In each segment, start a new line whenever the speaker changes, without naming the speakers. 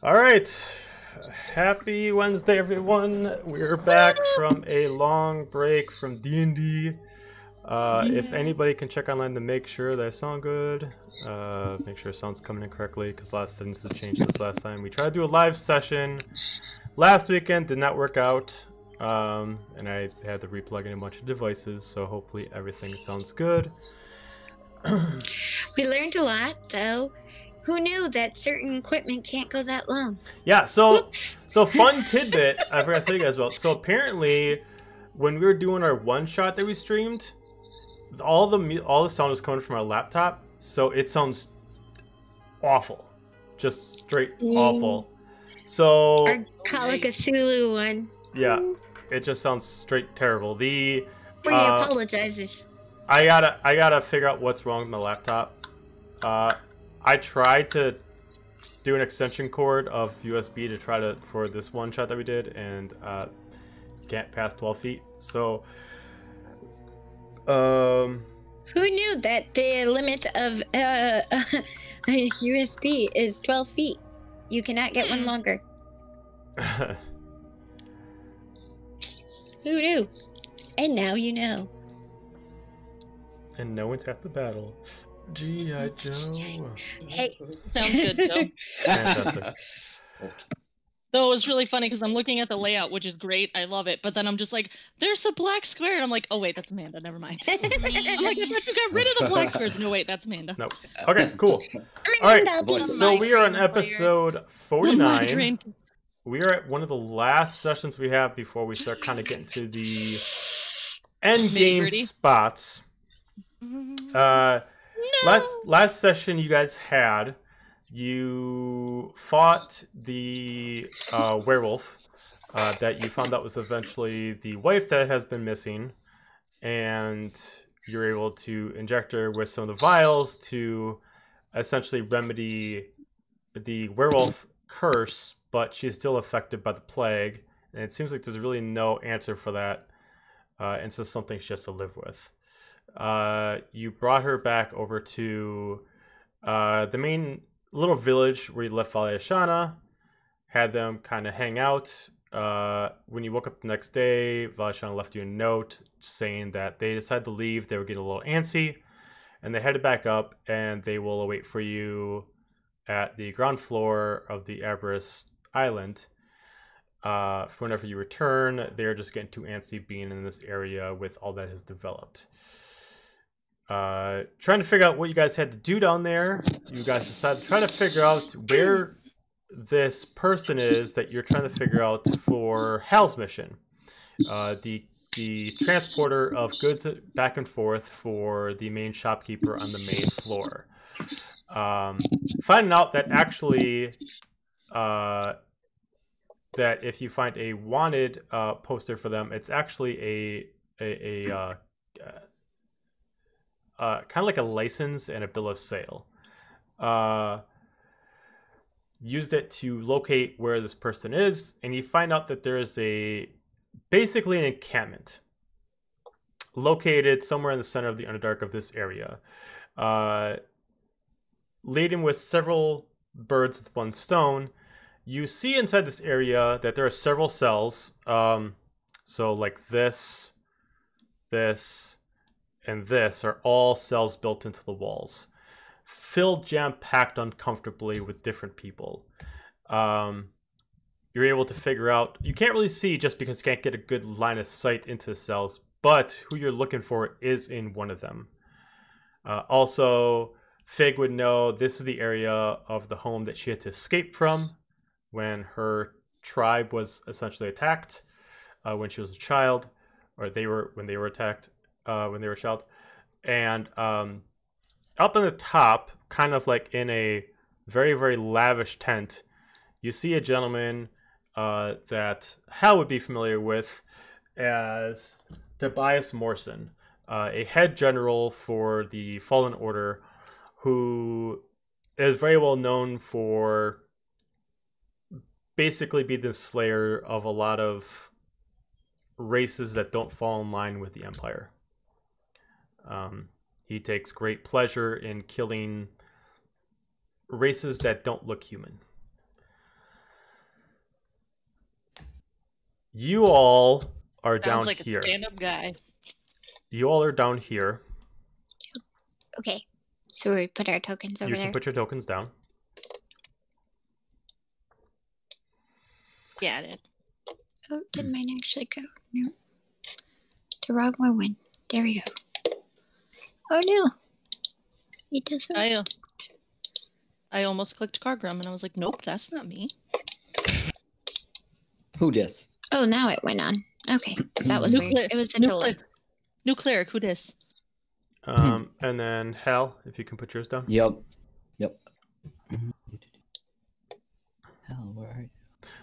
All right. Happy Wednesday, everyone. We're back from a long break from D&D. If anybody can check online to make sure that I sound good, make sure sound's coming in correctly, because last sentence has changed since last time. We tried to do a live session last weekend, did not work out, and I had to replug in a bunch of devices, so hopefully everything sounds good.
We learned a lot, though. Who knew that certain equipment can't go that long?
Yeah, so
Whoops.
fun tidbit I forgot to tell you guys about. So apparently, when we were doing our one shot that we streamed, all the sound was coming from our laptop, so it sounds awful, just straight awful. So
Our Call of Cthulhu one.
yeah, it just sounds straight terrible.
He apologizes.
I gotta figure out what's wrong with my laptop. I tried to do an extension cord of USB to try to for this one shot that we did, and you can't pass 12 feet. So,
who knew that the limit of a USB is 12 feet? You cannot get one longer. Who knew? And now you know.
And no one's half the battle. G.I. Joe.
Hey.
Sounds good, Joe.
Fantastic.
Though it was really funny because I'm looking at the layout, which is great. I love it. But then I'm just like, there's a black square. And I'm like, oh, wait, that's Amanda. Never mind. I'm like, I thought you got rid of the black squares. No, wait, that's Amanda.
Nope. Okay, cool. All right, so we are on episode 49. We are at one of the last sessions we have before we start kind of getting to the end game spots. Last session you guys had, you fought the werewolf that you found out was eventually the wife that has been missing, and you're able to inject her with some of the vials to essentially remedy the werewolf curse, but she's still affected by the plague, and it seems like there's really no answer for that, and so something she has to live with. You brought her back over to the main little village where you left Valyashana, had them kind of hang out. When you woke up the next day, Valyashana left you a note saying that they decided to leave. They were getting a little antsy, and they headed back up, and they will await for you at the ground floor of the Aberrus Island. Whenever you return, they're just getting too antsy being in this area with all that has developed. Trying to figure out what you guys had to do down there. You guys decided to try to figure out where this person is that you're trying to figure out for Hal's mission. The transporter of goods back and forth for the main shopkeeper on the main floor. Finding out that actually that if you find a wanted poster for them, it's actually a kind of like a license and a bill of sale. Used it to locate where this person is, and you find out that there is basically an encampment located somewhere in the center of the Underdark of this area, laden with several birds with one stone. You see inside this area that there are several cells, so like this, and this are all cells built into the walls, filled jam-packed uncomfortably with different people. You're able to figure out, you can't really see just because you can't get a good line of sight into the cells, but who you're looking for is in one of them. Also, Fig would know this is the area of the home that she had to escape from when her tribe was essentially attacked when she was a child, or when they were attacked when they were a child. And up on the top, kind of like in a very, very lavish tent, you see a gentleman that Hal would be familiar with as Tobias Morrison, a head general for the Fallen Order, who is very well known for basically being the slayer of a lot of races that don't fall in line with the Empire. He takes great pleasure in killing races that don't look human. You all are
Sounds
down
like
here.
a stand-up guy.
You all are down here.
Okay. So we put our tokens over
You
there.
can put your tokens down.
Got it.
Oh, did mine actually go? No. The wrong one. There we go. Oh no. It doesn't.
I almost clicked Cargrim and I was like, nope, that's not me.
Who dis?
Oh, now it went on. Okay. That was weird. It was a delay.
New cleric, who dis?
And then Hal, if you can put yours down.
Yep. Hell, where are you?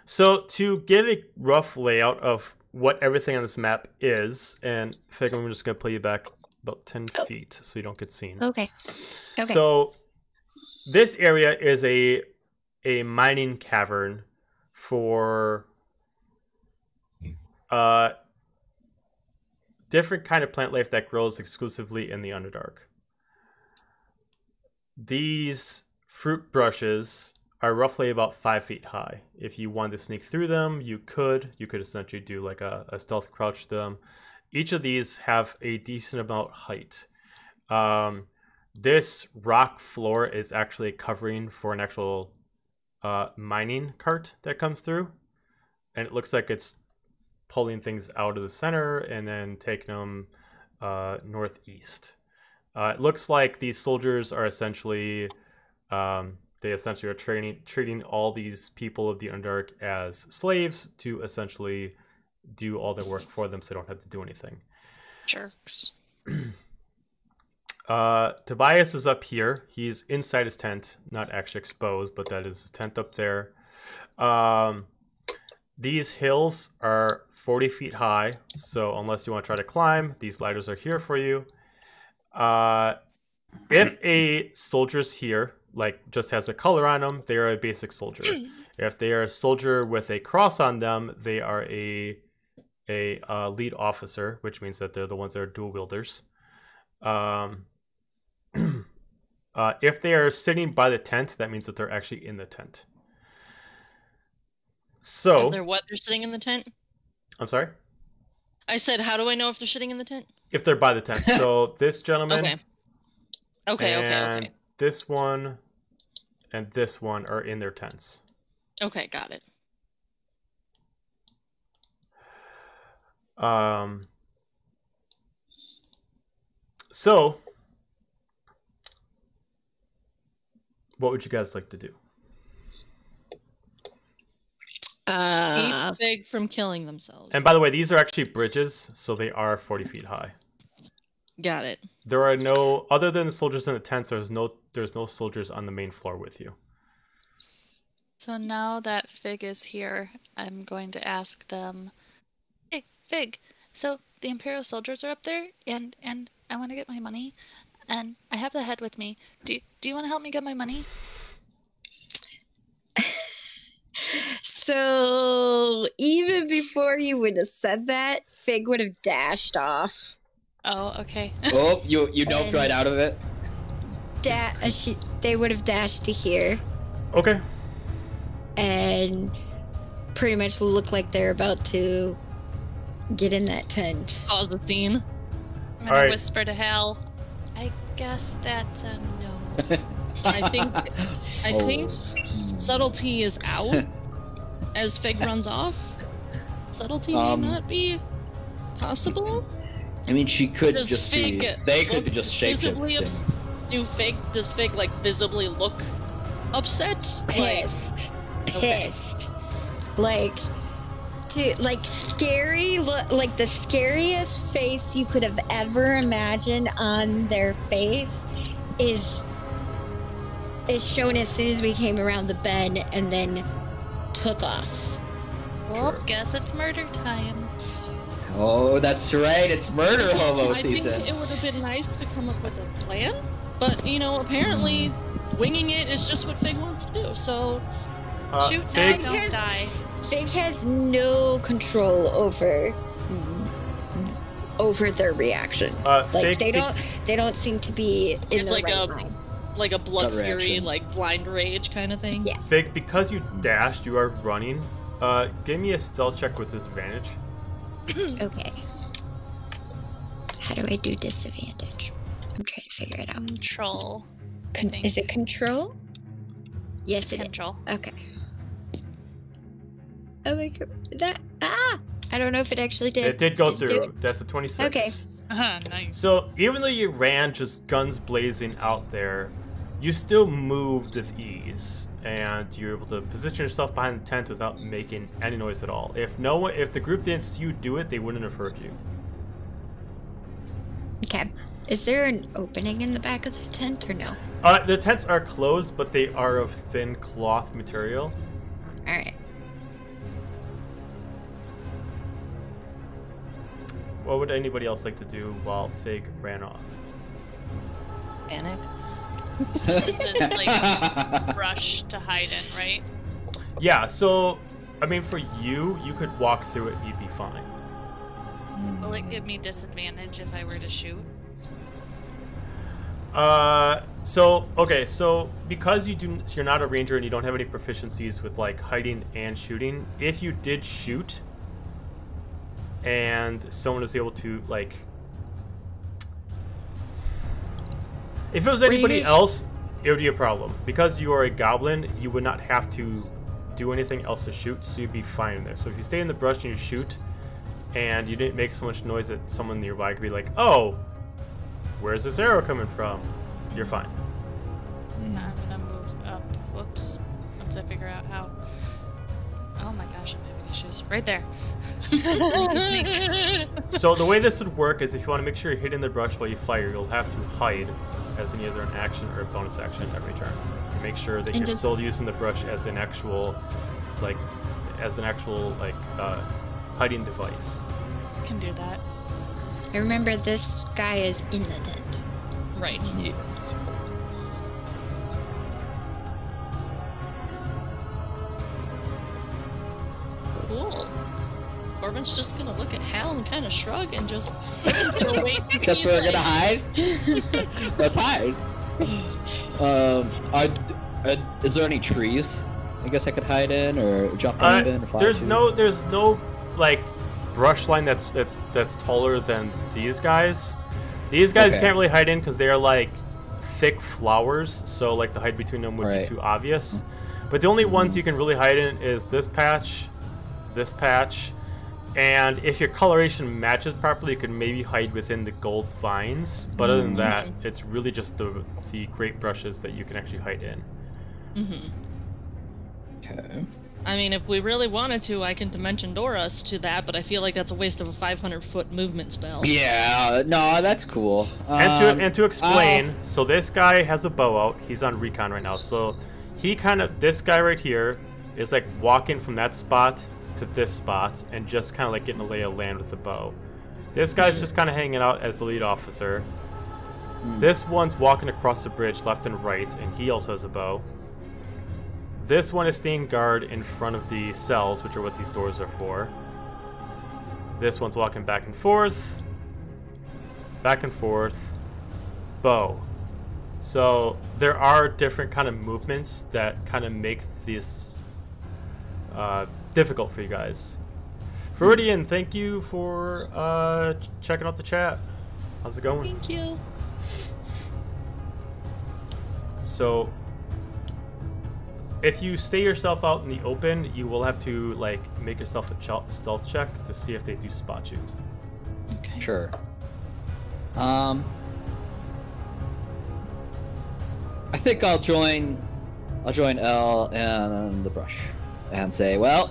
So to give a rough layout of what everything on this map is, and Fig, I'm just going to pull you back about 10 feet so you don't get seen.
Okay. Okay.
So this area is a mining cavern for different kind of plant life that grows exclusively in the Underdark. These fruit brushes are roughly about 5 feet high. If you wanted to sneak through them, you could. You could essentially do like a stealth crouch to them. Each of these have a decent amount of height. This rock floor is actually a covering for an actual mining cart that comes through. And it looks like it's pulling things out of the center and then taking them northeast. It looks like these soldiers are essentially... they essentially are treating all these people of the Underdark as slaves to essentially do all their work for them so they don't have to do anything.
Jerks.
Tobias is up here. He's inside his tent, not actually exposed, but that is his tent up there. These hills are 40 feet high, so unless you want to try to climb, these ladders are here for you. If a soldier's here, like just has a color on them, they are a basic soldier. If they are a soldier with a cross on them, they are a lead officer, which means that they're the ones that are dual wielders. If they are sitting by the tent, that means that they're actually in the tent. So
They're what? They're sitting in the tent?
I'm sorry?
I said, how do I know if they're sitting in the tent?
If they're by the tent. So this gentleman
Okay.
This one and this one are in their tents.
Okay, got it.
So what would you guys like to do?
Keep Fig from killing themselves.
And by the way, these are actually bridges, so they are 40 feet high.
Got it.
There are no, other than the soldiers in the tents, there's no soldiers on the main floor with you.
So now that Fig is here, I'm going to ask them, hey, Fig, so the Imperial soldiers are up there, and I want to get my money, and I have the head with me. Do you want to help me get my money?
So even before you would have said that, Fig would have dashed off.
Oh, okay.
Oh, you doped right out of it.
They would have dashed to here.
Okay.
And pretty much look like they're about to get in that tent.
Pause the scene.
I'm gonna whisper to Hal, I guess that's a no.
I think subtlety is out as Fig runs off. Subtlety may not be possible.
I mean, she could
Does
just
Fig
be... They could just
visibly
shapeshift.
Does Fig like visibly look upset?
Pissed. Pissed. Like scary, like the scariest face you could have ever imagined on their face is shown as soon as we came around the bend and then took off.
Well, guess it's murder time.
Oh, that's right. It's murder hobo
I think
season.
it would have been nice to come up with a plan, but apparently winging it is just what Fig wants to do. So
Shoot,
Fig,
don't die.
Fig has no control over their reaction.
Fig,
They don't seem to be in
it's
the
like
right mind.
Like a blood
Gut
fury,
reaction.
like blind rage kind of thing?
Yeah.
Fig, because you dashed, you are running. Give me a stealth check with disadvantage.
Okay. How do I do disadvantage? I'm trying to figure it out.
Control. I think.
Is it control? Yes, it
Control.
is. Okay. Oh my god. I don't know if it actually did.
It did go
Did it do
through.
it?
That's a 26.
Okay.
Nice.
So even though you ran just guns blazing out there, you still moved with ease, and you're able to position yourself behind the tent without making any noise at all. If the group didn't see you do it, they wouldn't have heard you.
Okay. Is there an opening in the back of the tent or no?
The tents are closed, but they are of thin cloth material.
All right.
What would anybody else like to do while Fig ran off?
Panic.
This is like a brush to hide in, right?
Yeah, so, I mean, for you could walk through it and you'd be fine.
Will it give me disadvantage if I were to shoot?
So because you're not a ranger and you don't have any proficiencies with like hiding and shooting, if you did shoot and someone was able to like, if it was anybody else, it would be a problem. Because you are a goblin, you would not have to do anything else to shoot, so you'd be fine in there. So if you stay in the brush and you shoot and you didn't make so much noise that someone nearby could be like, oh, where's this arrow coming from? You're fine.
I'm gonna move up. Whoops. Once I figure out how. Oh my gosh, I'm having issues. Right there.
So the way this would work is if you want to make sure you're hitting the brush while you fire, you'll have to hide as in either an action or a bonus action every turn. To make sure that you're still using the brush as an actual, hiding device.
Can do that.
I remember this guy is in the tent.
Right.
Yes.
Cool. Corbin's just gonna look at Hal and kind of shrug and just gonna wait. And
Guess
see,
we're
like-
gonna hide. Let's hide. Is there any trees? I guess I could hide in, or jump in, or fly
There's
to?
no like brush line that's taller than these guys. These guys
Okay.
can't really hide in because they are like thick flowers, so like the height between them would
Right.
be too obvious. But the only ones you can really hide in is this patch, and if your coloration matches properly, you can maybe hide within the gold vines. But other than that, it's really just the great brushes that you can actually hide in.
Okay.
I mean, if we really wanted to, I can dimension door us to that, but I feel like that's a waste of a 500-foot movement spell.
Yeah. No, that's cool.
And to explain, so this guy has a bow out. He's on recon right now. So this guy right here is like walking from that spot to this spot and just kind of like getting a lay of land with the bow. This guy's just kind of hanging out as the lead officer. This one's walking across the bridge left and right, and he also has a bow. This one is staying guard in front of the cells, which are what these doors are for. This one's walking back and forth, bow. So there are different kind of movements that kind of make this difficult for you guys. Floridian, thank you for checking out the chat. How's it going?
Thank you.
So if you stay yourself out in the open, you will have to like make yourself a stealth check to see if they do spot you.
Okay.
Sure. I think I'll join L and the brush and say, well,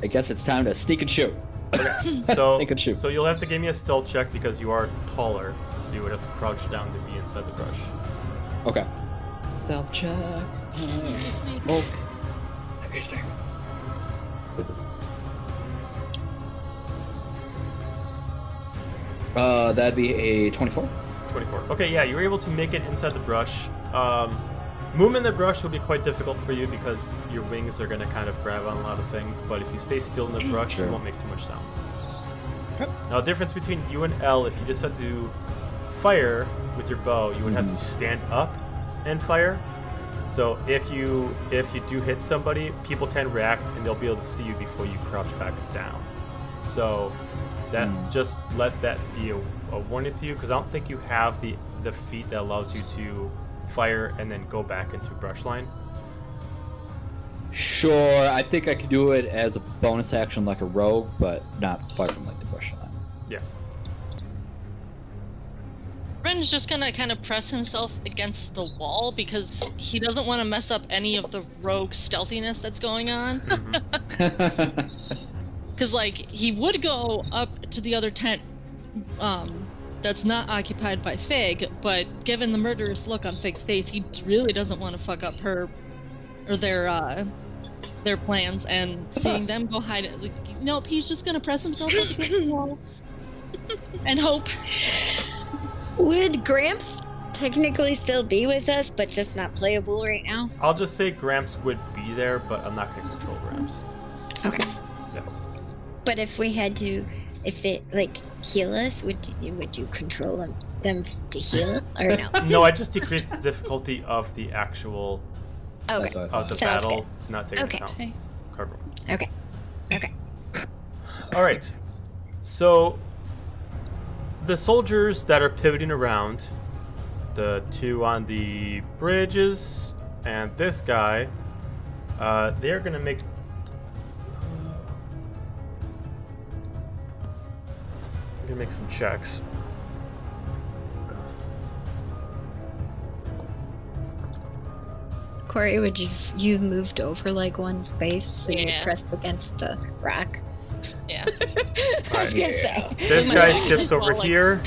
I guess it's time to sneak and shoot.
Okay.
Sneak and shoot.
So you'll have to give me a stealth check because you are taller, so you would have to crouch down to be inside the brush.
Okay. Stealth check. Oh. Interesting. That'd be a 24.
24. Okay, yeah, you were able to make it inside the brush. Movement in the brush will be quite difficult for you because your wings are going to kind of grab on a lot of things, but if you stay still in the brush,
Sure.
you won't make too much sound.
Okay.
Now, the difference between you and L, if you just had to fire with your bow, you would have to stand up and fire. So if you do hit somebody, people can react and they'll be able to see you before you crouch back down. So that just let that be a warning to you, because I don't think you have the feat that allows you to fire and then go back into brush line.
Sure, I think I could do it as a bonus action like a rogue, but not far from like the brush line.
Yeah.
Ren's just gonna kind of press himself against the wall because he doesn't want to mess up any of the rogue stealthiness that's going on. Because, like, he would go up to the other tent that's not occupied by Fig, but given the murderous look on Fig's face, he really doesn't want to fuck up her or their plans, and seeing them go hide it. Like, nope, he's just gonna press himself up against the wall and hope.
Would Gramps technically still be with us, but just not playable right now?
I'll just say Gramps would be there, but I'm not going to control Gramps.
Okay.
No.
But if we had to, if it like heal us, would you control them to heal or no?
No, I just decreased the difficulty of the actual
Okay.
of the
Sounds
battle,
good.
not taking
Okay.
account cargo.
Okay. Okay.
All right. So the soldiers that are pivoting around, the two on the bridges and this guy, they're gonna make. I'm gonna make some checks.
Corey, would you moved over like one space so you
Yeah.
pressed against the rock?
Yeah.
I was gonna say.
This
my
guy
God.
shifts over
Well, like-
here.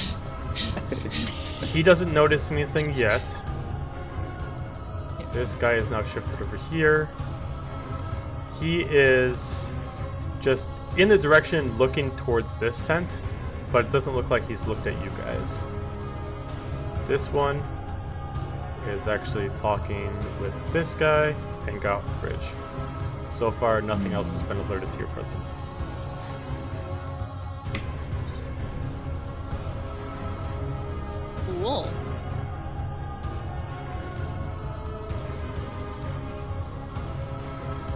He doesn't notice anything yet. This guy is now shifted over here. He is just in the direction looking towards this tent, but it doesn't look like he's looked at you guys. This one is actually talking with this guy and got off the bridge. So far, nothing else has been alerted to your presence.
Cool.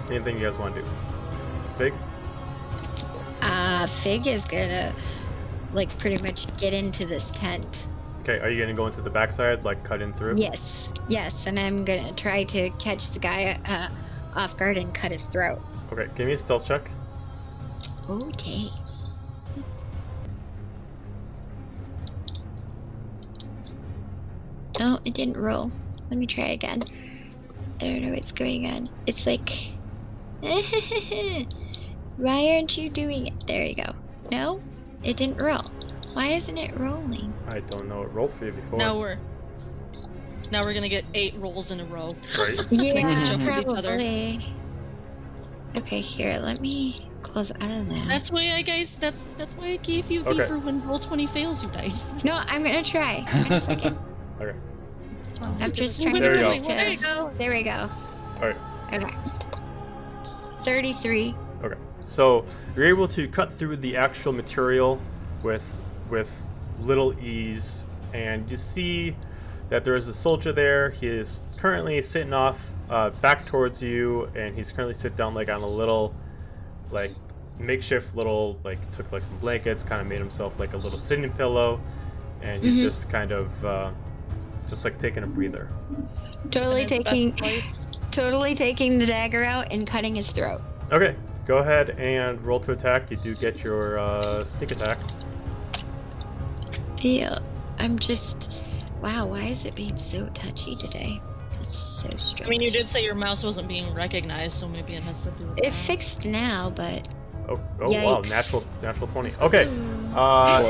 Anything you guys want to do? Fig?
Fig is gonna like pretty much get into this tent.
Okay, are you gonna go into the backside, like cut in through?
Yes, and I'm gonna try to catch the guy off guard and cut his throat.
Okay, give me a stealth check.
Okay. Oh, it didn't roll. Let me try again. I don't know what's going on. It's like... Why aren't you doing it? There you go. No? It didn't roll. Why isn't it rolling?
I don't know. It rolled for you before.
Now we're gonna get 8 rolls in a row.
Right?
Yeah,
jump with each other.
probably. Okay, here, let me close out of that.
That's why that's why I gave you V
Okay.
for when roll 20 fails, you dice.
No, I'm gonna try. Wait a second.
Okay.
That's why
I'm just trying
There
to
you
get
go.
There you
to...
go.
There we go.
Alright.
Okay. 33.
Okay. So you're able to cut through the actual material with little ease, and you see that there is a soldier there. He is currently sitting off back towards you, and he's currently sit down like on a little like makeshift little like took like some blankets, kind of made himself like a little sitting pillow, and he's just kind of just like taking a breather.
Totally
And his
taking...
best life.
Totally taking the dagger out and cutting his throat.
Okay, go ahead and roll to attack. You do get your sneak attack.
Yeah, I'm just... Wow, why is it being so touchy today? That's so strange.
I mean, you did say your mouse wasn't being recognized, so maybe it has to do with
It
that.
fixed now, but...
Oh wow,
Yikes.
natural 20. Okay,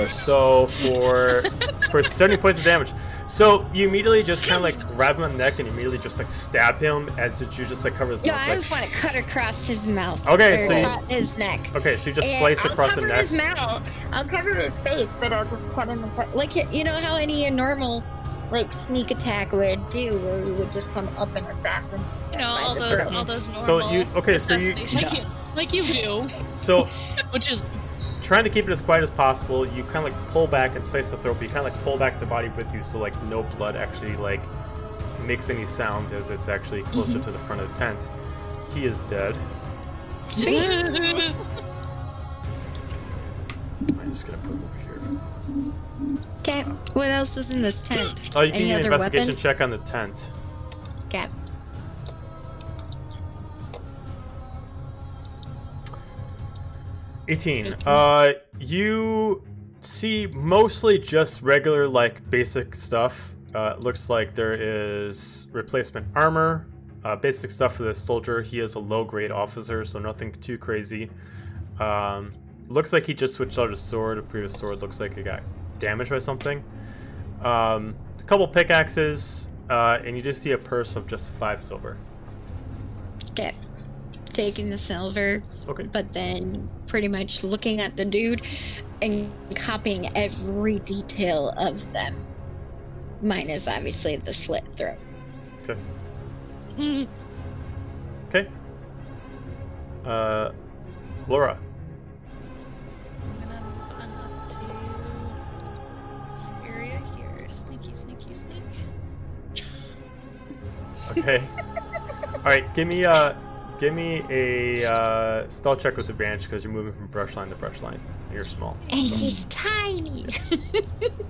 so for 70 points of damage. So you immediately just kind of like grab him on the neck and immediately just like stab him as you just like cover his
Yeah,
mouth.
I
like-
just want to cut across his mouth.
Okay,
or
so you-
cut his neck.
Okay, so you just
And
slice
I'll
across the
cover
neck.
his mouth. I'll cover his face, but I'll just cut him across. Like, you know how any normal, like, sneak attack would do, where you would just come up and assassin.
You know,
by
all
the
those
throat.
normal.
So you okay? So you
assassinations.
like you do,
so
which is
trying to keep it as quiet as possible. You kind of like pull back and slice the throat, but you kind of like pull back the body with you, so like no blood actually like makes any sound as it's actually closer to the front of the tent. He is dead.
Sweet.
I'm just gonna put him over here.
Okay. What else is in this tent?
Oh, you can
Any
get an
other
investigation
weapons?
check on the tent.
Okay.
18. You see mostly just regular, like, basic stuff. Looks like there is replacement armor, basic stuff for this soldier. He is a low-grade officer, so nothing too crazy. Looks like he just switched out his sword. A previous sword looks like it got damaged by something. A couple pickaxes, and you just see a purse of just 5 silver.
Okay. Taking the silver,
Okay.
but then pretty much looking at the dude and copying every detail of them. Minus obviously the slit throat.
Okay. Okay. Laura.
I'm gonna move on up to this area here. Sneaky, sneaky, sneak.
Okay. All right. Give me a stealth check with advantage because you're moving from brush line to brush line. And you're small.
And
so.
she's tiny.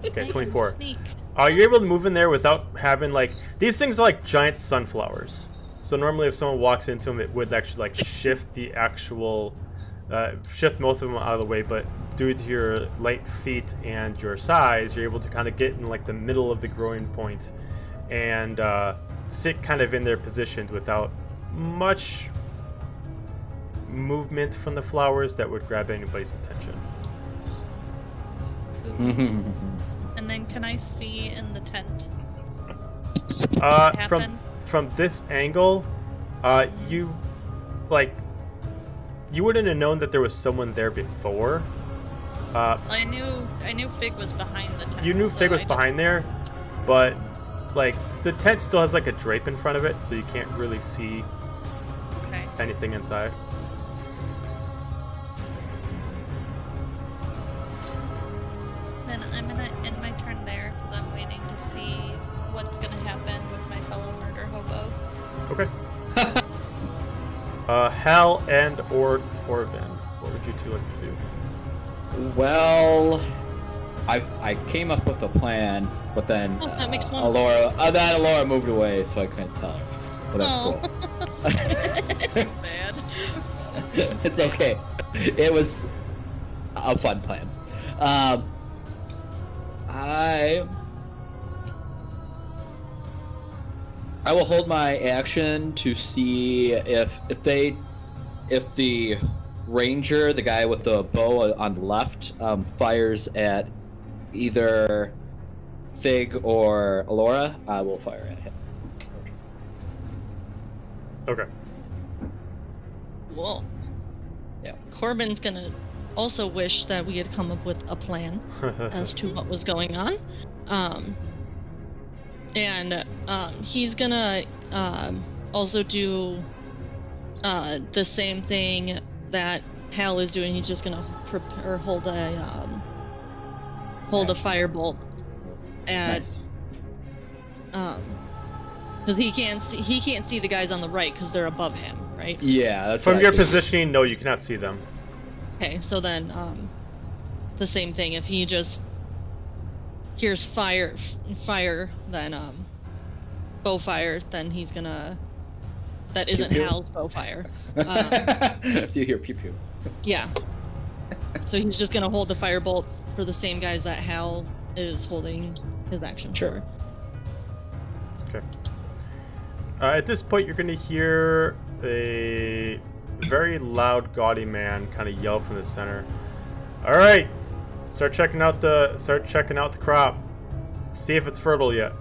Okay,
I can
24.
Sneak.
You're able to move in there without having, like, these things are like giant sunflowers. So normally if someone walks into them, it would actually, like, shift the actual, shift most of them out of the way. But due to your light feet and your size, you're able to kind of get in, like, the middle of the growing point and sit kind of in their positions without much movement from the flowers that would grab anybody's attention.
And then can I see in the tent?
From this angle, you wouldn't have known that there was someone there before.
I knew Fig was behind the tent.
You knew
so
Fig was
I
behind there, but like the tent still has like a drape in front of it, so you can't really see
Okay.
anything inside.
Then I'm gonna end my turn there because I'm waiting to see what's gonna happen with my fellow murder hobo.
Okay. Hal and or Corbin, what would you two like to do?
Well, I came up with a plan, but then
Oh, that makes one.
Alora moved away, so I couldn't tell her. But that's cool.
Bad.
It's okay. It was a fun plan. I will hold my action to see if the ranger, the guy with the bow on the left, fires at either Fig or Alora. I will fire at him.
Okay.
Whoa.
Yeah.
Corbin's gonna also wish that we had come up with a plan as to what was going on. He's gonna also do the same thing that Hal is doing. He's just gonna prepare, hold a firebolt at
Nice.
because he can't see the guys on the right because they're above him, right?
Yeah, that's
From
what I
your
figured.
positioning, no, you cannot see them.
Okay, so then the same thing. If he just hears fire, then bow fire, then he's gonna. That isn't
Pew pew.
Hal's bow fire.
You hear pew pew.
Yeah. So he's just gonna hold the firebolt for the same guys that Hal is holding his action
Sure.
for.
Okay. At this point, you're going to hear a very loud, gaudy man kind of yell from the center. All right, start checking out the crop. See if it's fertile yet.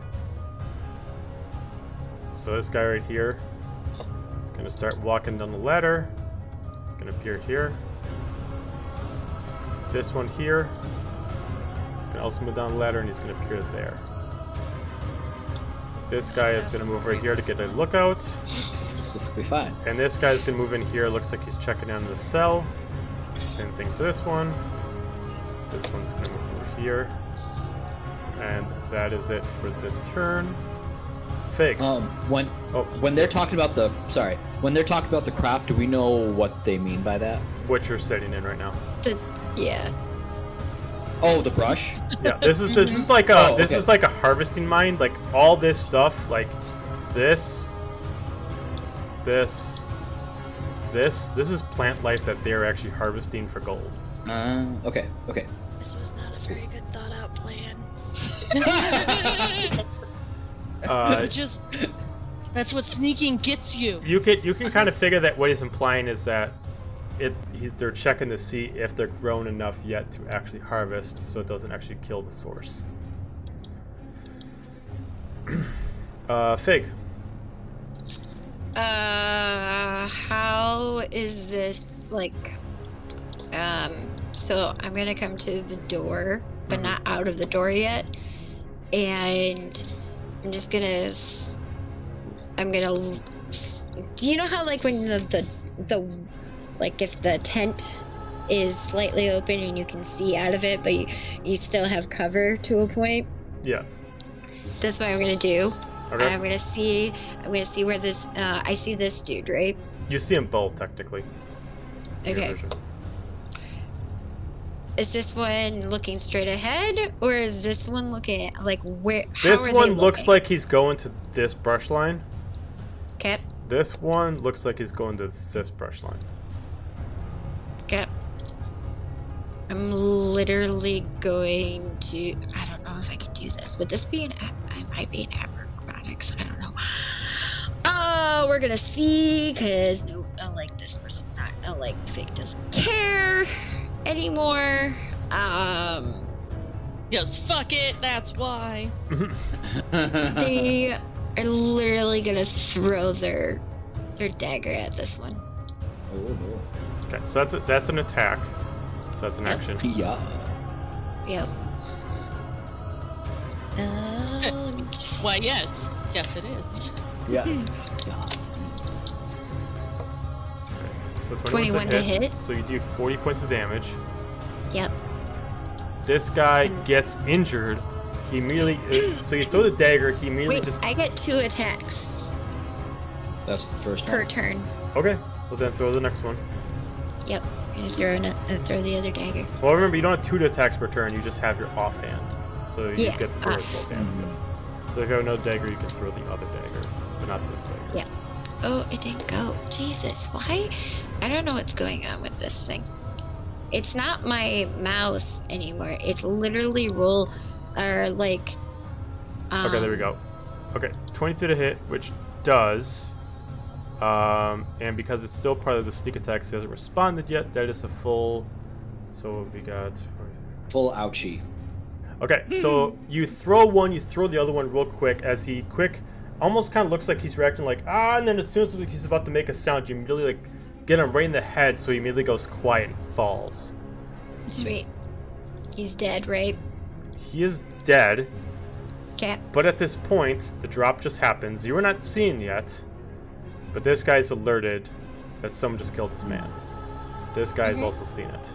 So this guy right here is going to start walking down the ladder. He's going to appear here. This one here. He's going to also move down the ladder, and he's going to appear there. This guy is going to move right here to get a lookout.
This will be fine.
And this guy's going to move in here. Looks like he's checking down the cell. Same thing for this one. This one's going to move over here. And that is it for this turn. Fig.
When they're talking about the crop, do we know what they mean by that?
What you're sitting in right now.
Yeah.
Oh, the brush.
Yeah, this is like a harvesting mine. Like all this stuff, like this is plant life that they're actually harvesting for gold.
Okay.
This was not a very good thought out plan.
That's what sneaking gets you.
You can kind of figure that what he's implying is that they're checking to see if they're grown enough yet to actually harvest, so it doesn't actually kill the source. Fig.
How is this like? So I'm gonna come to the door, but not out of the door yet, and I'm just gonna. Do you know how like when the like if the tent is slightly open and you can see out of it, but you still have cover to a point?
Yeah.
That's what I'm gonna do.
Okay.
I'm gonna see where this. I see this dude, right?
You see them both technically.
Okay. Is this one looking straight ahead, or is this one looking like where?
This one looks like he's going to this brush line.
Okay.
This one looks like he's going to this brush line.
Okay. I'm literally going to. I don't know if I can do this. Would this be I might be an acrobatics. I don't know. We're gonna see, cause no, like this person's not. Like Fig doesn't care anymore.
Yes, fuck it. That's why.
They are literally gonna throw their dagger at this one.
Okay, so that's an attack. So that's an action.
Yeah.
Yep.
Why, yes. Yes, it is.
Yes.
So
21 to hit.
So you do 40 points of damage.
Yep.
This guy gets injured. He immediately. So you throw the dagger. He immediately
Wait,
just.
I get 2 attacks
That's the first
per
one.
turn.
Okay. Well then throw the next one.
Yep. I'm gonna throw the other dagger.
Well, remember you don't have 2 attacks per turn. You just have your offhand. So you
Yeah,
get to throw with both hands. So if you have no dagger, you can throw the other dagger, but not this dagger.
Yeah. Oh, it didn't go. Jesus, why? I don't know what's going on with this thing. It's not my mouse anymore. It's literally okay,
there we go. Okay, 22 to hit, which does. And because it's still part of the sneak attack, so it hasn't responded yet, that is a full. So we got.
Full ouchie.
Okay, so you throw one, you throw the other one real quick as he almost kind of looks like he's reacting like, and then as soon as he's about to make a sound, you immediately like get him right in the head, so he immediately goes quiet and falls.
Sweet. He's dead, right?
He is dead.
Okay.
But at this point, the drop just happens. You are not seen yet, but this guy's alerted that someone just killed his man. This guy's also seen it.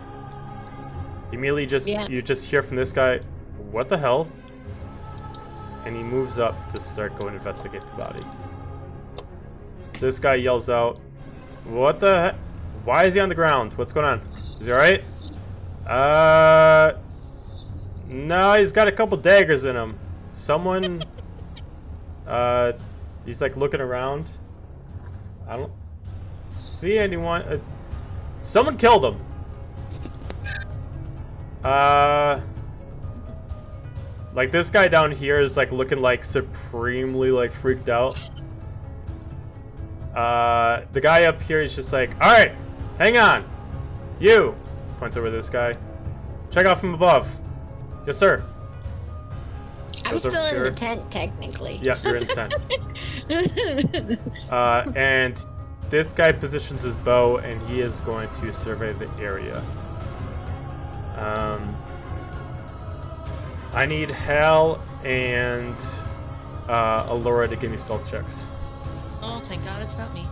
Immediately, you just hear from this guy, "What the hell?" And he moves up to start going to investigate the body. This guy yells out, "What the heck? Why is he on the ground? What's going on? Is he alright?" No, he's got a couple daggers in him. Someone, he's like looking around. I don't see anyone. Someone killed him. Like this guy down here is like looking like supremely like freaked out. The guy up here is just like, all right, hang on. You, points over this guy. Check out from above. Yes, sir.
I'm still in the tent, technically.
Yeah, you're in the tent. And this guy positions his bow, and he is going to survey the area. I need Hal and Allura to give me stealth checks.
Oh, thank God it's not me.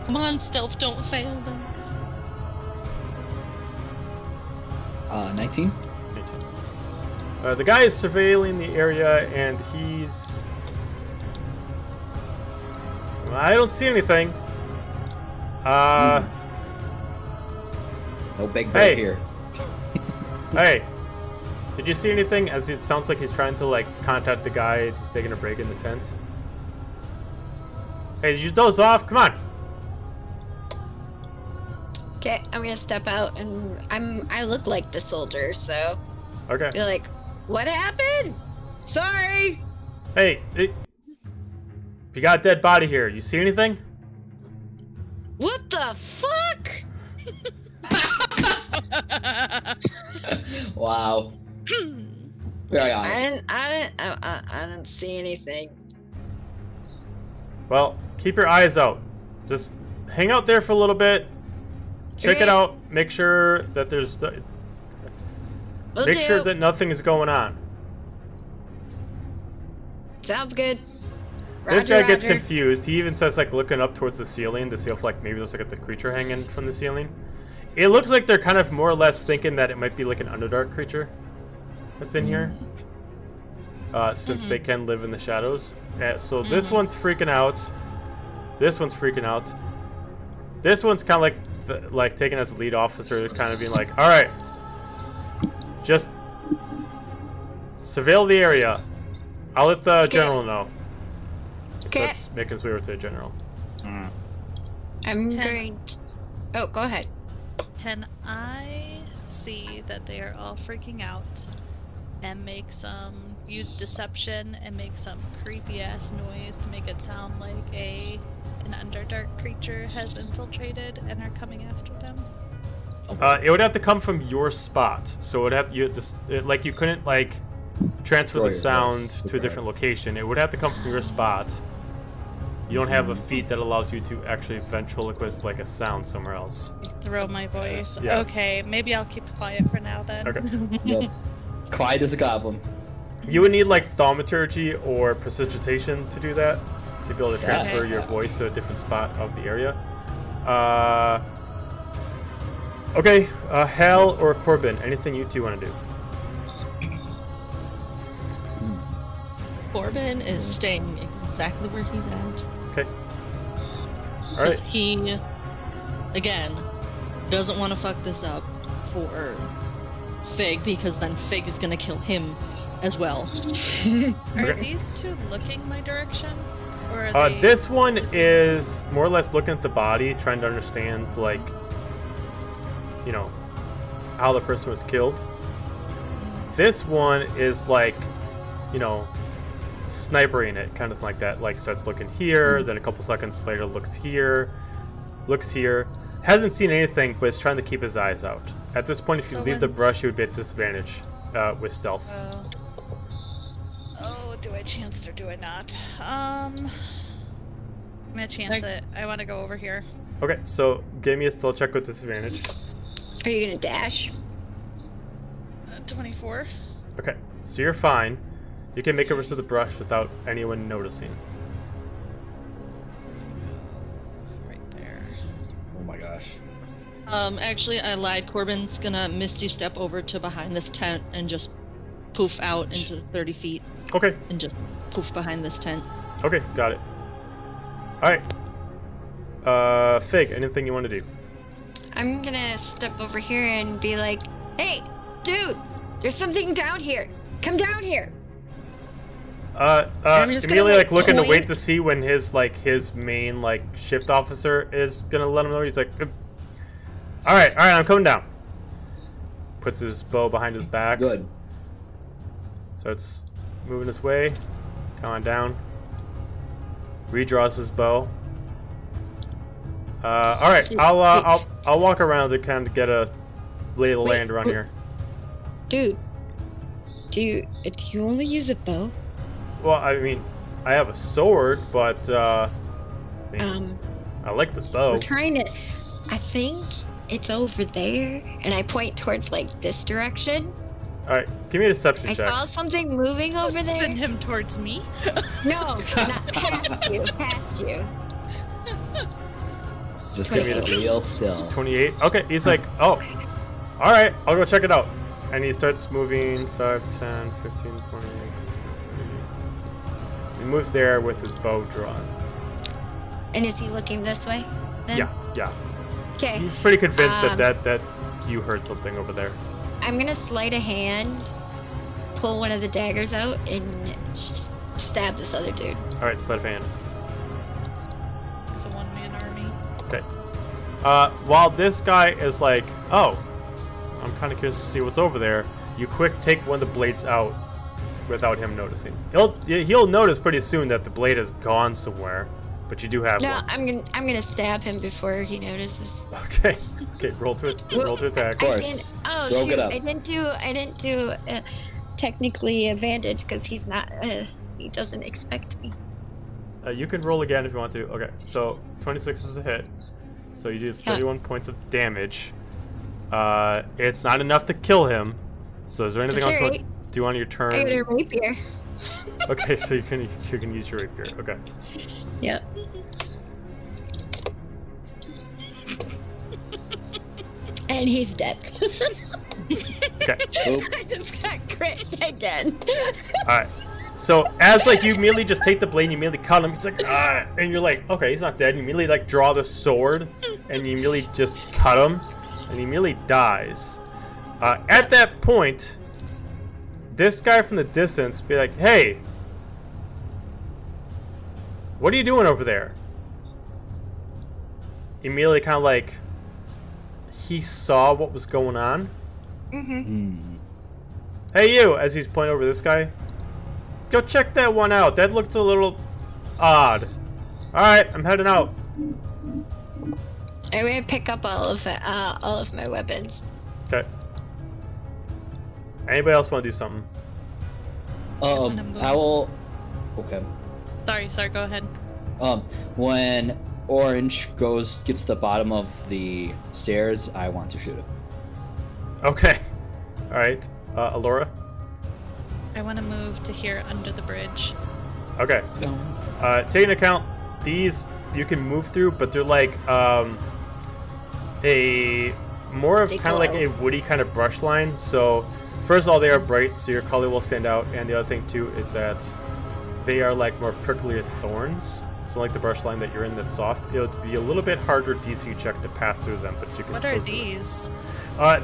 Come on, stealth, don't fail them.
19.
18. The guy is surveilling the area, and he's... I don't see anything.
No big bird here.
Hey, did you see anything? As it sounds like he's trying to like contact the guy who's taking a break in the tent. Hey, did you doze off? Come on.
Okay, I'm gonna step out, and I look like the soldier, so
Okay.
be like, what happened? Sorry.
Hey, you got a dead body here. You see anything?
What the fuck?
Wow. Very honest.
I didn't see anything.
Well, keep your eyes out. Just hang out there for a little bit. Check it
Okay.
out. Make sure that there's...
Will
Make
do.
sure that nothing is going on.
Sounds good.
This
Roger,
guy gets
Roger.
confused. He even starts like looking up towards the ceiling to see if like maybe there's like the creature hanging from the ceiling. It looks like they're kind of more or less thinking that it might be like an Underdark creature that's in here. Since they can live in the shadows. So this one's freaking out. This one's freaking out. This one's kind of like taking as a lead officer, kind of being like, all right, just surveil the area. I'll let the general know. So
Okay.
that's making his way over to the general.
I'm going to... Oh, go ahead.
Can I see that they are all freaking out and use deception and make some creepy ass noise to make it sound like an Underdark creature has infiltrated and are coming after them?
It would have to come from your spot. So it would have you couldn't like transfer
Throw
the
your
sound
voice.
to a different location. It would have to come from your spot. You don't have a feat that allows you to actually ventriloquist like a sound somewhere else.
Throw my voice.
Yeah.
Okay, maybe I'll keep quiet for now then.
Okay.
Yep. Quiet as a goblin.
You would need like thaumaturgy or precipitation to do that, to be able to transfer
Okay.
your voice to a different spot of the area. Okay, Hal or Corbin, anything you two want to do?
Corbin is staying exactly where he's at.
Okay. All
Because
right.
he, again, doesn't want to fuck this up for Fig, because then Fig is going to kill him as well.
Are
Okay.
these two looking my direction? Or are they...
This one is more or less looking at the body, trying to understand, like, you know, how the person was killed. This one is like, you know, snipering it, kind of like that. Like, starts looking here, then a couple seconds later looks here, hasn't seen anything, but is trying to keep his eyes out. At this point, if you
So
leave the
when-
brush, you would be at disadvantage with stealth.
Oh, do I chance it or do I not? I'm gonna chance it. I want to go over here.
Okay, so give me a stealth check with disadvantage.
Are you gonna dash?
24.
Okay, so you're fine. You can make it over to the brush without anyone noticing.
Right there.
Oh my gosh.
Actually, I lied. Corbin's gonna misty step over to behind this tent and just poof out into 30 feet
Okay,
and just poof behind this tent.
okay, got it. Alright. Fig, anything you want to do?
I'm gonna step over here and be like, hey, dude, there's something down here. Come down here. I'm just gonna,
immediately
like,
looking to wait
point.
to see when his main shift officer is gonna let him know. He's like, alright, I'm coming down. Puts his bow behind his back.
Good.
Starts moving his way. Come on down. Redraws his bow. Alright, I'll walk around to kind of get a lay of the
Wait,
land around here.
Dude, do you only use a bow?
Well, I mean, I have a sword, but I like this bow.
We're trying to. I think it's over there, and I point towards like this direction.
All right, give me a deception
I
check.
saw something moving over there.
Send him towards me.
No, not past you. Past you.
Just give me
28.
the real still.
28. Okay, he's like, oh, all right, I'll go check it out. And he starts moving 5, 10, 15, 20. 30. He moves there with his bow drawn.
And is he looking this way? Then?
Yeah.
Okay.
He's pretty convinced that you heard something over there.
I'm gonna sleight of hand, pull one of the daggers out, and stab this other dude.
All right, sleight of hand.
It's a one-man army.
Okay. While this guy is like, oh, I'm kind of curious to see what's over there. You quick take one of the blades out without him noticing. He'll notice pretty soon that the blade has gone somewhere, but you do have
No,
one.
I'm gonna stab him before he notices.
Okay. Okay. Roll to attack.
Of course.
Rogue it up. I didn't do technically advantage because he's not. He doesn't expect me.
You can roll again if you want to. Okay. So 26 is a hit. So you do 31 points of damage. It's not enough to kill him. So is there anything else you want to do on your turn?
I got a rapier.
Okay, so you can use your rapier. Okay.
Yep. And he's dead.
Okay.
I just got crit again.
Alright. So as like you immediately just take the blade and you immediately cut him, it's like and you're like, okay, he's not dead. And you immediately like draw the sword and you immediately just cut him and he immediately dies. At that point, this guy from the distance be like, hey, what are you doing over there? Immediately kind of like he saw what was going on. Hey you, as he's pointing over this guy, go check that one out. That looks a little odd. Alright, I'm heading out.
I'm gonna pick up all of my weapons.
Okay. Anybody else want to do something?
I will. Okay.
Sorry, go ahead.
When Orange gets to the bottom of the stairs, I want to shoot it.
Okay. Alright. Alora?
I want to move to here under the bridge.
Okay. Take into account, these you can move through, but they're like a more of kind of like a woody kind of brush line. So first of all, they are bright, so your color will stand out. And the other thing too is that they are like more prickly thorns. So like the brush line that you're in that's soft, it would be a little bit harder DC check to pass through them, but you can.
What are these?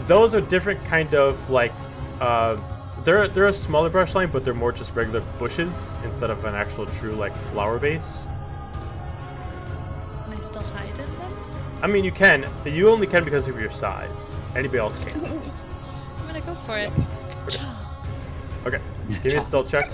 Those are different kind of like they're a smaller brush line, but they're more just regular bushes instead of an actual true like flower base.
Can I still hide in them?
I mean, you can. You only can because of your size. Anybody else can't.
I'm gonna go for it.
Okay. Give me a stealth check.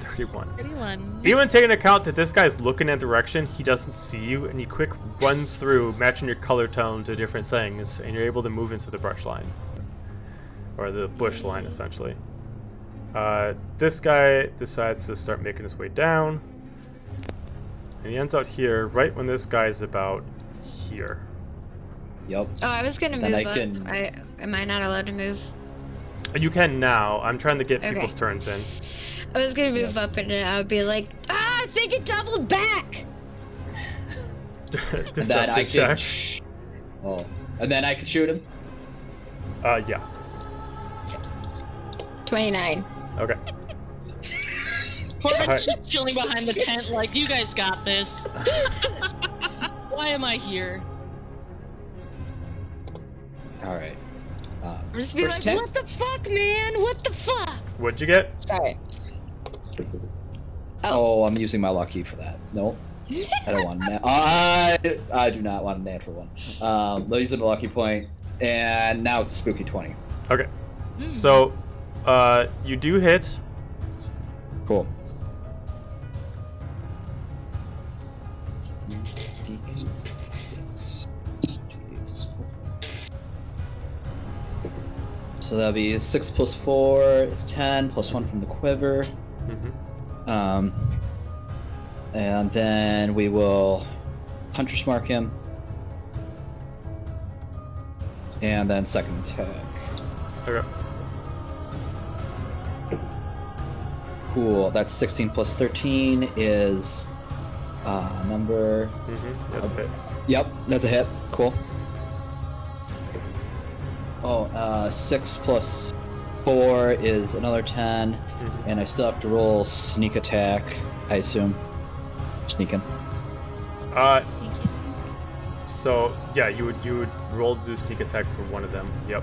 31. Even taking into account that this guy's looking in a direction, he doesn't see you, and you quick run through, matching your color tone to different things, and you're able to move into the brush line. Or the bush line, essentially. This guy decides to start making his way down. And he ends out here, right when this guy's about here.
Yep.
Oh, I was gonna move up. Am I not allowed to move?
You can now. I'm trying to get people's turns in.
I was gonna move up and I would be like, I think it doubled back!
Deception check.
And then I could shoot him?
Yeah.
29.
Okay.
Corbin's just chilling behind the tent like, you guys got this. Why am I here?
Alright.
I'm just be like, what the fuck, man? What the fuck?
What'd you get?
Sorry.
Oh, I'm using my lucky for that. Nope. I don't want a I do not want a natural one. They'll use a lucky point, and now it's a spooky 20.
Okay. So, you do hit.
Cool. So that'll be 6 plus 4 is 10, plus 1 from the quiver. And then we will Hunter's Mark him. And then second attack.
Okay.
Cool, that's 16 plus 13 is number...
That's a hit.
Yep, that's a hit. Cool. 6 plus 4 is another 10, and I still have to roll sneak attack, I assume. Sneaking.
So yeah, you would roll to do sneak attack for one of them. Yep.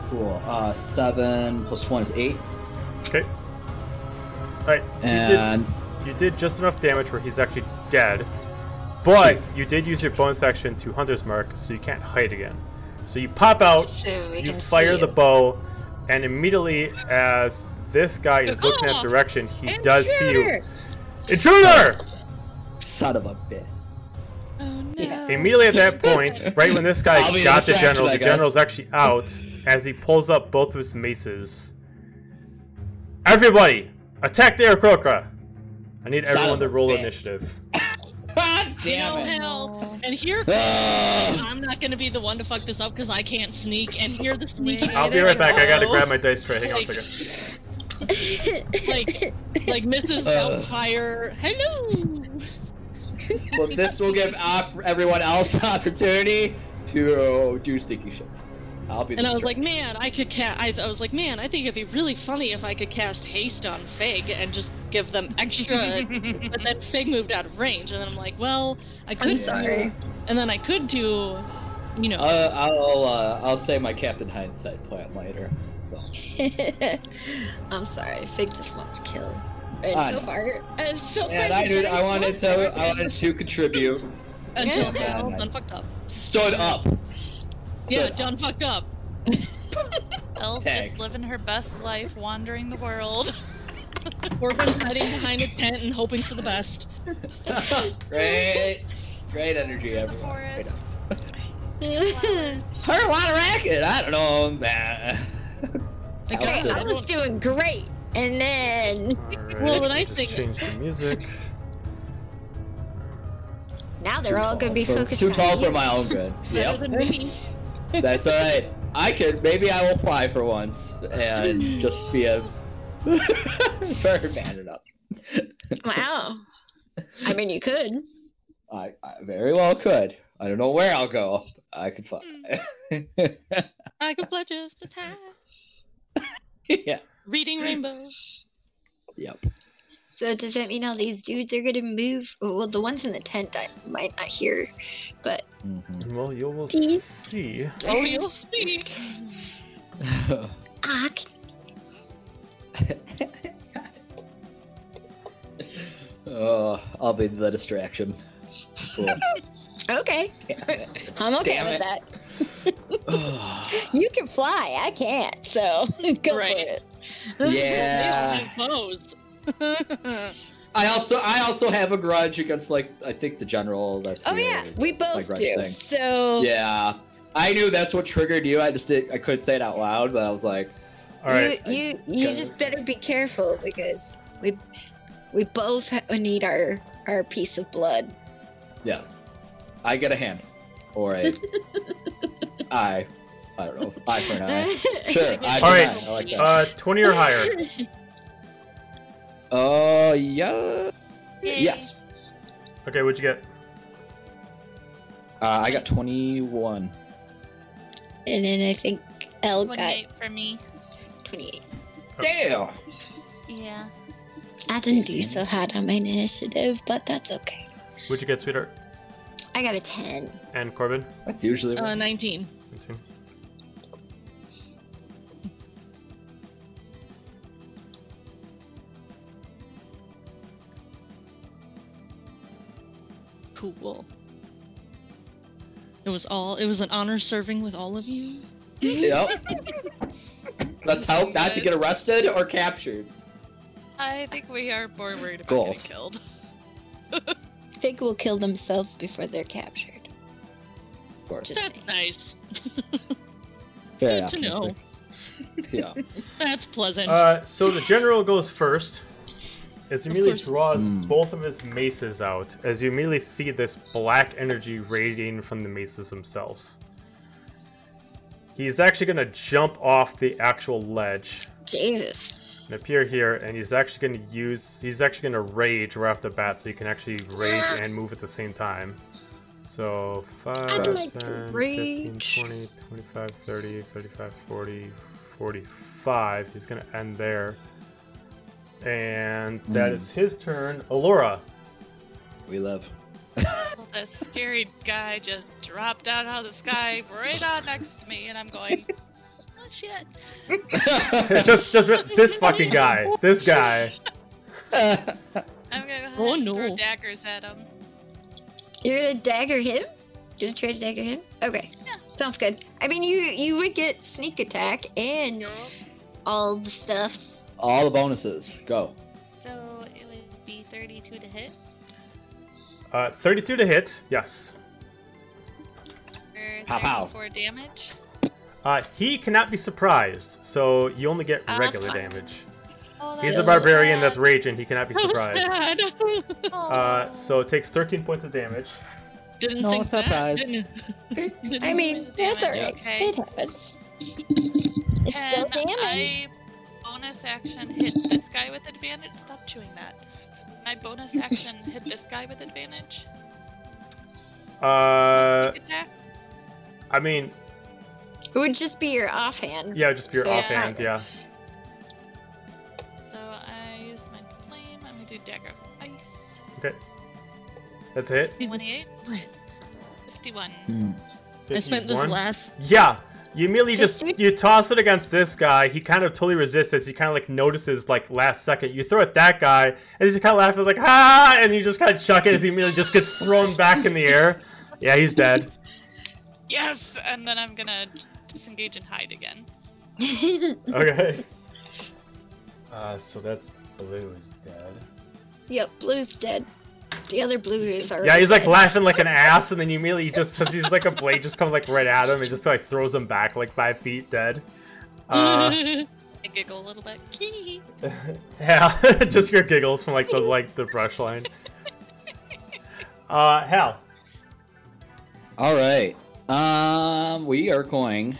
Cool. 7 plus 1 is 8.
Okay. Alright, so you did just enough damage where he's actually dead. But you did use your bonus action to Hunter's Mark, so you can't hide again. So you pop out,
So we
you
can
fire
see
the
you.
bow, and immediately as this guy is looking that direction, he does see you. Intruder!
Son of a bitch.
Oh no.
Yeah.
Immediately at that point, right when this guy
I'll be
got the
distracted,
general,
I
the
guess.
general's actually out as he pulls up both of his maces. Everybody, attack the Aarakocra! I need
Son
everyone
of
to
a
roll
bitch.
initiative.
God
You
damn
know,
it.
hell. And here,
Ah.
I'm not gonna be the one to fuck this up because I can't sneak. And here, the sneaky.
I'll be right back. I gotta
go.
grab my dice tray. Hang on a second.
like Mrs. Doubtfire. Hello.
Well, this will give everyone else opportunity to do sneaky shit. I'll be.
And I was like, man, I could I was like, man, I think it'd be really funny if I could cast haste on Fig and just give them extra. But then Fig moved out of range, and then I'm like, well, I could.
I'm sorry.
And then I could do, you know.
I'll say my Captain Hindsight plan later. So.
I'm sorry. Fig just wants to kill. And
I
so
know.
far,
And I wanted to contribute.
Until
Yeah.
Hal
Yeah.
done fucked up.
Stood up.
Yeah,
Stood up.
done fucked up.
Elle's
Thanks.
just living her best life, wandering the world.
Corbin's hiding behind a tent and hoping for the best.
Great energy,
The
everyone.
forests.
Heard a lot of racket. I don't know, man.
Like,
Hal
Hey,
stood
I
up.
was doing great, and then
Alright,
Well, the nice
just
thing-
change the music.
now they're all gonna be focused
Too
on
tall
you.
for my own good.
Better
Yep,
than me.
that's all right. Maybe I will fly for once and just be a bird man it up.
Wow. I mean, you could.
I very well could. I don't know where I'll go. I could fly.
I could fly just as high.
Yeah.
Reading rainbows.
Yep.
So does that mean all these dudes are gonna move? Well, the ones in the tent I might not hear, but
Mm-hmm.
Well, you will
Steve?
see.
Oh, you'll see.
ah,
Oh, I'll be the distraction. Cool.
okay. I'm okay
Damn
with
it.
that. You can fly, I can't, so go
Right.
for it.
They all
Yeah.
have foes.
I also have a grudge against, like, I think the general. That's
Oh
the-
yeah, we
my
both
grudge
do.
thing.
So
Yeah, I knew that's what triggered you. I couldn't say it out loud, but I was like,
Alright.
you
kinda-
just better be careful because we both need our piece of blood.
yes, I get a hand or a eye. I don't know, eye for an eye. Sure, eye for
Alright,
an eye. I like that.
20 or higher.
Yeah.
Yay.
Yes.
Okay, what'd you get?
I got 21.
And then I think Elle got
28 for me.
28.
Damn.
Yeah.
I didn't do so hot on my initiative, but that's okay.
What'd you get, sweetheart?
I got a 10.
And Corbin?
That's usually.
19.
19.
Cool. It was an honor serving with all of you.
Yep. Let's hope not to get arrested or captured.
I think we are more worried about
Goals.
getting killed.
Fig will kill themselves before they're captured.
Of course.
Just
That's
saying.
nice.
Very
Good to know.
optimistic. Yeah.
That's pleasant.
So the general goes first. As he immediately
course.
draws both of his maces out, as you immediately see this black energy radiating from the maces themselves. He's actually going to jump off the actual ledge
Jesus.
and appear here, and he's actually going to rage right off the bat, so he can actually rage and move at the same time. So 5,
I'd like to
10, 15,
reach.
20, 25, 30, 35, 40, 45. He's going to end there. And that is his turn. Allura.
We live.
Well, this scary guy just dropped down out of the sky right on next to me, and I'm going, oh shit.
just this fucking guy. This guy.
I'm gonna go ahead
Oh,
and
no.
throw daggers at him.
You're gonna dagger him? Gonna try to dagger him? Okay.
Yeah.
Sounds good. I mean, you would get sneak attack and all the stuffs.
All the bonuses. Go.
So it would be 32 to hit,
32 to hit. Yes.
or
Pow, pow.
34 damage.
He cannot be surprised, so you only get regular
fuck.
damage.
Oh,
He's
So
a barbarian
sad.
that's raging. He cannot be
So
surprised.
sad.
Oh.
So it takes 13 points of damage.
Didn't
No
think
surprise.
that. Didn't-
I mean, that's alright.
Okay.
It happens. It's still
Can
damage.
I bonus action hit this guy with advantage? Stop chewing that. Can I bonus action hit this guy with advantage? Sneak attack?
I mean,
It would just be your offhand.
yeah, just your
So,
offhand, yeah.
So I used my flame. I'm gonna do dagger of ice.
Okay. That's it.
28. 51.
I spent this
51.
last.
Yeah. You immediately
This
just
dude-
you toss it against this guy. He kind of totally resists as he kind of like notices like last second. You throw at that guy, and he's kind of laughing like ah, and you just kind of chuck it as he immediately just gets thrown back in the air. Yeah, he's dead.
Yes! And then I'm gonna disengage and hide again.
Okay. So that's Blue is dead.
Yep, Blue's dead. The other Blue is already
Yeah, he's like
dead.
laughing like an ass, and then you immediately just as he's like a blade just comes like right at him and just like throws him back like 5 feet dead.
I giggle a little bit. Kee.
Yeah, just your giggles from like the brush line. Hal.
All right. We are going.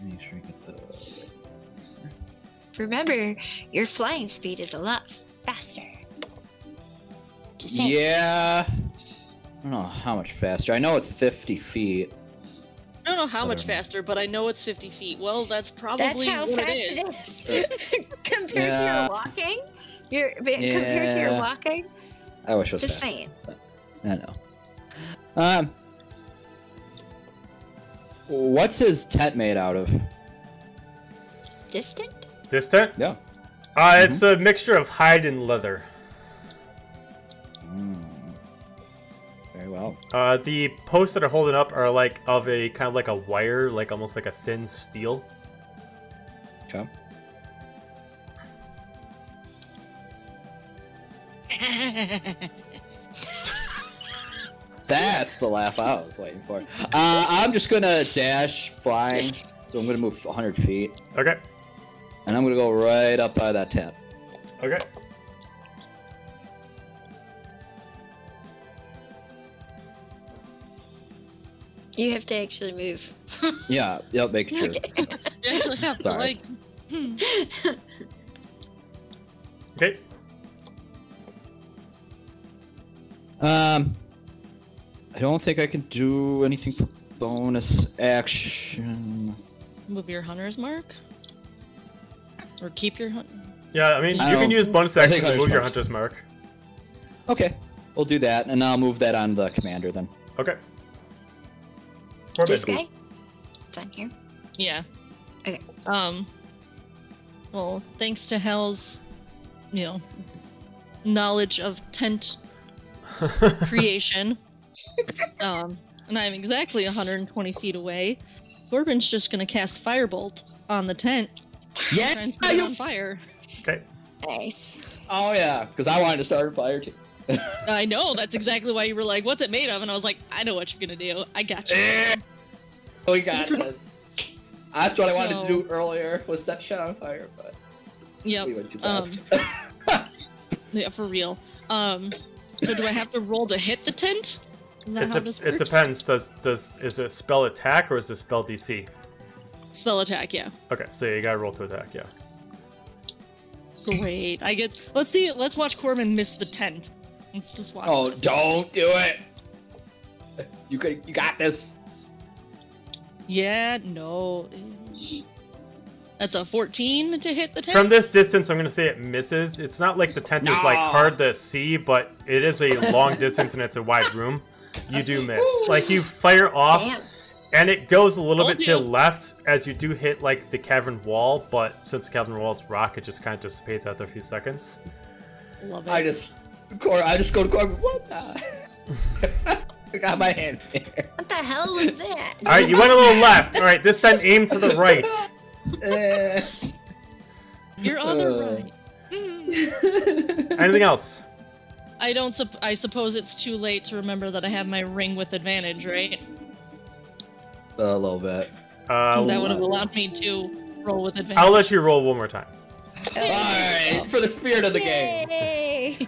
Make sure I get the.
Remember, your flying speed is a lot faster. Just saying.
Yeah. I don't know how much faster. I know it's 50 feet.
I don't know how much
Whatever.
faster, but I know it's 50 feet. Well, that's probably
That's how
what
fast
it is.
it is. Compared to
Yeah.
your walking? Compared to your
Yeah.
walking?
I wish it was
Just
faster.
saying.
I know. What's his tent made out of?
Distant?
Distant?
Yeah.
It's a mixture of hide and leather.
Very well.
The posts that are holding up are like of a kind of like a wire, like almost like a thin steel.
Okay. That's the laugh I was waiting for. I'm just gonna dash flying, so I'm gonna move 100 feet,
Okay.
and I'm gonna go right up by that tent.
Okay.
You have to actually move.
Yeah, yep, make sure.
Okay.
You actually have to,
Sorry.
like.
Okay.
I don't think I can do anything for bonus action.
Move your hunter's mark? Or keep your hunt.
Yeah, I mean
I
you can
don't-
use bonus
I
action
think
to
Hunter's
move your
Mark's-
hunter's mark.
Okay, we'll do that, and I'll move that on the commander then.
Okay.
This
Corbin.
guy? It's on here.
Yeah.
Okay.
Well, thanks to Hal's, knowledge of tent creation, and I'm exactly 120 feet away, Corbin's just gonna cast Firebolt on the tent. Try and set it on fire.
Okay.
Nice.
Oh yeah, because I wanted to start a fire too.
I know, that's exactly why you were like, what's it made of? And I was like, I know what you're gonna do. I got you.
We got this. That's what I wanted to
So-
do earlier, was set shit on fire, but
Yep.
we went too fast.
Yeah, for real. So do I have to roll to hit the tent? Is that how this works?
It depends. Is it spell attack or is it spell DC?
Spell attack, yeah.
Okay, so you gotta roll to attack, yeah.
Great. Let's watch Corbin miss the tent. Let's just watch
Oh,
this.
don't do it! You got this.
Yeah, no. That's a 14 to hit the tent.
From this distance, I'm going to say it misses. It's not like the tent is like hard to see, but it is a long distance and it's a wide room. You do miss. Like you fire off, and it goes a little bit to the left as you do hit like the cavern wall. But since the cavern wall is rock, it just kind of dissipates after a few seconds.
Love it.
I just go to Corbin. What the? I got my hands there.
What the hell was that?
All right, you went a little left. All right, this time aim to the right.
You're on the right.
Anything else?
I suppose it's too late to remember that I have my ring with advantage, right?
A little bit.
That would have allowed me to roll with advantage.
I'll let you roll one more time.
Alright, for the spirit of the game.
Yay!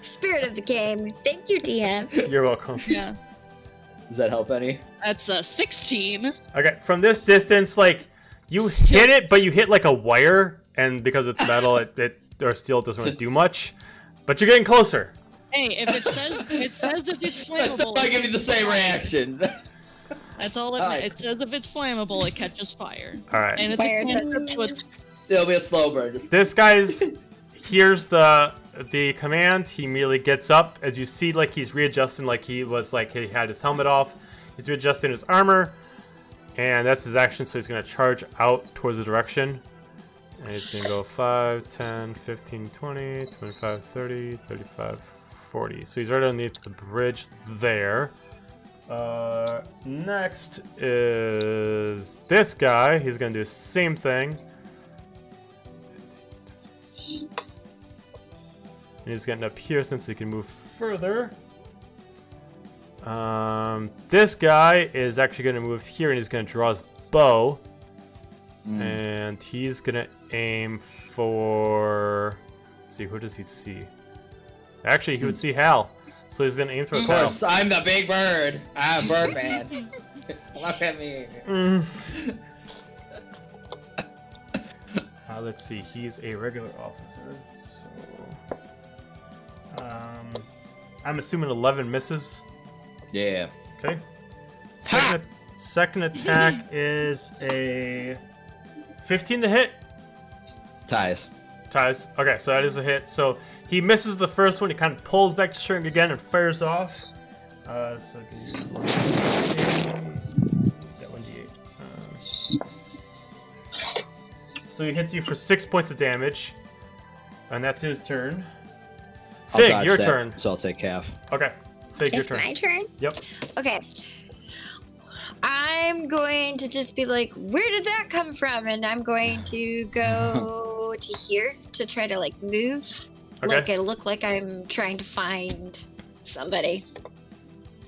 Spirit of the game. Thank you, DM.
You're welcome.
Yeah.
Does that help any?
That's a 16.
Okay, from this distance, like you hit it, but you hit like a wire, and because it's metal, it or steel, it doesn't really do much. But you're getting closer.
Hey, if it says if it's flammable.
I still not give you the same reaction.
That's all it says. If it's flammable, it catches fire.
All right.
And it's
Fire
a
does
cantrip,
it
so it's
It'll be a slow burn.
This guy's hears the command. He immediately gets up as you see, like he's readjusting, like he had his helmet off. He's readjusting his armor, and that's his action. So he's gonna charge out towards the direction, and he's gonna go 5, 10, 15, 20, 25, 30, 35, 40. So he's right underneath the bridge there. Next is this guy. He's gonna do the same thing. And he's getting up here since he can move further. This guy is actually going to move here, and he's going to draw his bow. And he's going to aim for... Let's see, who does he see? Actually, he would see Hal. So he's going to aim for
Of
Hal.
course, I'm the big bird. I'm Birdman. Look at me.
Let's see, he's a regular officer. So... I'm assuming 11 misses.
Yeah.
Okay. Second attack is a 15 to hit.
Ties.
Okay, so that is a hit. So he misses the first one. He kind of pulls back to string again and fires off. So give you 1d8. So he hits you for 6 points of damage, and that's his turn.
I'll
Fig,
dodge
your
that,
turn.
So I'll take half.
Okay, Fig, your
It's
turn.
my turn?
Yep.
Okay. I'm going to just be like, where did that come from? And I'm going to go to here to try to like move.
Okay.
Like I look like I'm trying to find somebody.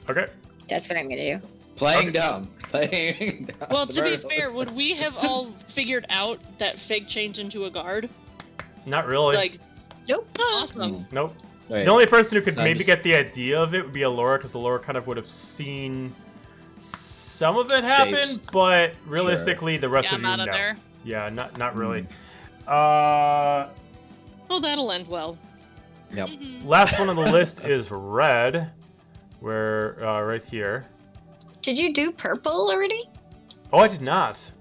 Okay.
That's what I'm going to do.
Playing dumb. Playing dumb.
Well, to be fair, would we have all figured out that Fig changed into a guard?
Not really.
Like,
Nope.
awesome.
Nope.
Wait.
The only person who could
So I'm
maybe
just-
get the idea of it would be Alora, because Alora kind of would have seen some of it happen,
Shapes.
but realistically, the rest
Yeah,
of
I'm
you
out of
know.
there.
Yeah, not really.
Oh, that'll end well.
Yep.
Last one on the list is red, where right here.
Did you do purple already?
Oh, I did not.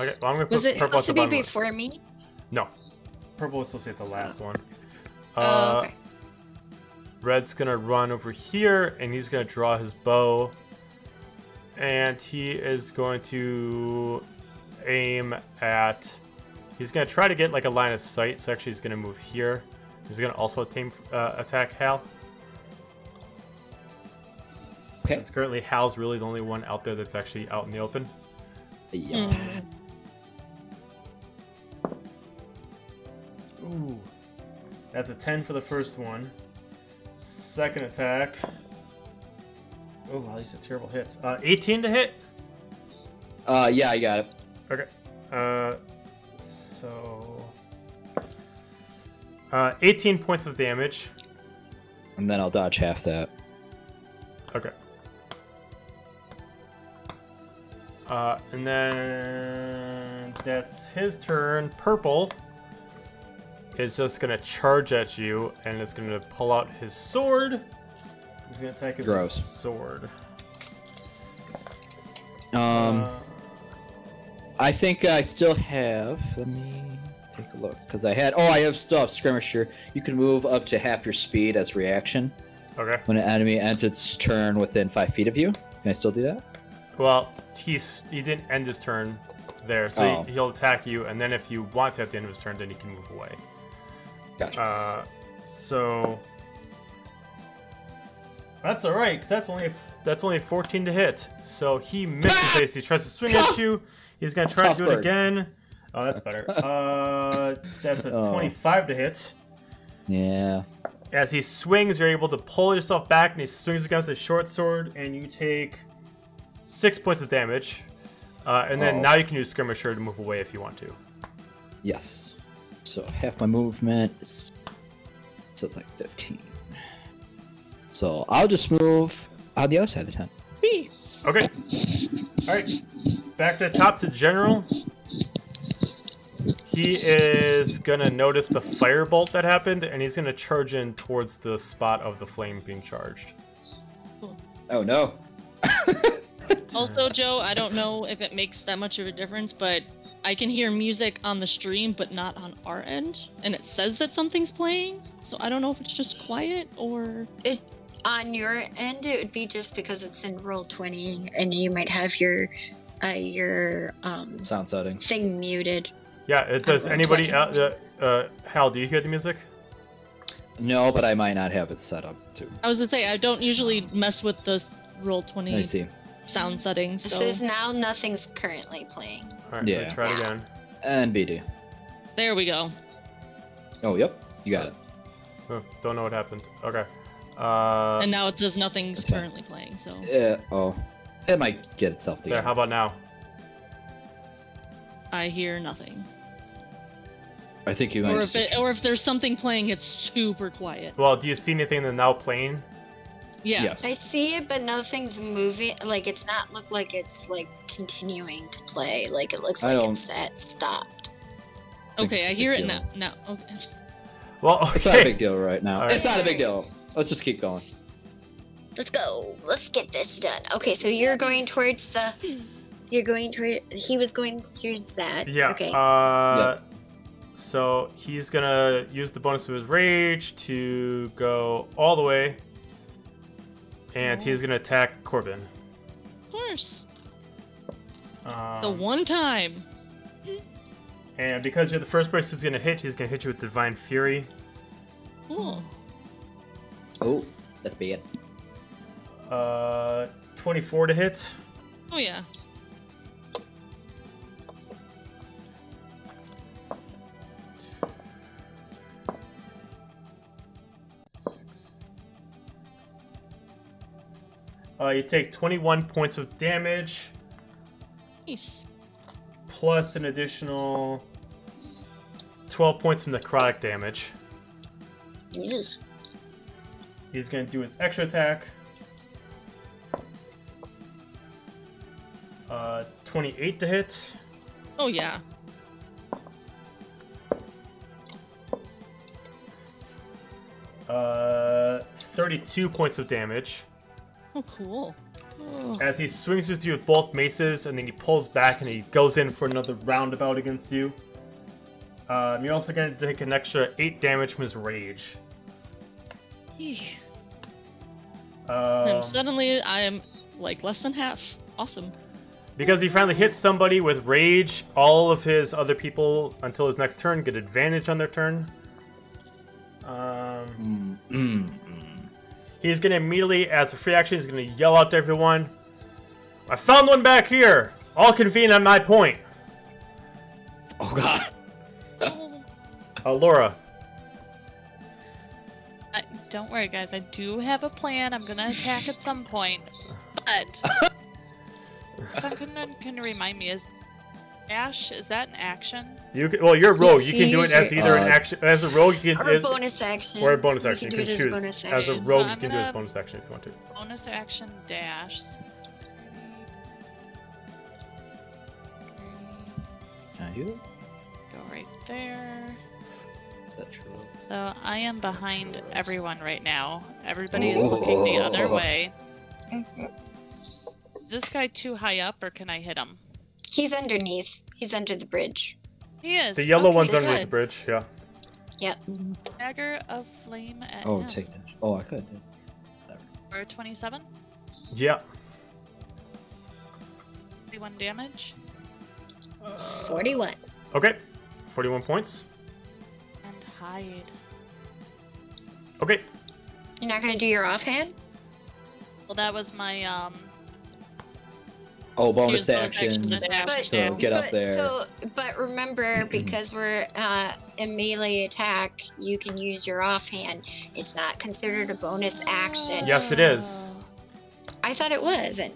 Okay, well, I'm gonna put
Was it
purple
supposed
at
to
the
be
bottom.
before me?
No, purple was supposed to be at the last one.
Oh, okay.
Red's gonna run over here, and he's gonna draw his bow, and he is going to aim at. He's gonna try to get like a line of sight. So actually, he's gonna move here. He's gonna also attack Hal.
Okay.
It's currently Hal's really the only one out there that's actually out in the open.
Yeah.
Ooh, that's a 10 for the first one. Second attack. Oh, wow, these are terrible hits. 18 to hit.
Yeah, I got it.
Okay. 18 points of damage.
And then I'll dodge half that.
Okay. And then that's his turn. Purple is just gonna charge at you, and is gonna pull out his sword. He's gonna attack you with his
Gross.
sword.
I think I still have. Let me take a look because I still have skirmisher. You can move up to half your speed as reaction.
Okay.
When an enemy ends its turn within 5 feet of you. Can I still do that?
Well, he didn't end his turn there, so he'll attack you, and then if you want to at the end of his turn, then he can move away.
Gotcha.
So that's all right, because that's only 14 to hit. So he misses AC. He tries to swing at you. He's gonna try to do it again. Oh, that's better. That's a 25 to hit.
Yeah.
As he swings, you're able to pull yourself back, and he swings against his short sword, and you take 6 points of damage. And then now you can use Skirmisher to move away if you want to.
Yes. So half my movement is... So it's like 15. So I'll just move on the other side of the tent. Whee!
Okay. Alright. Back to the top to General. He is gonna notice the firebolt that happened, and he's gonna charge in towards the spot of the flame being charged.
Oh no.
Also, Joe, I don't know if it makes that much of a difference, but I can hear music on the stream, but not on our end. And it says that something's playing, so I don't know if it's just quiet or...
On your end, it would be just because it's in Roll20, and you might have your
sound setting
thing muted.
Yeah, it does. Anybody... Hal, do you hear the music?
No, but I might not have it set up, too.
I was gonna say, I don't usually mess with the Roll20
I see.
sound settings. So.
It says now nothing's currently playing.
Alright,
yeah.
try it again.
And BD.
There we go.
Oh, yep. You got it.
Oh, don't know what happened. Okay.
And now it says nothing's currently playing, so...
Yeah, it might get itself together.
There, how about now?
I hear nothing.
I think you
or if there's something playing, it's super quiet.
Well, do you see anything that's now playing?
Yeah.
Yes.
I see it, but nothing's moving. Like, it's not look like it's, like, continuing to play. Like, it looks like it's stopped.
Okay, I hear it now. Now, okay.
Well, okay.
It's not a big deal right now.
All right.
It's not a big deal. Let's just keep going.
Let's go. Let's get this done. Okay, so you're going towards the... You're going toward... He was going towards that.
Yeah.
Okay.
So he's gonna use the bonus of his rage to go all the way, and he's gonna attack Corbin.
Of course. The one time.
And because you're the first person he's gonna hit you with Divine Fury.
Cool.
Oh, that's bad.
24 to hit.
Oh yeah.
You take 21 points of damage.
Nice.
Plus an additional 12 points from necrotic damage.
Yes.
He's going to do his extra attack. 28 to hit.
Oh yeah.
Uh, 32 points of damage.
Oh, cool.
As he swings with you with both maces, and then he pulls back and he goes in for another roundabout against you. You're also going to take an extra 8 damage from his rage.
And suddenly I am like less than half. Awesome.
Because he finally hits somebody with rage, all of his other people until his next turn get advantage on their turn. He's going to immediately, as a free action, he's going to yell out to everyone, "I found one back here! All convene at my point!"
Oh god.
Laura.
Don't worry, guys. I do have a plan. I'm gonna attack at some point. But someone can remind me: is dash? Is that an action?
You can, well, you're a rogue.
Yes,
you can do it as either an action, as a rogue. You can
Or a bonus action.
Or a bonus action.
You
You
can
can
do it as
choose.
a bonus
As a
action.
rogue,
So
you can do it as a bonus action if you want to.
Bonus action dash.
You?
Go right there.
Is that true?
So I am behind everyone right now. Everybody is looking the other way. this guy too high up, or can I hit him?
He's underneath. He's under the bridge.
He is.
The yellow
Okay,
one's
this
underneath
side.
the bridge. Yeah.
Yep.
Dagger of flame at
Oh,
him.
take that. Oh, I could.
For 27.
Yeah.
31 damage.
41.
Okay. 41 points.
And hide.
Okay.
You're not gonna do your offhand?
Well, that was my
Oh, bonus
Use bonus
action.
action to dash.
But,
So get up there.
But remember, because we're in melee attack, you can use your offhand. It's not considered a bonus action.
Yes, it is.
I thought it wasn't.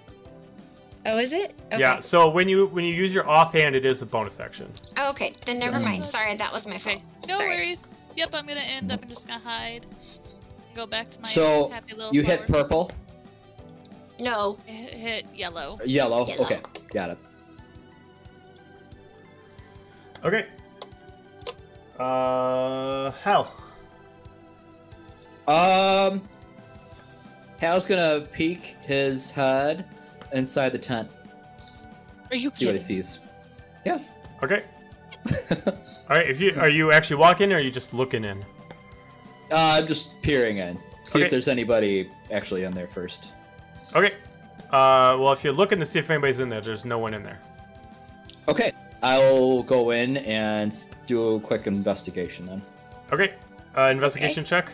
Oh, is it? Okay.
Yeah. So when you use your offhand, it is a bonus action.
Oh, okay, then never mind. Sorry, that was my fault.
Okay. No
Sorry.
worries. Yep, I'm gonna end up and just gonna hide. Go back to my
So
happy little
you
flower.
hit purple,
No.
Hit yellow.
yellow.
Yellow.
Okay, got it.
Okay. Hal.
Hal's gonna peek his head inside the tent.
Are you
See what he
kidding?
sees. Yeah.
Okay. All right. Are you actually walking, or are you just looking in?
I'm just peering in. See
Okay.
if there's anybody actually in there first.
Okay. Well, if you're looking to see if anybody's in there, there's no one in there.
Okay, I'll go in and do a quick investigation then.
Okay. Investigation check.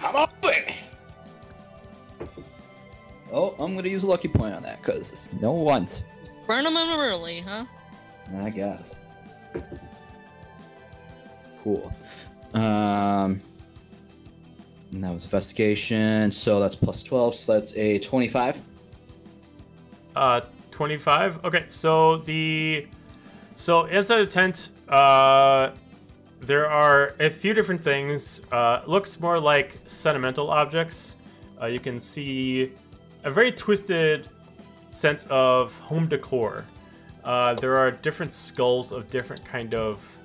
I'm up it. Oh, I'm gonna use a lucky point on that because no ones.
Burn them in early, huh?
I guess. Cool. And that was investigation, so that's plus 12, so that's a 25.
25. Okay. So inside the tent, there are a few different things. It looks more like sentimental objects. You can see a very twisted sense of home decor. There are different skulls of different kind of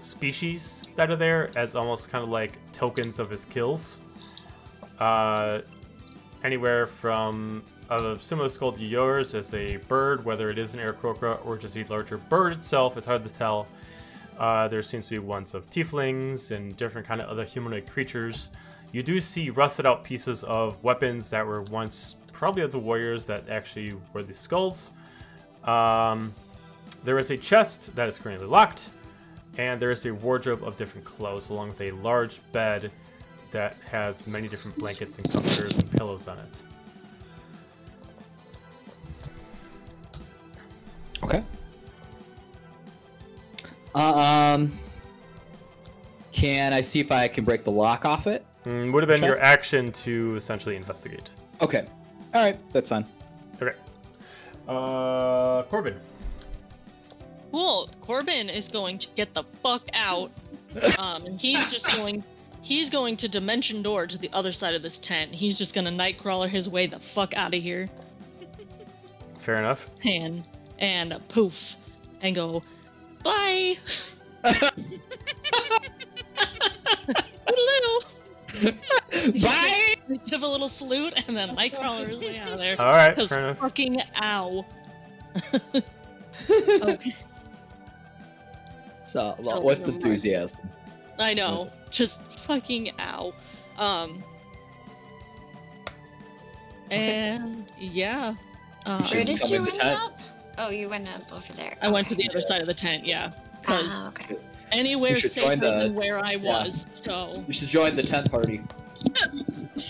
species that are there as almost kind of like tokens of his kills. Anywhere from a similar skull to yours as a bird, whether it is an Aarakocra or just a larger bird itself, it's hard to tell. There seems to be ones of tieflings and different kind of other humanoid creatures. You do see rusted out pieces of weapons that were once probably of the warriors that actually were the skulls. There is a chest that is currently locked, and there is a wardrobe of different clothes along with a large bed that has many different blankets and comforters and pillows on it.
Okay. Can I see if I can break the lock off it?
Would have been your
Chest?
action to essentially investigate.
Okay. All right, that's fine.
Okay. Corbin.
Cool. Corbin is going to get the fuck out. And he's going to dimension door to the other side of this tent. He's just gonna nightcrawler his way the fuck out of here.
Fair enough.
And poof. And go, bye. Hello.
Bye!
Give a little salute and then nightcrawler his way out of there.
All right,
Because
fair enough.
fucking ow. Okay.
So,
So
with
never mind.
enthusiasm.
I know. Just fucking ow. And yeah.
Where did
come
you
in the
end
tent?
up? Oh, you went up over there.
I went to
Okay.
the other side of the tent, yeah. Because
Okay.
anywhere
You should
safer
join the-
than where I
yeah.
was. So
You should join the tent party.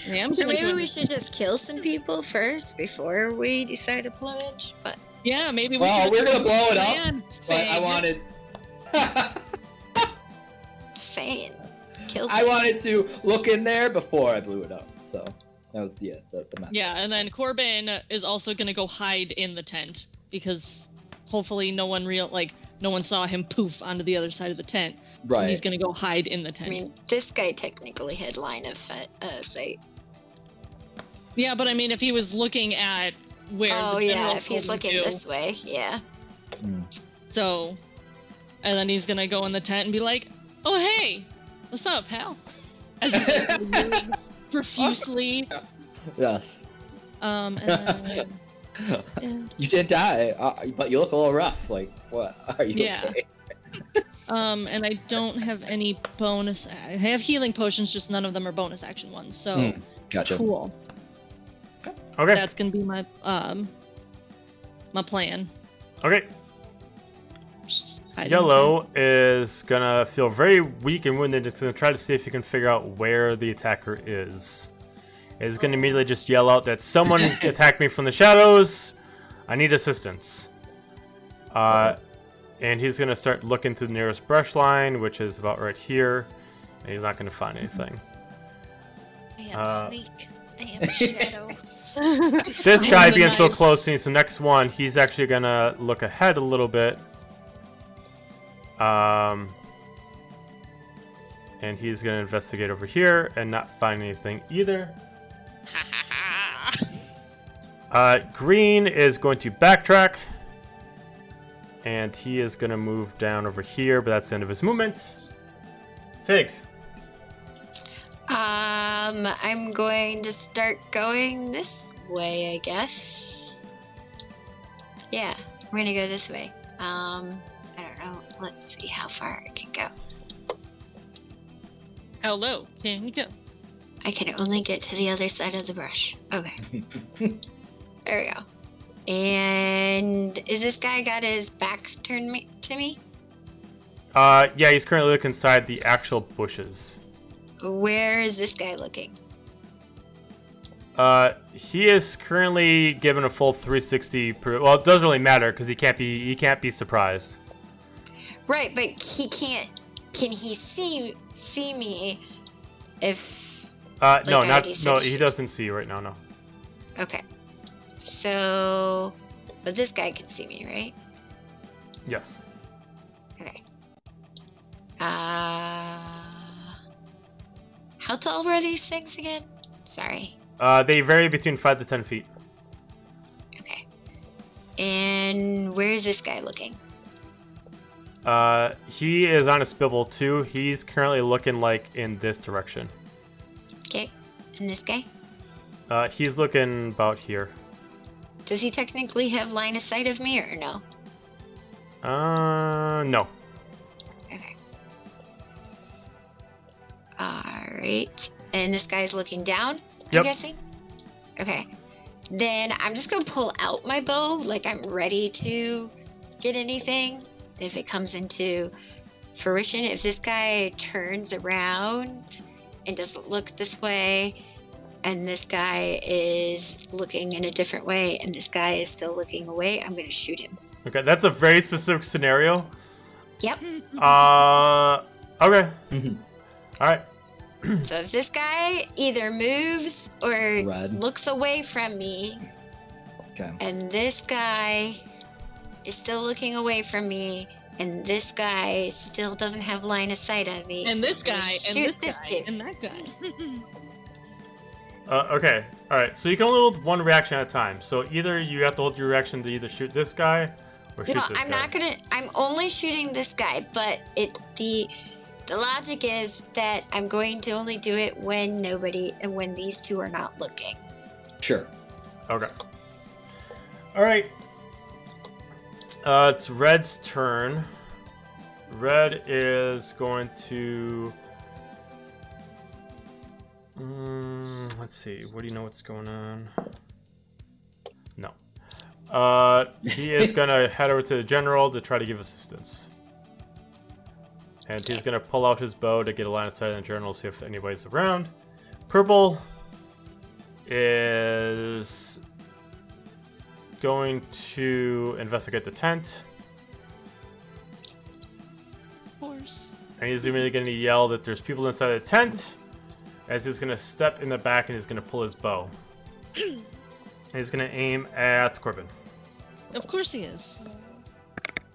yeah, I'm
Or
gonna
maybe
join
we
the-
should just kill some people first before we decide to plunge. But
Yeah, maybe we
Well,
should
we're gonna blow it up,
plan,
but I
Fig.
wanted.
just saying, kill.
I
things.
wanted to look in there before I blew it up. So that was the method.
Yeah, and then Corbin is also gonna go hide in the tent because hopefully no one saw him poof onto the other side of the tent. So
Right.
he's gonna go hide in the
I
tent.
mean, this guy technically had line of sight.
Yeah, but I mean, if he was looking at where.
Oh
the
yeah,
general
if he's
told him
looking
to,
this way, yeah.
So, and then he's gonna go in the tent and be like, "Oh hey, what's up, pal?" As he's like, moving profusely.
Yes.
And then, yeah.
You did die, but you look a little rough. Like, what? Are you
Yeah.
okay?
And I don't have any bonus. I have healing potions, just none of them are bonus action ones. So
Gotcha.
cool.
Okay.
That's gonna be my my plan.
Okay.
Just hide in
Yellow is gonna feel very weak and wounded. It's gonna try to see if he can figure out where the attacker is. It's gonna immediately just yell out that someone attacked me from the shadows. I need assistance. And he's gonna start looking through the nearest brush line, which is about right here. And he's not gonna find anything.
I am Snake. I am a shadow.
This guy
the
being so
knife.
close, and he's the next one. He's actually gonna look ahead a little bit. And he's gonna investigate over here and not find anything either. Green is going to backtrack, and he is gonna move down over here, but that's the end of his movement. Fig.
I'm going to start going this way, I guess. Yeah, we're gonna go this way. I don't know. Let's see how far I can go.
How low can you go?
I can only get to the other side of the brush. Okay. There we go. And is this guy got his back turned to me?
Yeah, he's currently looking inside the actual bushes.
Where is this guy looking?
He is currently given a full 360. Well, it doesn't really matter because he can't be surprised.
Right, but he can't. Can he see me? If
No,
I already said
no.
to
He
shoot.
doesn't see you right now. No.
Okay. So, but this guy can see me, right?
Yes.
Okay. How tall were these things again? Sorry.
They vary between 5 to 10 feet.
Okay. And where is this guy looking?
He is on a swivel too. He's currently looking like in this direction.
Okay. And this guy?
He's looking about here.
Does he technically have line of sight of me or no?
No.
Okay. Alright. And this guy's looking down, I'm
Yep.
guessing? Okay. Then I'm just gonna pull out my bow, like I'm ready to get anything. If it comes into fruition, if this guy turns around and doesn't look this way, and this guy is looking in a different way, and this guy is still looking away, I'm gonna shoot him.
Okay, that's a very specific scenario.
Yep.
Okay. All right.
So if this guy either moves or
Red.
looks away from me,
Okay.
and this guy is still looking away from me, and this guy still doesn't have line of sight on me,
And this
I'm gonna
guy, and
shoot
this guy,
dude.
and that guy.
Okay. All right. So you can only hold one reaction at a time. So either you have to hold your reaction to either shoot this guy or shoot
No,
this
I'm
guy.
not gonna. I'm only shooting this guy, but the logic is that I'm going to only do it when when these two are not looking.
Sure.
Okay. All right. It's Red's turn. Red is going to. Let's see. What do you know what's going on? No. He is gonna head over to the general to try to give assistance. And he's gonna pull out his bow to get a line of sight on the general, see if anybody's around. Purple is going to investigate the tent.
Of course.
And he's immediately going to yell that there's people inside the tent. As he's going to step in the back and he's going to pull his bow. And he's going to aim at Corbin.
Of course he is.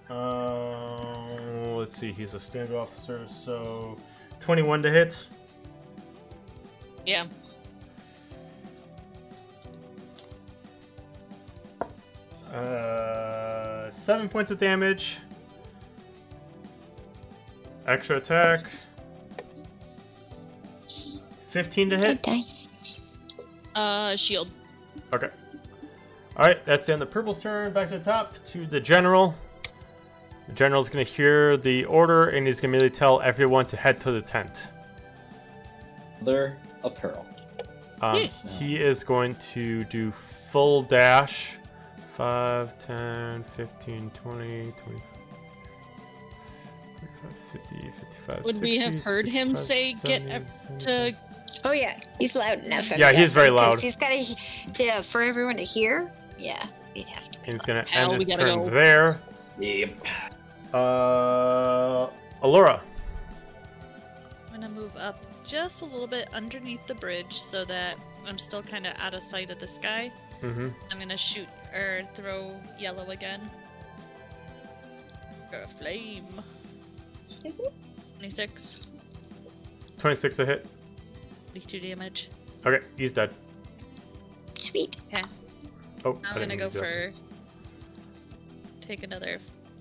Let's see, he's a standard officer, so 21 to hit.
Yeah.
Uh, 7 points of damage. Extra attack. 15 to hit.
Okay.
Shield.
Okay. All right, that's the end of the purple's turn. Back to the top to the general. The general's going to hear the order, and he's going to immediately tell everyone to head to the tent.
Another apparel.
He is going to do full dash. 5, 10, 15, 20, 25, 50, 55,
Would
60,
we have heard him
65,
say
70,
get
75.
to?
Oh yeah, he's loud enough. I'm
Yeah, he's very
guessing, 'cause
loud.
He's got to for everyone to hear. Yeah, he'd have to be.
He's going to
Hell,
end
we
his
gotta
turn
go.
there.
Yep.
Alora.
I'm gonna move up just a little bit underneath the bridge so that I'm still kind of out of sight of this guy.
Mm-hmm.
I'm gonna shoot or throw yellow again. For a flame. 26.
26 a hit.
42 damage.
Okay, he's dead.
Sweet.
Okay.
Oh,
I'm gonna go for. Take another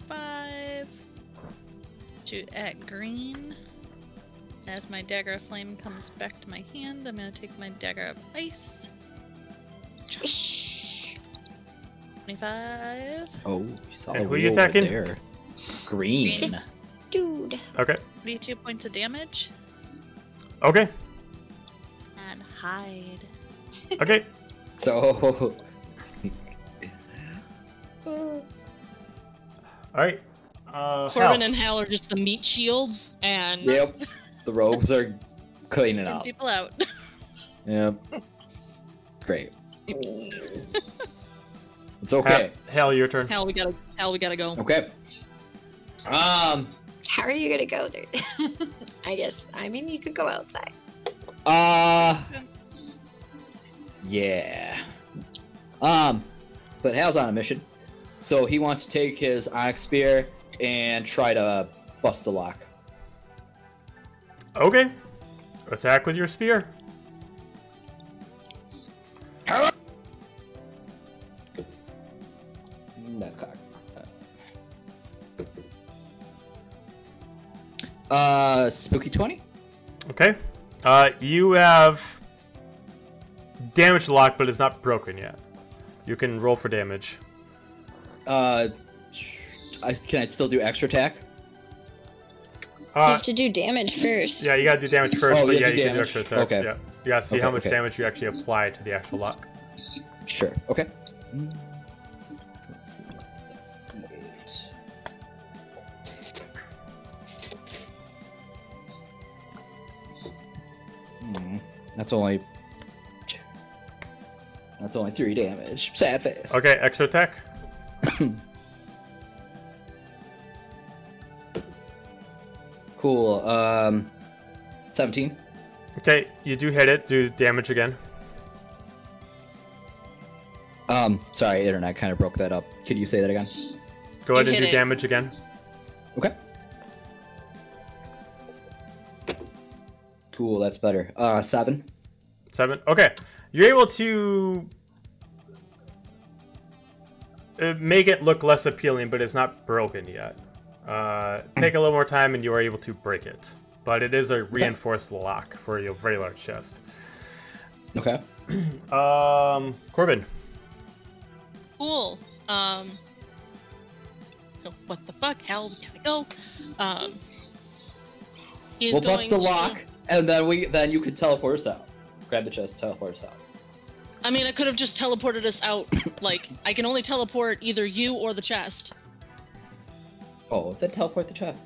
5. Shoot at green. As my dagger of flame comes back to my hand, I'm gonna take my dagger of ice.
Shh.
25.
Oh, you saw
And
the
who are you
wheel over
attacking?
there. Green.
Just, dude.
Okay.
42 points of damage.
Okay.
And hide.
Okay.
So,
All right.
Corbin
Hal.
and Hal are just the meat shields, and
yep, the rogues are cleaning
Getting
up.
people out.
Yep. Great. It's okay.
Hal, your turn.
Hal, we gotta go.
Okay.
How are you gonna go there? I guess. I mean, you could go outside.
Yeah. But Hal's on a mission, so he wants to take his onyx spear and try to bust the lock.
Okay. Attack with your spear.
That's cocked. Spooky 20.
Okay. You have damaged the lock, but it's not broken yet. You can roll for damage.
Can I still do extra attack?
You have to do damage first.
Yeah, you gotta do damage first,
Oh,
but
you
yeah,
have to
you
do
can do
damage?
extra attack.
Okay.
Yeah. You gotta see
Okay,
how much
okay.
damage you actually apply to the actual lock.
Sure. Okay. Let's see. That's D8. That's only 3 damage. Sad face.
Okay, extra attack.
Cool. 17.
Okay, you do hit it. Do damage again.
Sorry, internet kind of broke that up. Could you say that again?
Go ahead
You
and do
hit it.
damage again.
Okay. Cool, that's better. 7.
7. Okay, you're able to make it look less appealing, but it's not broken yet. Take a little more time, and you are able to break it. But it is a reinforced lock for a very large chest.
Okay.
Corbin.
Cool. What the fuck? Hal, we gotta go. He's
We'll bust the
going to-
lock, and then you can teleport us out. Grab the chest, teleport us out.
I mean, I could have just teleported us out. Like, I can only teleport either you or the chest.
Oh, then teleport the chest.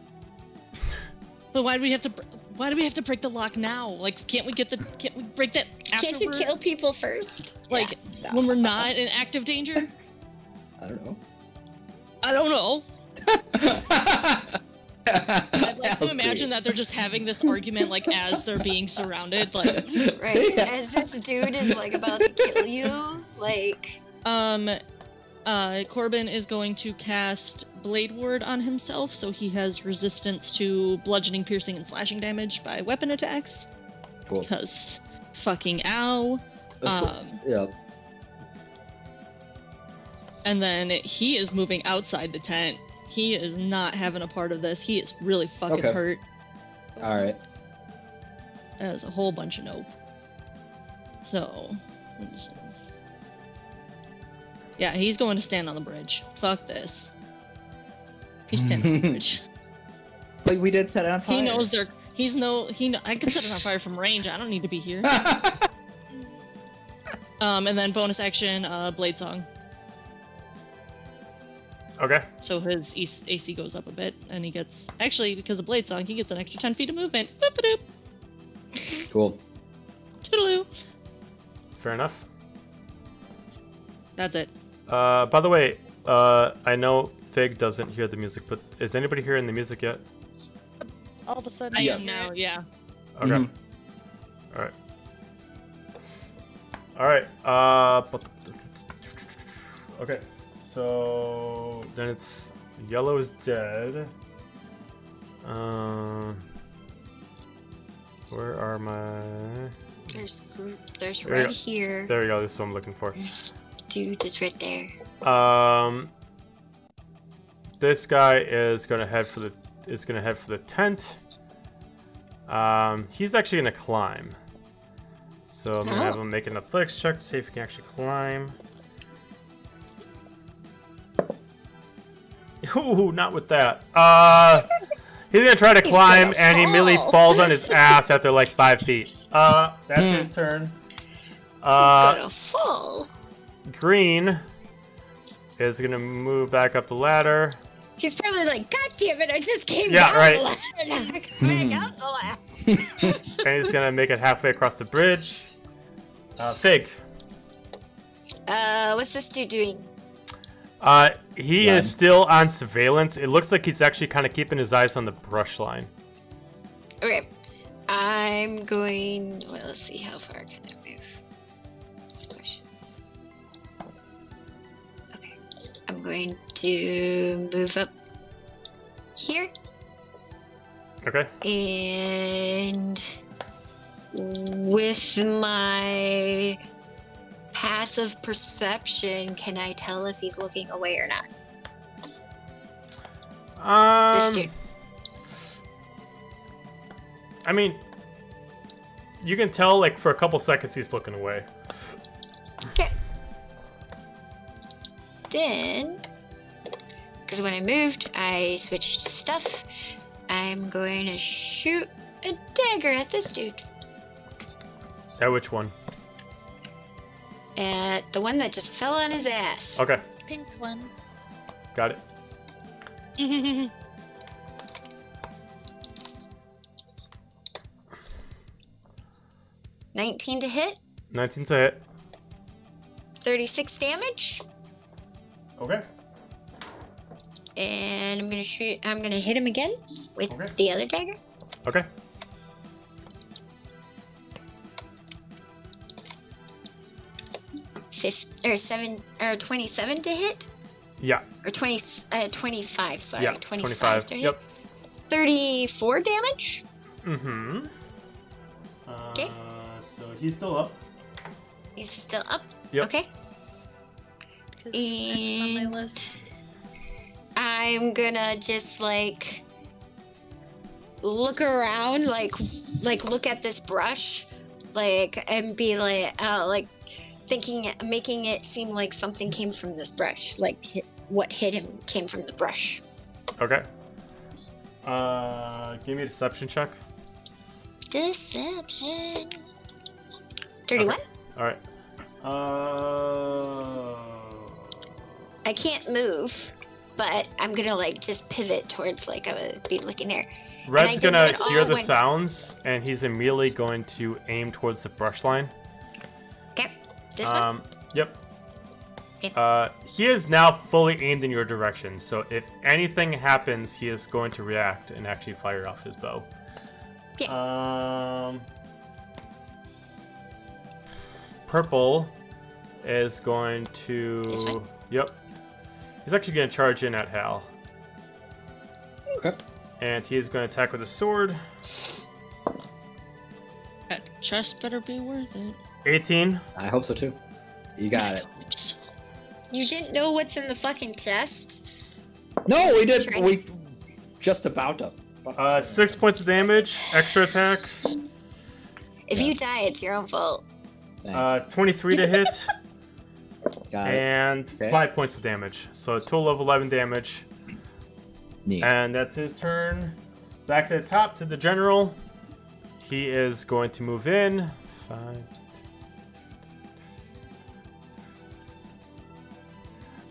But why do we have to? Why do we have to break the lock now? Like, can't we break that afterward?
Can't you kill people first?
Like,
Yeah.
when we're not in active danger?
I don't know.
I don't know. I'd like to
How's
imagine
great.
that they're just having this argument, like, as they're being surrounded. Like,
Right.
Yeah.
As this dude is like about to kill you, like
Corbin is going to cast Blade Ward on himself, so he has resistance to bludgeoning, piercing, and slashing damage by weapon attacks.
Cool.
Because fucking ow.
Yeah.
And then he is moving outside the tent. He is not having a part of this. He is really fucking
Okay.
hurt.
All right.
That is a whole bunch of nope. So, Yeah, he's going to stand on the bridge. Fuck this. He's standing on the bridge.
But we did set it on fire.
He knows they're. I can set it on fire from range. I don't need to be here. And then bonus action, Blade Song.
Okay.
So his AC goes up a bit, and he gets actually because of Blade Song, he gets an extra 10 feet of movement. Boop-a-doop.
Cool.
Toodaloo.
Fair enough.
That's it.
By the way, I know Fig doesn't hear the music, but is anybody hearing the music yet?
All of a sudden,
I
Yes.
am now. Yeah.
Okay. All right. All right. Okay. So then it's yellow is dead. Where are my?
There's
There you
red
go.
here.
There you go. This is what I'm looking for.
There's dude is right there.
This guy is gonna head for the tent. He's actually gonna climb. So I'm gonna have him make an athletics check to see if he can actually climb. Ooh, not with that. He's gonna try to climb, and he immediately falls on his ass after like 5 feet. That's his turn.
He's gonna fall.
Green is gonna move back up the ladder.
He's probably like, God damn it, I just came
Yeah,
down
right.
the ladder. Now I come back up the ladder.
And he's gonna make it halfway across the bridge. Fig.
What's this dude doing?
He is still on surveillance. It looks like he's actually kind of keeping his eyes on the brush line.
Okay. I'm going... Well, let's see. How far can I move? That's the question. Okay. I'm going to move up here.
Okay.
And with my passive perception, can I tell if he's looking away or not? This dude.
I mean, you can tell like for a couple seconds he's looking away.
Okay. Then, because when I moved, I switched stuff. I'm going to shoot a dagger at this dude.
At which one?
At the one that just fell on his ass.
Okay,
Pink one.
got it.
19 to hit.
19's a hit.
36 damage.
Okay.
And I'm gonna shoot. I'm gonna hit him again with
Okay.
the other dagger.
Okay.
Or 27 to hit.
Yeah.
Or 25. Sorry,
Yeah.
25. to hit.
Yep.
34 damage.
Mm-hmm.
Okay.
So he's still up.
He's still up.
Yep.
Okay.
'Cause it's next on my
And
list.
I'm gonna just like look around, like look at this brush, like and be like thinking, making it seem like something came from this brush, like what hit him came from the brush.
Okay. Give me a deception check.
Deception. 31.
Okay. All right.
I can't move, but I'm gonna like just pivot towards like I would be looking there.
Red's
did
gonna
that
hear
all
the
when-
sounds, and he's immediately going to aim towards the brush line.
Okay, this one.
Yep.
Okay.
He is now fully aimed in your direction, so if anything happens, he is going to react and actually fire off his bow. Purple is going to...
This way?
Yep. He's actually going to charge in at Hal.
Okay.
And he is going to attack with a sword.
That chest better be worth it.
18.
I hope so too. You got it.
You didn't know what's in the fucking chest?
No, we did.
Trying-
We just about to.
6 points of damage, extra attack.
If you die, it's your own fault.
Thanks.
23 to hit.
Got it.
And
Okay.
5 points of damage. So a total of 11 damage.
Neat.
And that's his turn. Back to the top to the general. He is going to move in. 5.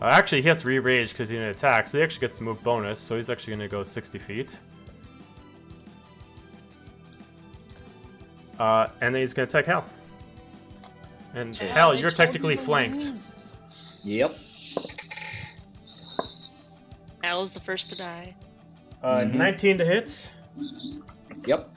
Actually, he has to re-rage because he didn't attack, so he actually gets a move bonus. So he's actually going to go 60 feet. And then he's going to attack Hal. And Hal, you're technically flanked.
Yep.
Al is the first to die.
19 to hit.
Yep.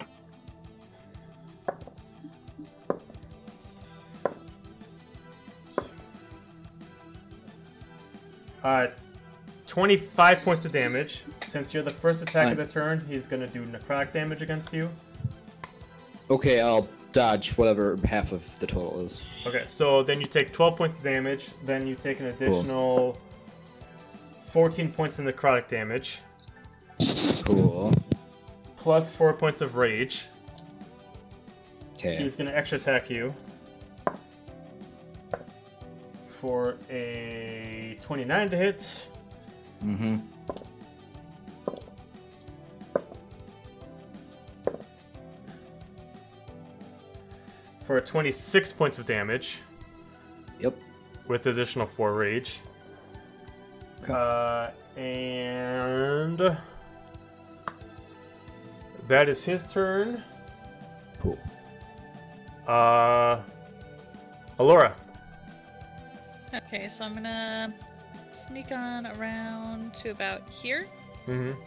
25 points of damage. Since you're the first attack of the turn, he's going to do necrotic damage against you.
Okay, I'll dodge whatever half of the total is.
Okay, so then you take 12 points of damage. Then you take an additional 14 points of necrotic damage.
Cool.
Plus 4 points of rage.
Okay.
He's going to extra attack you. For a 29 to hit.
Mm-hmm.
For 26 points of damage.
Yep.
With additional 4 rage. And that is his turn.
Cool.
Alora.
Okay, so I'm gonna sneak on around to about here.
Mm-hmm.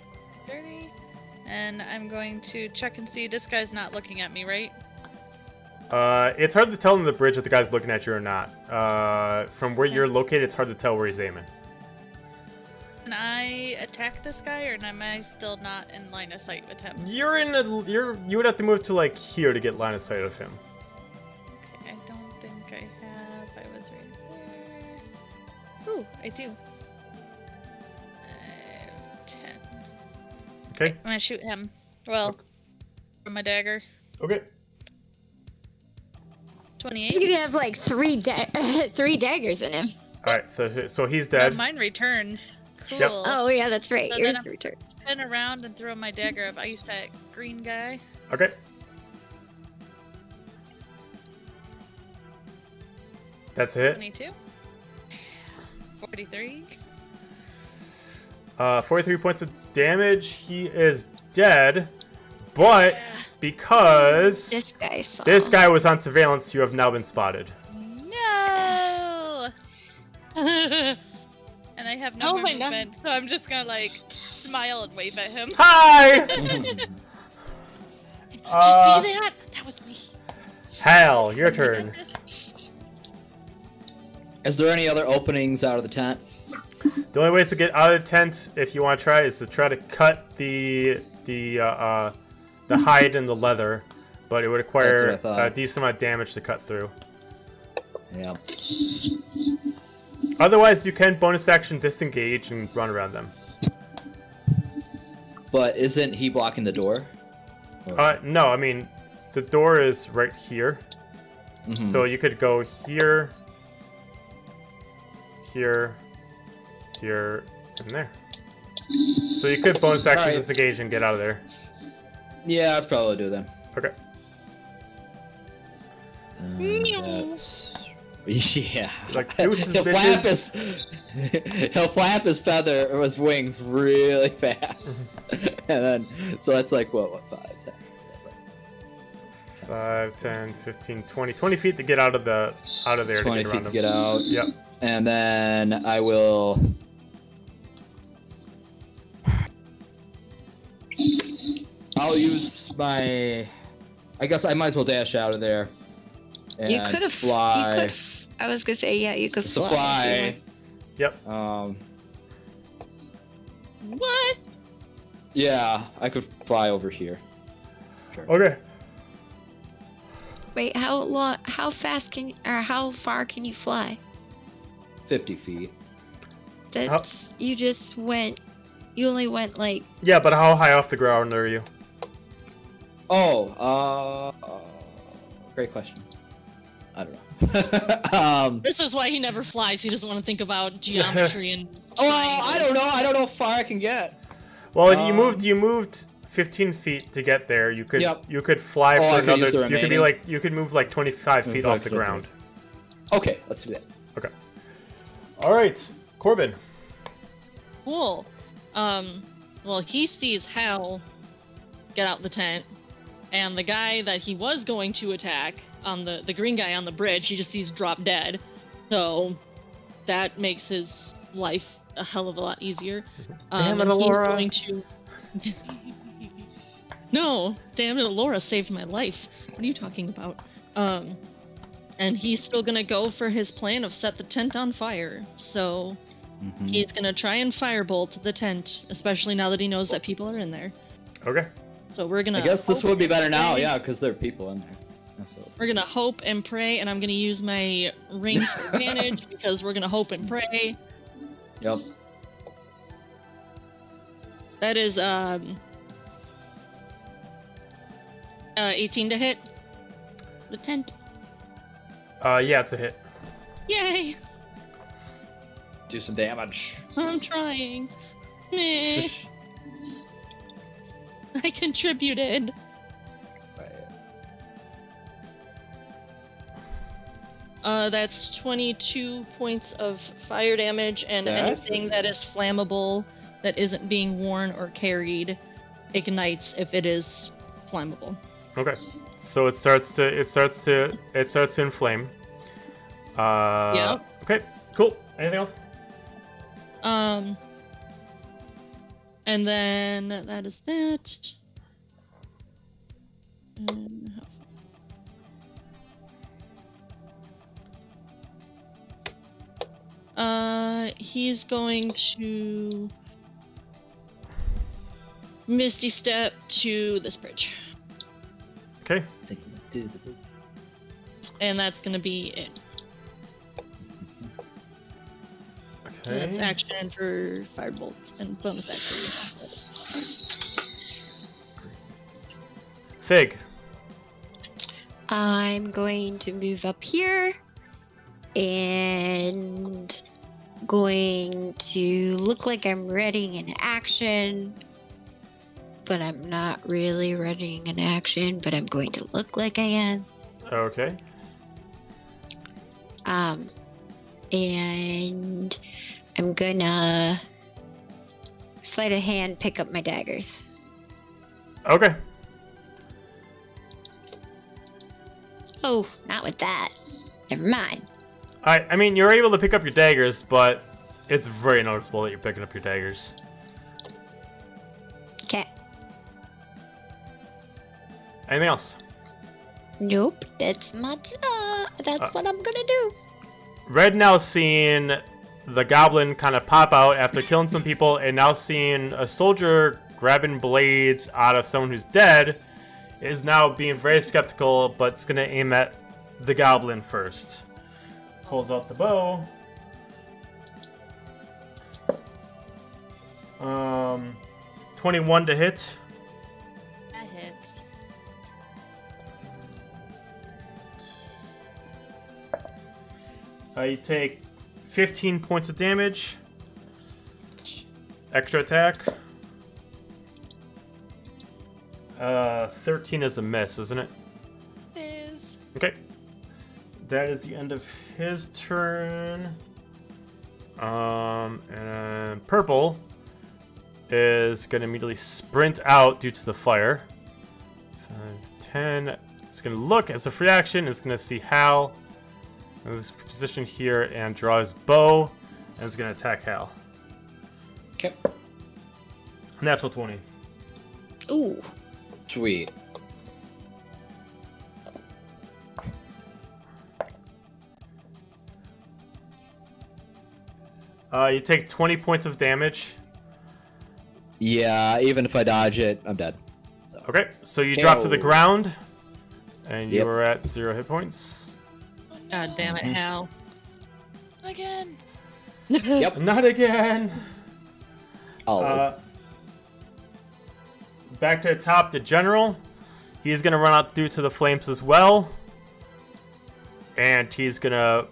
30. And I'm going to check and see. This guy's not looking at me, right?
It's hard to tell on the bridge if the guy's looking at you or not. From where you're located, it's hard to tell where he's aiming.
Can I attack this guy, or am I still not in line of sight with him?
You would have to move to like here to get line of sight of him.
Okay, I don't think I have. I was right there. Ooh, I do. 10.
Okay.
I'm gonna shoot him. Well, from my dagger.
Okay.
28.
He's gonna have like three daggers in him.
All right. So he's dead.
Mine returns. Cool.
Yep.
Oh yeah, that's right.
So
Yours
then I'm-
returns.
Turn around and throw my dagger of ice at green guy.
Okay. That's it.
22. 43.
43 points of damage. He is dead, but because
This guy saw.
this guy was on surveillance, you have now been spotted.
No! And I have no
Oh
more
my God.
movement, so I'm just gonna like smile and wave at him.
Hi!
Did you see that? That was me.
Hal, your turn.
Is there any other openings out of the tent?
The only ways to get out of the tent, if you want to try, is to try to cut the hide and the leather, but it would require
That's what I thought.
a decent amount of damage to cut through.
Yeah.
Otherwise, you can bonus action disengage and run around them.
But isn't he blocking the door? Or-
No, I mean, the door is right here,
Mhm.
so you could go here, here, here, and there. So you could bonus action
Alright.
disengage and get out of there.
Yeah, that's probably what I'll do then.
Okay.
That's... Yeah.
Like, deuces,
he'll flap
bitches.
he'll flap his feather or his wings really fast, and then so that's like what 5, 10.
5, 10, 15, 20 feet to get out of there
20
to get around
feet to
them.
get out.
Yep.
And then I will. I'll use my. I guess I might as well dash out of there. And
You could have
fly.
I was gonna say, yeah, you could
So
fly. if you
fly.
Yep.
What?
Yeah, I could fly over here. Sure.
Okay.
Wait, how fast can or how far can you fly?
50 feet.
That's you only went like
Yeah, but how high off the ground are you?
Oh, great question. I don't know.
This is why he never flies. He doesn't want to think about geometry and.
Well, I don't know. I don't know how far I can get.
Well, you moved 15 feet to get there. You could fly for another. You could move like 25 feet off the ground.
Okay, let's do that.
Okay. All right, Corbin.
Cool. Well, he sees Hal get out the tent, and the guy that he was going to attack on the green guy on the bridge, he just sees drop dead. So that makes his life a hell of a lot easier.
Damn it, Alora.
He's going to... No, damn it, Alora saved my life. What are you talking about? And he's still gonna go for his plan of set the tent on fire. So he's gonna try and firebolt the tent, especially now that he knows that people are in there.
Okay.
So we're gonna.
I guess this would be better now, yeah, because there are people in there.
We're gonna hope and pray, and I'm gonna use my ring for advantage because we're gonna hope and pray.
Yep.
That is 18 to hit the tent.
Yeah, it's a hit.
Yay!
Do some damage.
I'm trying. Meh. I contributed. That's 22 points of fire damage, and anything that is flammable that isn't being worn or carried ignites if it is flammable.
Okay. So it starts to inflame.
Yeah.
Okay. Cool. Anything else?
And then that is that. He's going to Misty Step to this bridge.
Okay.
And that's gonna be it.
Okay.
And that's action for Firebolt and bonus action.
Fig.
I'm going to move up here and going to look like I'm readying an action, but I'm not really readying an action, but I'm going to look like I am.
Okay.
And I'm gonna sleight of hand pick up my daggers.
Okay.
Oh, not with that. Never mind.
I mean, you're able to pick up your daggers, but it's very noticeable that you're picking up your daggers.
Okay.
Anything else?
Nope, that's my job. That's what I'm gonna do.
Red now seeing the goblin kind of pop out after killing some people, and now seeing a soldier grabbing blades out of someone who's dead, is now being very skeptical, but it's going to aim at the goblin first. Pulls out the bow. 21 to hit.
That hits.
You take 15 points of damage. Extra attack. 13 is a miss, isn't it?
Is.
Okay. That is the end of his turn. And purple is going to immediately sprint out due to the fire. 5, 10. It's going to look as a free action. It's going to see Hal in his position here and draw his bow. And it's going to attack Hal.
Okay.
Natural 20.
Ooh.
Sweet.
You take 20 points of damage.
Yeah, even if I dodge it, I'm dead. So.
Okay, so you drop to the
Go.
ground, and you
Yep.
are at 0 hit points.
Oh, no.
God damn it, Hal.
Again.
Yep.
Not again.
Always.
Back to the top, the general. He's gonna run out due to the flames as well. and he's gonna.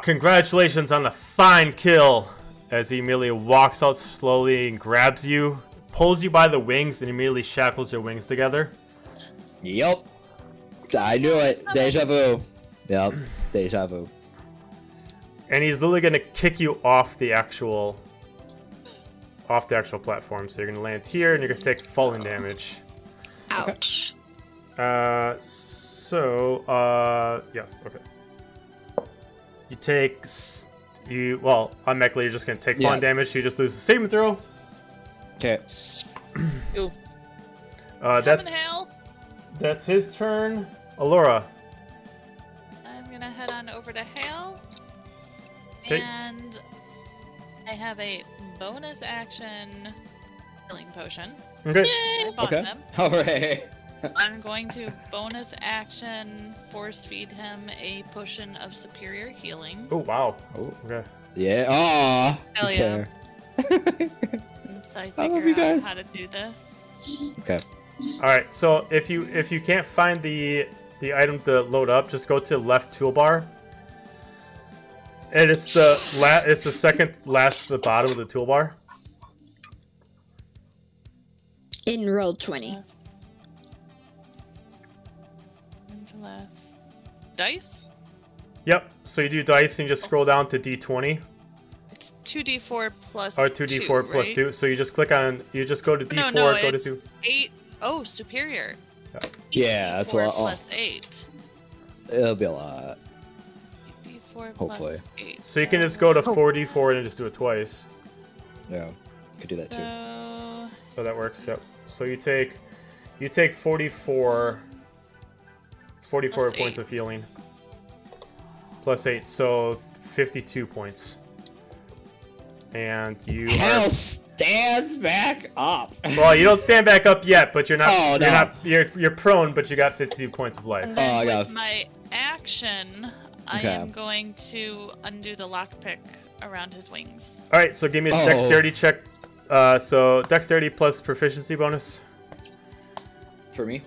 Congratulations on the fine kill! As he immediately walks out slowly and grabs you, pulls you by the wings, and immediately shackles your wings together.
Yep. I knew it. Deja vu. Yep. Deja vu.
And he's literally gonna kick you off the actual platform. So you're gonna land here, and you're gonna take falling damage.
Ouch.
Yeah, okay. You take, automatically you're just gonna take falling damage. So you just lose the saving throw.
Okay.
That's his turn. Allura.
I'm gonna head on over to Hale.
Okay.
And I have a bonus action healing potion.
Okay.
I bought them.
Alright.
I'm going to bonus action force feed him a potion of superior healing.
Oh wow. Oh okay.
Yeah. Aw.
Hell yeah. So I figure out how to do this.
Okay.
All right. So if you can't find the item to load up, just go to left toolbar. And it's the second last to the bottom of the toolbar.
In Roll20.
Into last. Dice?
Yep. So you do dice and you just scroll down to D20.
It's 2d4 plus
Or 2d4
2,
plus
right?
2. So you just click on, you just go to D4,
No,
go to
it's
2.
8. Oh, superior.
Yeah, that's a
4
lot.
plus 8.
It'll be a lot.
8d4
Hopefully.
plus 8.
So you can just go to 4d4 and just do it twice.
Yeah. Could do that too.
So that works. Yep. So you take 44
Plus
points
8.
of healing. Plus 8, so 52 points. And you
Hell stands back up.
Well, you don't stand back up yet, but you're not.
Oh, no.
You're prone, but you got 52 points of life.
And then
I
with
got-
my action, I
Okay.
am going to undo the lockpick around his wings.
All right, so give me a
Oh.
dexterity check. So dexterity plus proficiency bonus
For me?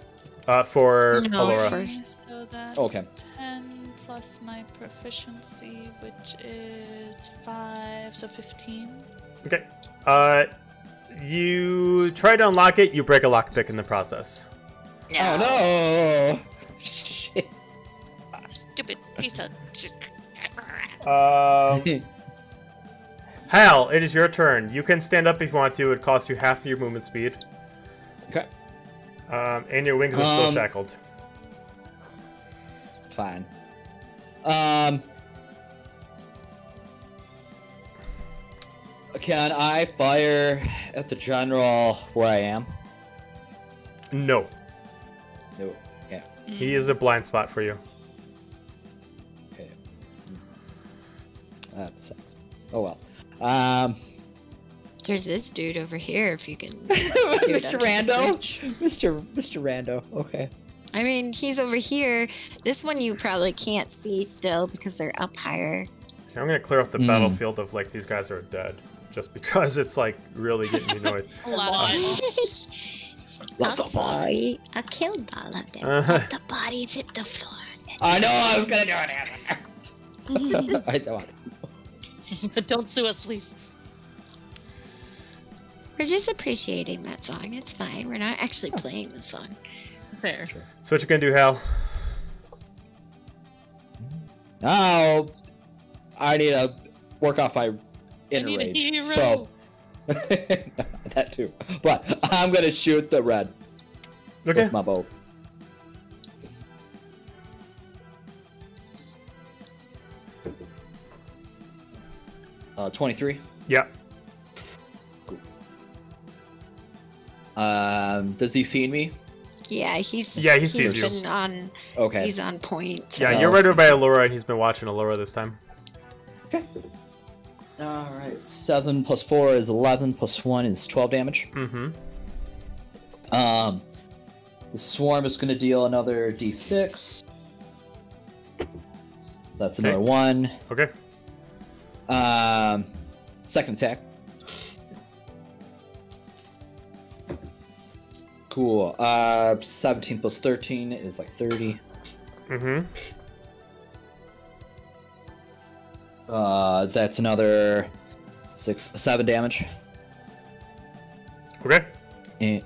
for
No,
Allura.
for-
So that's
Okay.
10 plus my proficiency, which is 5, so 15.
Okay. You try to unlock it. You break a lockpick in the process.
Oh no! Shit.
Stupid piece of shit.
Hal, it is your turn. You can stand up if you want to. It costs you half your movement speed.
Okay.
And your wings are still shackled.
Fine. Can I fire at the general where I am?
No.
No. Yeah.
He is a blind spot for you.
Okay. That sucks. Oh well.
There's this dude over here if you can.
Mr. Rando? Mr. Rando. Okay.
I mean, he's over here. This one you probably can't see still because they're up higher.
I'm gonna clear up the battlefield of like these guys are dead, just because it's like really getting me annoyed.
A lot of it.
Sorry, I killed all of them. Let the bodies hit the floor.
I know I was gonna do it. I don't.
Don't sue us, please.
We're just appreciating that song. It's fine. We're not actually playing the song.
Fair.
So what you gonna do, Hal?
Now, I need to work off my inner
need a
rage.
hero.
So that too. But I'm gonna shoot the red
Okay.
with my bow. Uh, 23.
Yeah.
Does he see me?
Yeah, he sees
you.
been on.
Okay.
He's on point.
Yeah,
so-
you're right over by Allura, and he's been watching Allura this time.
Okay. All right. 7 plus 4 is 11. Plus 1 is 12 damage.
Mm-hmm.
The swarm is going to deal another d6. That's
Okay.
another 1.
Okay.
Second attack. Cool. 17 plus 13 is like 30.
Mm-hmm.
That's another 7 damage.
Okay.
And,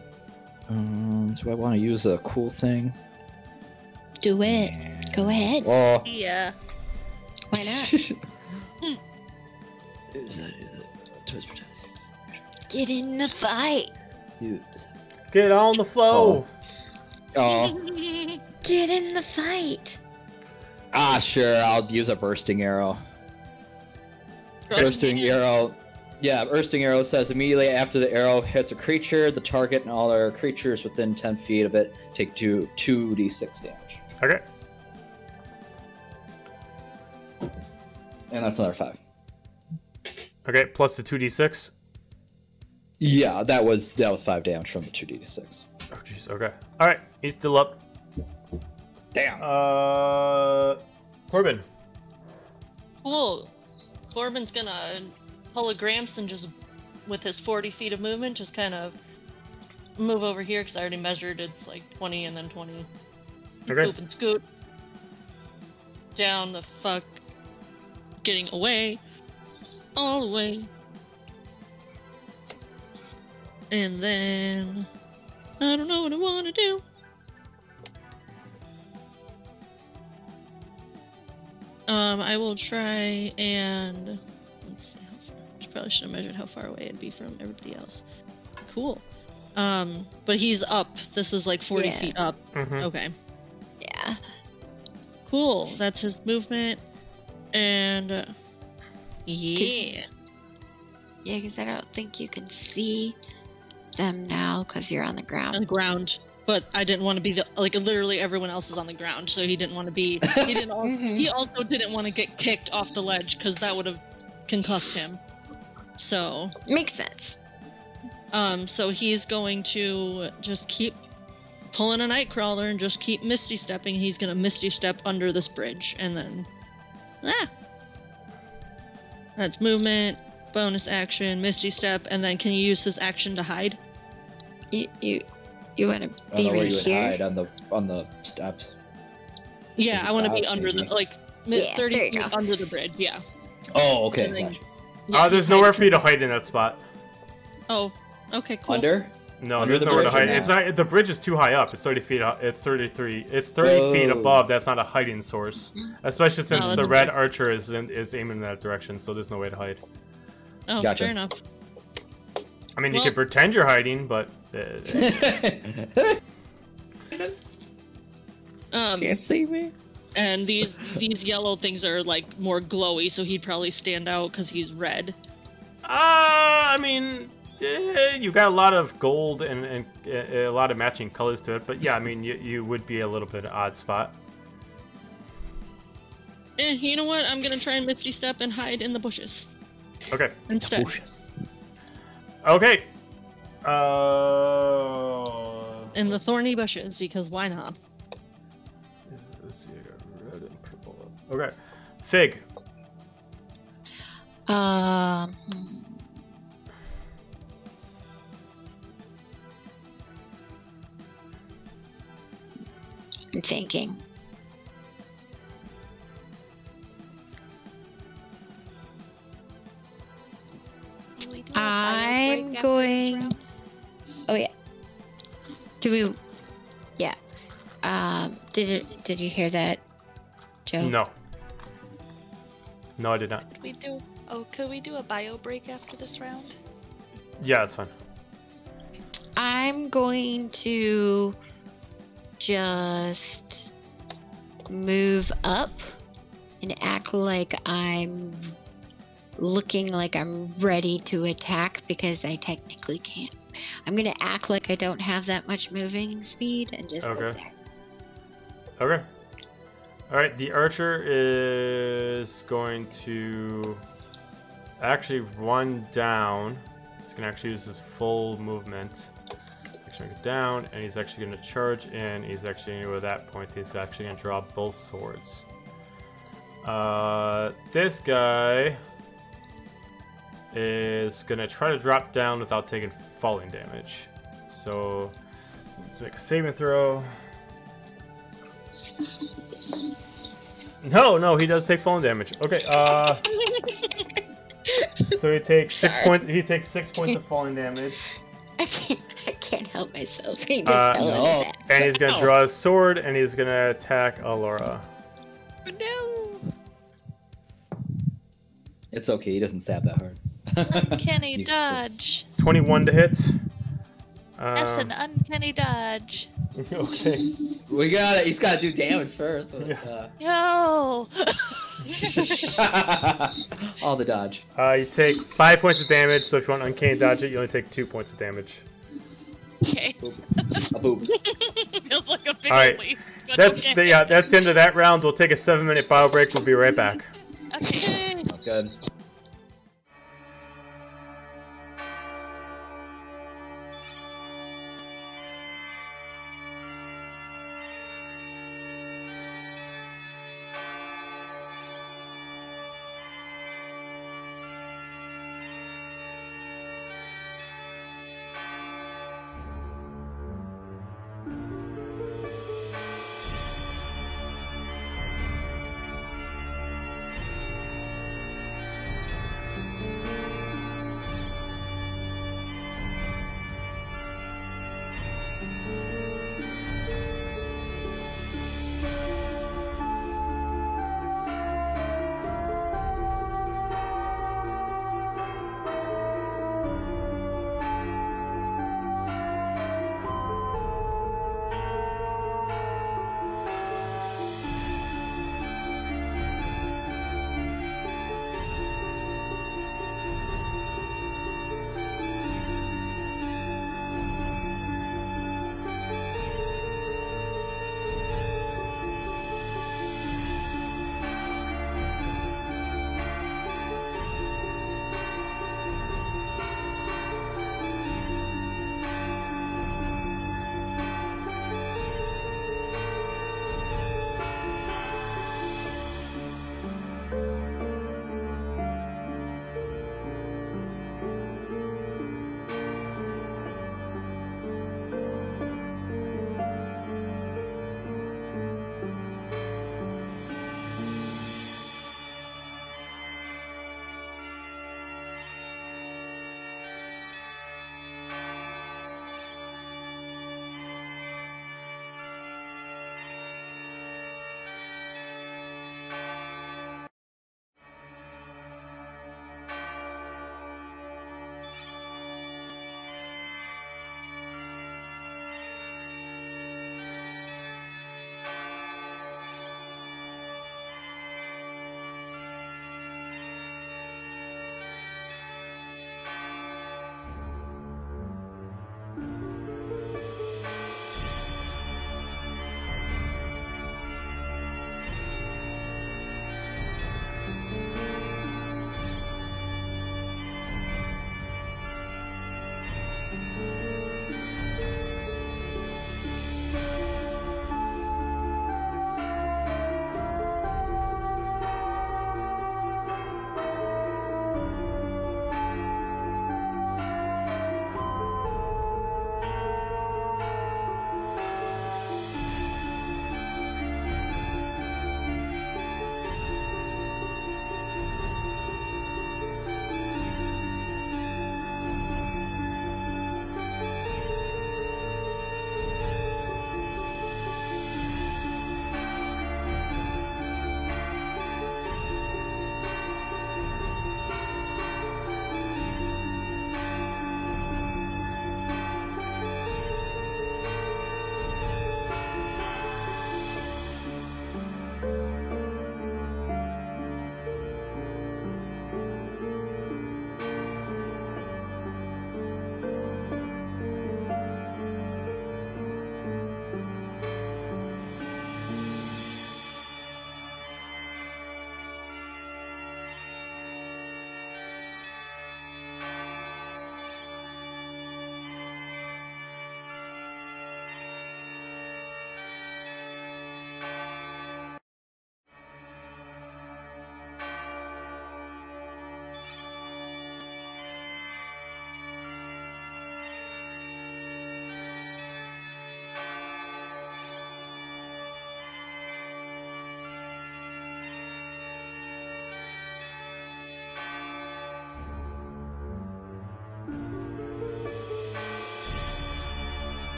do I want to use a cool thing?
Do it. Go ahead.
Oh.
Yeah.
Why not? Get in the fight.
Get on the flow.
Oh.
Get in the fight.
Ah, sure. I'll use a bursting arrow. Bursting arrow. Yeah, bursting arrow says immediately after the arrow hits a creature, the target and all other creatures within 10 feet of it take 2d6 damage.
Okay.
And that's another 5.
Okay, plus the 2d6.
Yeah, that was 5 damage from the 2d6.
Oh, jeez. Okay. All right, he's still up.
Damn.
Corbin.
Cool. Corbin's gonna pull a Gramps and just, with his 40 feet of movement, just kind of move over here because I already measured. It's like 20 and then 20.
Okay.
Poop and scoot. Down the fuck. Getting away. All the way. And then I don't know what I want to do. I will try and let's see how far. I probably should have measured how far away it'd be from everybody else. Cool. But he's up. This is like 40 feet up.
Mm-hmm.
Okay.
Yeah.
Cool. That's his movement. And yeah.
Yeah, because I don't think you can see them now because you're on the ground.
On the ground. But I didn't want to be the literally everyone else is on the ground, so he didn't want to be. He didn't. He also didn't want to get kicked off the ledge because that would have concussed him. So
Makes sense.
So he's going to just keep pulling a Nightcrawler and just keep Misty stepping. He's gonna Misty step under this bridge and then that's movement, bonus action, Misty step, and then can you use his action to hide?
You want to
I
be
don't know where
right
you would
here?
hide on the steps.
Yeah, I want to be under the 30
there you
feet
go.
under the bridge. Yeah.
Oh, okay.
And then-
Gotcha.
yeah,
There's
he's
nowhere
hiding.
for you to hide in that spot.
Oh, okay, cool.
Under?
No,
Under
there's
the
nowhere to
bridge or
hide. It's not. The bridge is too high up. It's 30 feet. It's 33. It's 30 feet
Oh.
above. That's not a hiding source, especially since
that's
the red
fair.
archer is aiming in that direction. So there's no way to hide.
Oh,
Gotcha.
fair enough.
I mean, you
Well-
can pretend you're hiding, but
Can't see me.
And these yellow things are like more glowy, so he'd probably stand out because he's red.
I mean, you got a lot of gold and a lot of matching colors to it. But yeah, I mean, you would be a little bit odd spot.
You know what? I'm gonna try and Misty Step and hide in the bushes
Okay.
instead.
Okay.
In the thorny bushes, because why not?
Let's see. I got red and purple. Okay. Fig.
I'm thinking.
Can we do a bio
I'm
break after this
going.
round?
Oh yeah. Do we? Yeah. Did you hear that, Joe?
No. No, I did not.
Could we do a bio break after this round?
Yeah, that's fine.
I'm going to just move up and act like I'm looking like I'm ready to attack because I technically can't. I'm going to act like I don't have that much moving speed and just go
Okay.
there.
Okay. All right. The archer is going to actually run down. He's going to actually use his full movement. He's going to get down, and he's actually going to charge in. He's actually going to, at that point, he's actually going to draw both swords. This guy is going to try to drop down without taking falling damage. So let's make a saving throw. No, he does take falling damage. Okay, so he takes 6
Sorry.
points. He takes 6 points of falling damage.
I can't help myself. He just fell on his ass.
And he's gonna draw his sword, and he's gonna attack Alora.
No.
It's okay. He doesn't stab that hard.
Uncanny dodge.
21 to hit.
That's an uncanny dodge.
Okay.
We got it. He's got to do damage first.
Yo.
All the dodge.
You take 5 points of damage. So if you want uncanny dodge it, you only take 2 points of damage.
Okay.
A boob.
Feels like a big
All right.
release, but
That's
okay.
that's the end of that round. We'll take a 7-minute bio break. We'll be right back.
Okay.
Sounds good.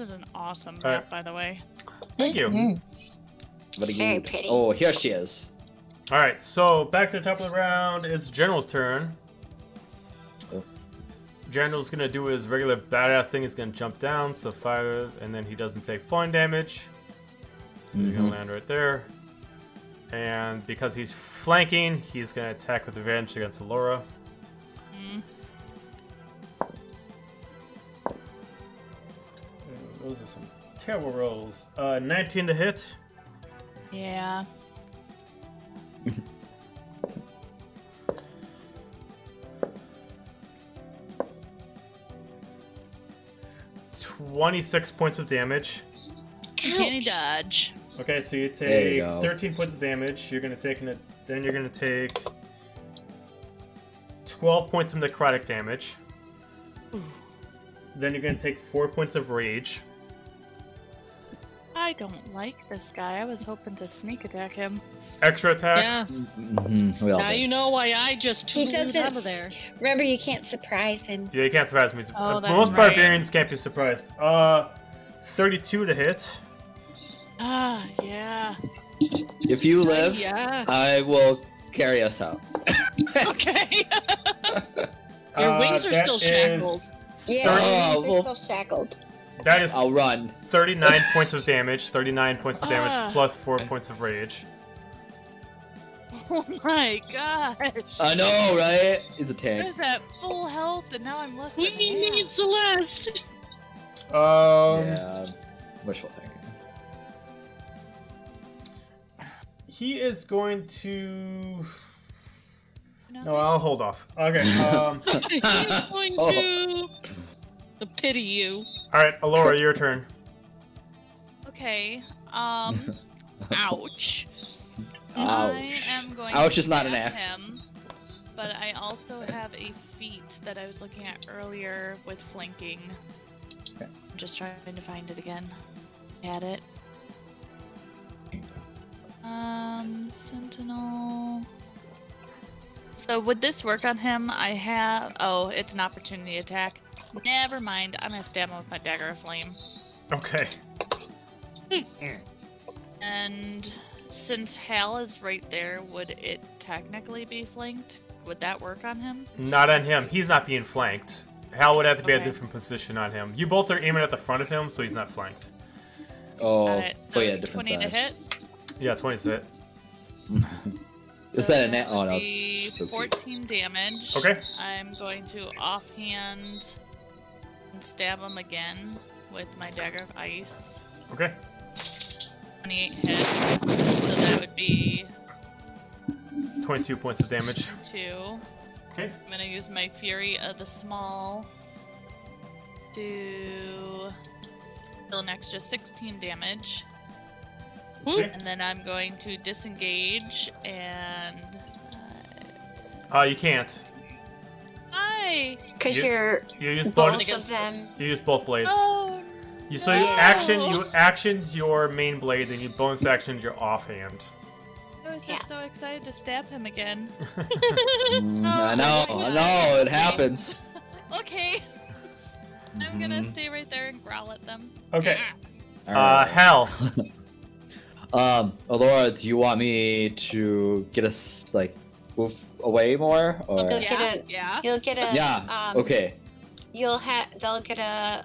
is an awesome
All right.
map, by the way.
Thank you.
What
It's very pretty.
Oh, here she is.
All right, so back to the top of the round. It's General's turn.
Oh.
General's gonna do his regular badass thing. He's gonna jump down, so 5, and then he doesn't take falling damage. So he's gonna land right there. And because he's flanking, he's gonna attack with advantage against Laura. Those are some terrible rolls. 19 to hit.
Yeah.
26 points of damage.
Canny dodge.
Okay, so you
There you
take
go.
13 points of damage. You're gonna take then you're gonna take 12 points of necrotic damage. Then you're gonna take 4 points of rage.
I don't like this guy. I was hoping to sneak attack him.
Extra attack.
Yeah.
We all
Now
did.
you know why I just
He
tooled
doesn't.
out of there.
Remember, you can't surprise him.
Yeah, you can't surprise me.
Oh, that's
Most
right.
barbarians can't be surprised. 32 to hit.
Ah, yeah.
If you live,
Yeah.
I will carry us out.
Okay.
Your wings are
That
still shackled.
Yeah,
Oh,
they're
well-
still shackled.
That is
I'll run.
39 points of damage. 39 points of damage
Ah.
plus 4 points of rage.
Oh my gosh.
I know, right? He's a
I
tank.
was at full health and now I'm less than
We need
half.
Celeste.
Yeah, wishful thinking.
He is going to.
No,
No, I'll hold off. Okay.
He's going to pity you.
All right, Alora, your turn.
Okay. Ouch. I
Ouch.
am going
Ouch
to
is not an
stab
act.
him, but I also have a feat that I was looking at earlier with flanking.
Okay.
I'm just trying to find it again. Add it. Sentinel. So would this work on him? I have. Oh, it's an opportunity attack. Never mind. I'm gonna stab him with my dagger of flame.
Okay.
And since Hal is right there, would it technically be flanked? Would that work on him?
Not on him. He's not being flanked. Hal would have to be at a
Okay.
different position on him. You both are aiming at the front of him, so he's not flanked.
Oh,
Got it. So
yeah, different
20 to
size.
hit.
Yeah, 20's hit.
Is
So
that a net? Oh,
would
no.
be
it's so cute.
14 damage.
Okay.
I'm going to offhand and stab him again with my dagger of ice.
Okay.
28 hits. So that would be
22 points of damage.
2.
Okay.
I'm gonna use my Fury of the Small to deal an extra 16 damage.
Okay.
And then I'm going to disengage and.
You can't.
Because
You-
you're
You use
both
bonus.
of them.
You use both blades.
Oh,
You actions your main blade, then you bonus actions your offhand.
I was just so excited to stab him again.
I know, it happens.
Okay. I'm gonna stay right there and growl at them.
Okay.
Alright.
Hal.
Alora, do you want me to get us, like, move away more? Or...
You'll
Yeah,
get a.
yeah.
You'll get a.
Yeah, okay.
They'll get a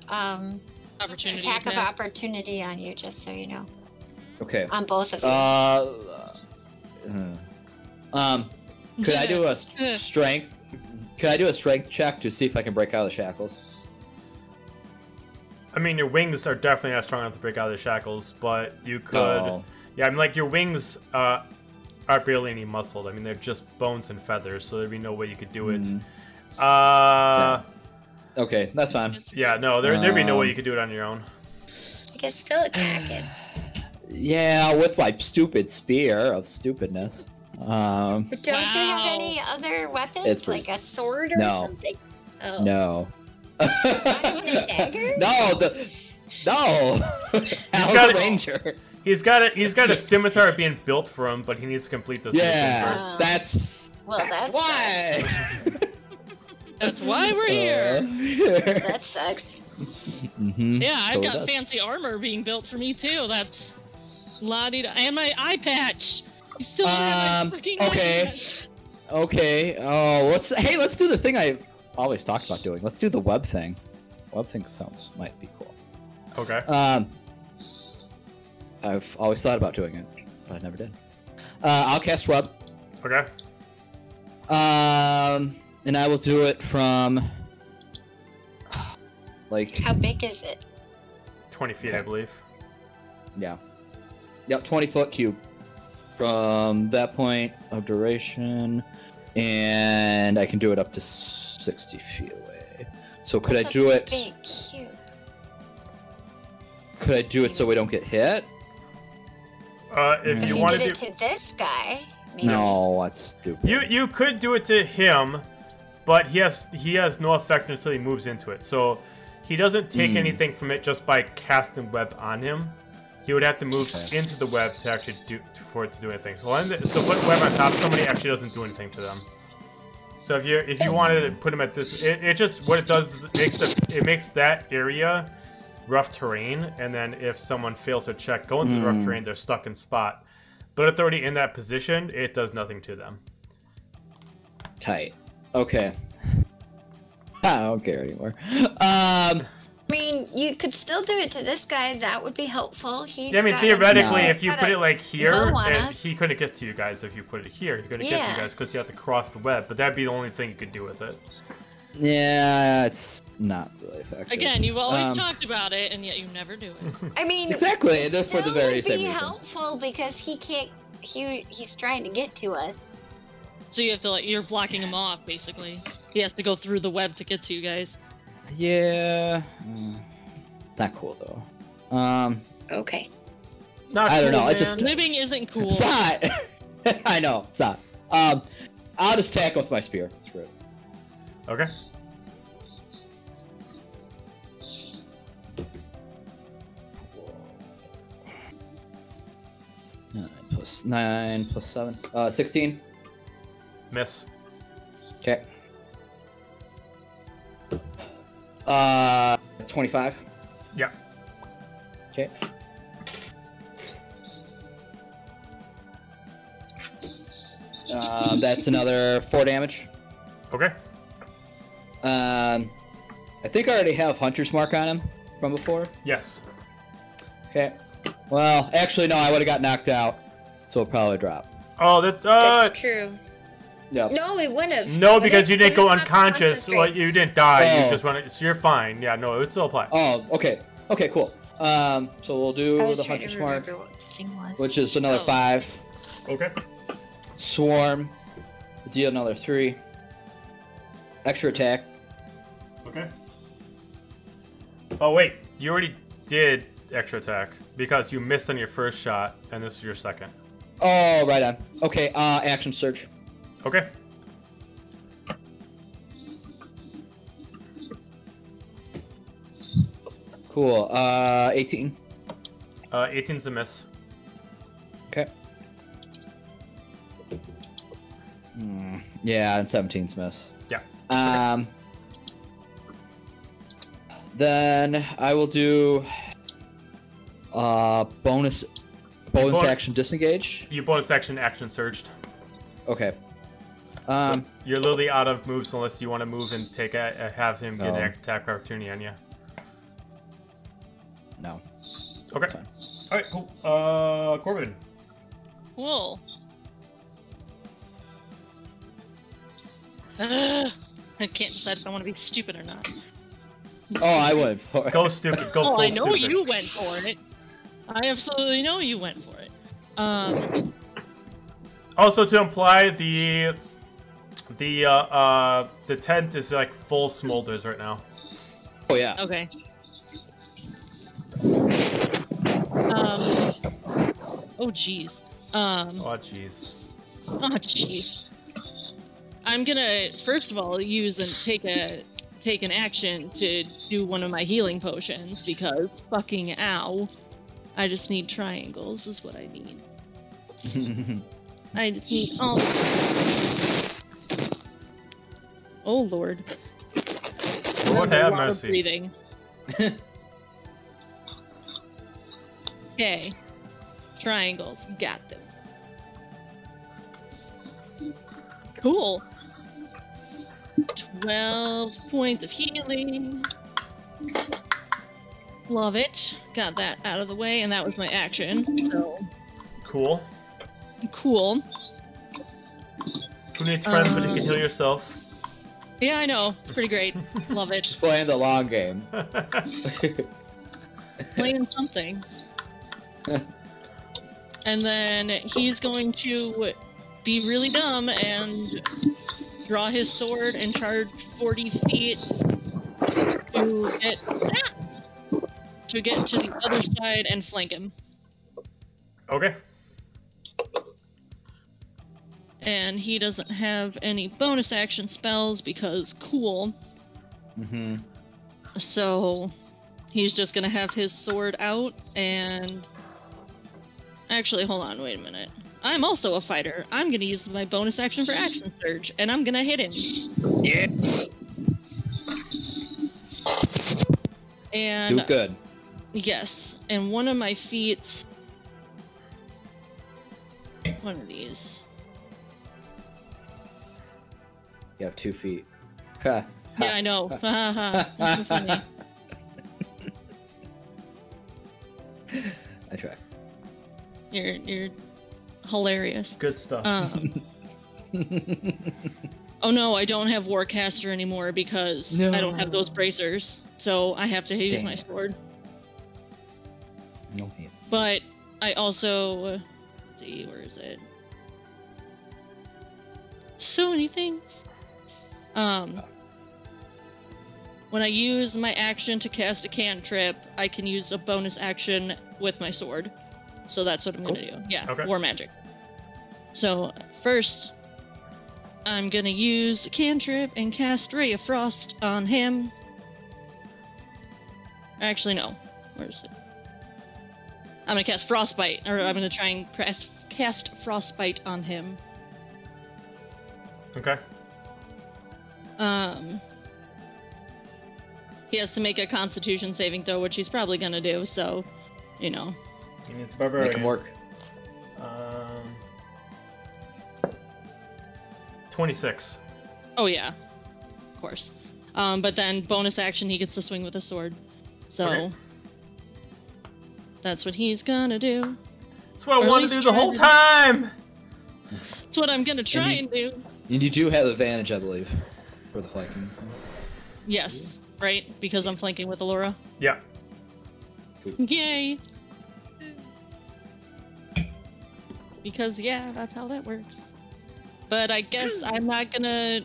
Opportunity
attack of
attack.
opportunity on you, just so you know,
Okay.
on both of you.
Could I do a strength? Could I do a strength check to see if I can break out of the shackles?
I mean, your wings are definitely not strong enough to break out of the shackles, but you could.
Oh.
Yeah, I mean, like, your wings are barely any muscled. I mean, they're just bones and feathers, so there'd be no way you could do it.
Okay, that's fine.
Yeah, no, there'd be no way you could do it on your own.
You can still attack it.
Yeah, with my stupid spear of stupidness.
But don't you have
Wow.
any other weapons,
It's
like a sword or
No.
something? Oh.
No.
Not even a dagger?
No. Hal's
got
a
it.
ranger.
He's got a scimitar being built for him, but he needs to complete this mission
Yeah,
first.
that's
Well,
that's
that
why.
That's why we're here.
That sucks.
Mm-hmm.
Yeah, I've
So it
got
does.
fancy armor being built for me too. That's la-di-da. And my eye patch. You still don't have my fucking
Okay.
eye patch.
Okay. Oh, let's do the thing I've always talked about doing. Let's do the web thing. Web thing might be cool.
Okay.
I've always thought about doing it, but I never did. I'll cast web.
Okay.
And I will do it from like
How big is it?
20 feet, I believe.
yeah. Yep, 20-foot cube. From that point of duration, and I can do it up to 60 feet away. So could I
That's
do
a
it?
Big cube.
Could I do it so we don't get hit?
If
If
you
you
want
did
to
it to this guy, maybe.
No, that's stupid.
you could do it to him, but he has no effect until he moves into it. So he doesn't take anything from it just by casting web on him. He would have to move into the web to actually for it to do anything. So put web on top. Somebody actually doesn't do anything to them. So if you wanted to put him at this, it just what it does is it makes that area rough terrain, and then if someone fails a check going through the rough terrain, they're stuck in spot. But if they're already in that position, it does nothing to them.
Tight. Okay. I don't care anymore.
I mean, you could still do it to this guy. That would be helpful. He's
Yeah, I mean,
got
theoretically,
a,
if you
he's
put
got
it like here,
bow on
and
us.
he couldn't get to you guys if you put it here. He couldn't get to
Yeah.
you guys because you have to cross the web. But that'd be the only thing you could do with it.
Yeah, it's not really effective.
Again, you've always talked about it, and yet you never do it.
I mean,
Exactly,
it
that's for the
still
very
would
same
be
reason.
helpful because he can't. He's trying to get to us.
So you have to you're blocking him off, basically. He has to go through the web to get to you guys.
Yeah. Not cool though.
Okay.
Not
I don't
cool,
know, it's
man.
just-
Living isn't cool.
It's not. I know, it's not. I'll just tackle with my spear. Screw it.
Okay.
Nine plus 7. 16.
Miss.
Okay. 25.
Yeah.
Okay. That's another 4 damage.
Okay.
I think I already have Hunter's Mark on him from before.
Yes.
Okay. Well, actually, no, I would have got knocked out, so it'll probably drop.
Oh,
That's true.
Yep.
No, it wouldn't have.
no,
Would
because
it?
you didn't go
Because it's not
unconscious.
concentrate.
Well, you didn't die.
Oh.
You just went. So you're fine. Yeah. No, it would still apply.
Oh, okay. Okay, cool. So we'll do
I was
the
trying
Hunter's
to
Mark,
remember what the thing was.
which is another 5.
Okay.
Swarm. Deal another 3. Extra attack.
Okay. Oh wait, you already did extra attack because you missed on your first shot, and this is your second.
Oh, right on. Okay, action surge.
Okay.
Cool. 18.
18's a miss.
Okay. Yeah, and 17's miss.
Yeah.
Then I will do bonus
Bon-
action disengage.
You bonus action surged.
Okay.
So you're literally out of moves unless you want to move and take have him get
Oh.
an attack opportunity on you.
No.
Okay.
Fine.
All right. Cool. Corbin.
Cool. I can't decide if I want to be stupid or not.
Oh, I would.
Go stupid. Go
Oh,
full
I know
stupid.
you went for it. I absolutely know you went for it.
Also, to imply the tent is like full smolders right now.
Oh yeah.
Okay. Oh jeez.
Oh jeez.
Oh jeez. I'm gonna first of all use and take an action to do one of my healing potions because fucking ow. I just need triangles is what I need. I just need oh lord.
Lord
A
have
lot of
mercy.
breathing. Okay. Triangles. Got them. Cool. 12 points of healing. Love it. Got that out of the way, and that was my action. So
Cool.
cool.
Who needs friends when you can heal yourself?
Yeah, I know. It's pretty great. Love it.
Just playing the long game.
Playing something. And then he's going to be really dumb and draw his sword and charge 40 feet to get to the other side and flank him.
Okay.
And he doesn't have any bonus action spells because cool.
Mm-hmm.
So he's just gonna have his sword out and... Actually, hold on, wait a minute. I'm also a fighter. I'm gonna use my bonus action for action surge, and I'm gonna hit him.
Yeah.
And
Do good.
yes, and one of my feats... One of these.
You have 2 feet. Ha.
Yeah, I know. That's funny.
I try.
You're hilarious.
Good stuff.
Oh no, I don't have Warcaster anymore because I don't have those bracers, so I have to use my sword.
No hit.
But I also... let's see, where is it? So many things. When I use my action to cast a cantrip, I can use a bonus action with my sword. So that's what I'm gonna do. Yeah,
Okay.
war magic. So first, I'm gonna use a cantrip and cast Ray of Frost on him. Actually, no. Where is it? I'm gonna cast Frostbite, or I'm gonna try and cast Frostbite on him.
Okay.
He has to make a Constitution saving throw, which he's probably gonna do. So, you know.
He needs barbarian.
Make him work.
26.
Oh yeah, of course. But then bonus action, he gets to swing with a sword. So
Okay.
that's what he's gonna do.
That's what I
Or at
wanted to
least
do the
try
whole
to do.
time!
That's what I'm gonna try and do.
And you do have advantage, I believe, for the flanking.
Yes, right? Because I'm flanking with Allura.
Yeah.
Yay! Because, yeah, that's how that works. But I guess I'm not gonna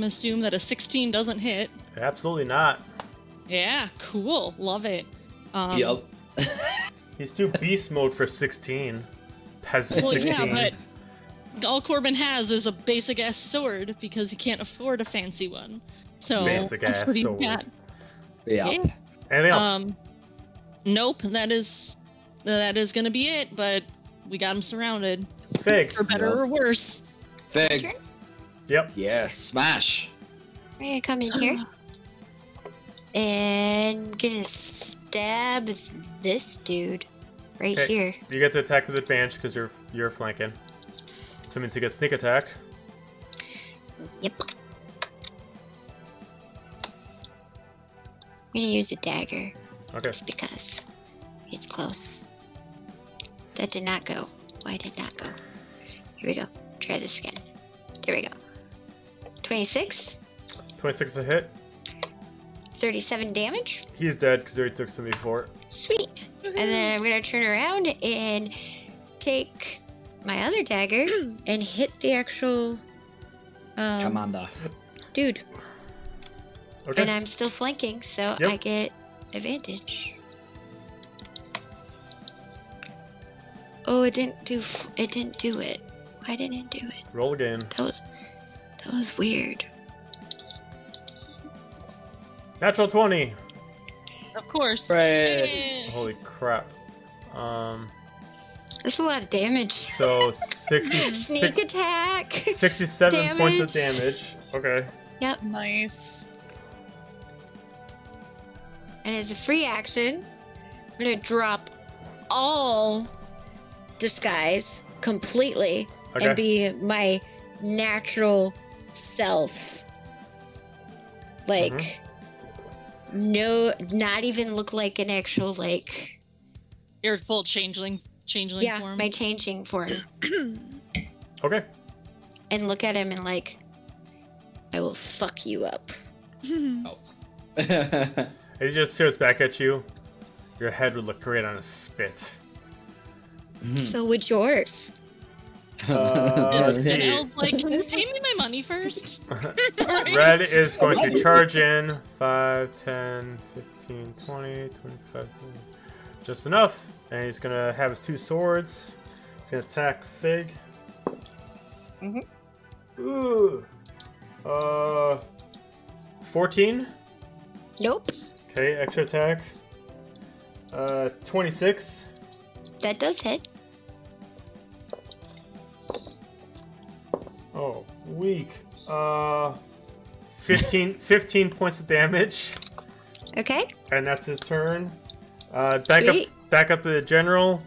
assume that a 16 doesn't hit.
Absolutely not.
Yeah, cool. Love it.
Yep.
He's too beast mode for 16. Peasant
Well,
16.
yeah, but all Corbin has is a basic-ass sword because he can't afford a fancy one. So
Basic-ass
that's what he's
sword.
got.
Yeah.
Anything else?
Nope, that is gonna be it, but we got him surrounded.
Fig.
For better or worse.
Fig.
Turn.
Yep.
Yes. Smash.
I'm gonna come in here and gonna stab this dude right
Okay.
here.
You get to attack with advantage because you're flanking. So it means you get sneak attack.
Yep. I'm gonna use a dagger
Okay.
just because it's close. That did not go. Why did not go? Here we go. Try this again. There we go. 26,
26 is a hit.
37 damage.
He's dead because he already took some before.
Sweet. And then I'm gonna turn around and take my other dagger and hit the actual
Commander.
dude.
Okay.
And I'm still flanking, so
Yep.
I get advantage. Oh, it didn't do it. Why didn't it do it?
Roll again.
That was weird.
Natural 20.
Of course.
Right.
Yeah.
Holy crap.
That's a lot of damage.
So 60,
Sneak attack.
67 points of
Damage.
damage. Okay.
Yep.
Nice.
And as a free action, I'm gonna drop all disguise completely
Okay.
and be my natural self. Like, no, not even look like an actual, like...
Your full changeling
Yeah,
form.
my changing form.
Okay.
And look at him and like, I will fuck you up.
As he just stares back at you, your head would look great on a spit.
So would yours.
Let's
And
see.
Elle's like, can you pay me my money first?
Red is going to charge in 5, 10, 15, 20, 25, 30. Just enough. And he's going to have his 2 swords. He's going to attack Fig. Ooh. 14.
Nope.
Okay, extra attack. 26.
That does hit.
Oh, weak. 15 points of damage.
Okay.
And that's his turn. Back
Sweet.
up to the general.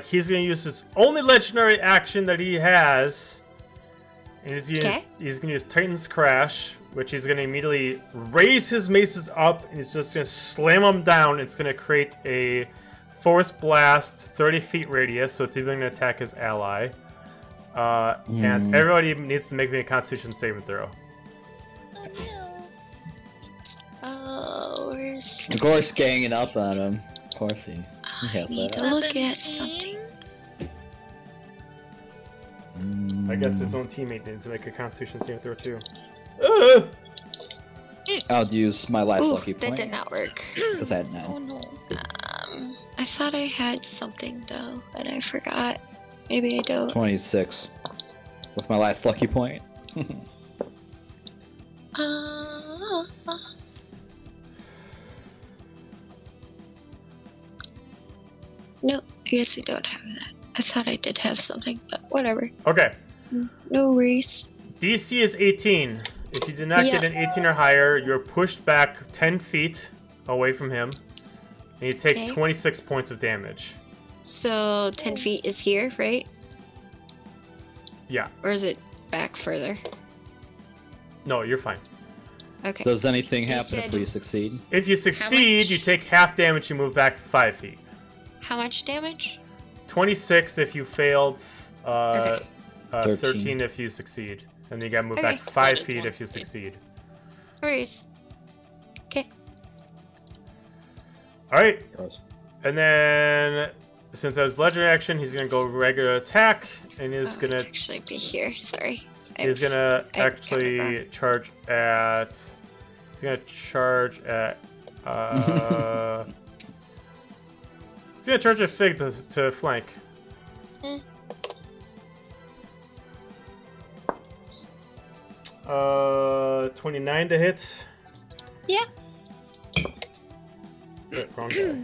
He's gonna use his only legendary action that he has. And he's gonna use Titan's Crash, which he's gonna immediately raise his maces up and he's just gonna slam them down. It's gonna create a force blast 30 feet radius, so it's even gonna attack his ally. And everybody needs to make me a Constitution saving throw.
Oh, where's...
Gor's ganging up on him. Of course he has
I need to
that.
look at something.
I guess his own teammate needs to make a Constitution saving throw too.
I'll use my last
Ooh,
lucky
that
point.
did not work.
Because I had 9.
Oh no.
I thought I had something though, and I forgot. Maybe I don't.
26. With my last lucky point.
No, I guess I don't have that. I thought I did have something, but whatever.
Okay.
No worries.
DC is 18. If you did not get an 18 or higher, you're pushed back 10 feet away from him. And you take 26 points of damage.
So 10 feet is here, right?
Yeah.
Or is it back further?
No, you're fine.
Okay.
Does anything
You
happen
said-
if we succeed?
If you succeed,
much?
you take half damage, you move back 5 feet.
How much damage?
26 if you failed,
Okay.
13 if you succeed. And then you gotta move
Okay.
back 5
It's
feet
one
if you
feet.
succeed.
No worries. Okay.
Alright,
Gross.
and then since that was legendary action, he's gonna go regular attack, and he's gonna
Let's actually be here. Sorry.
he's gonna
I got it
actually
wrong.
charge at he's gonna charge at he's gonna charge at Fig to flank. 29 to hit.
Yeah.
Wrong guy.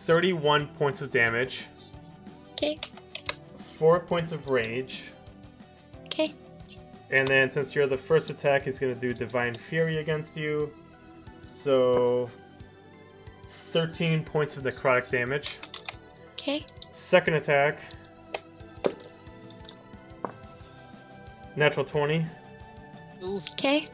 31 points of damage.
Okay.
4 points of rage.
Okay.
And then since you're the first attack, he's going to do Divine Fury against you. So 13 points of necrotic damage.
Okay.
Second attack. Natural 20.
Oof.
Okay.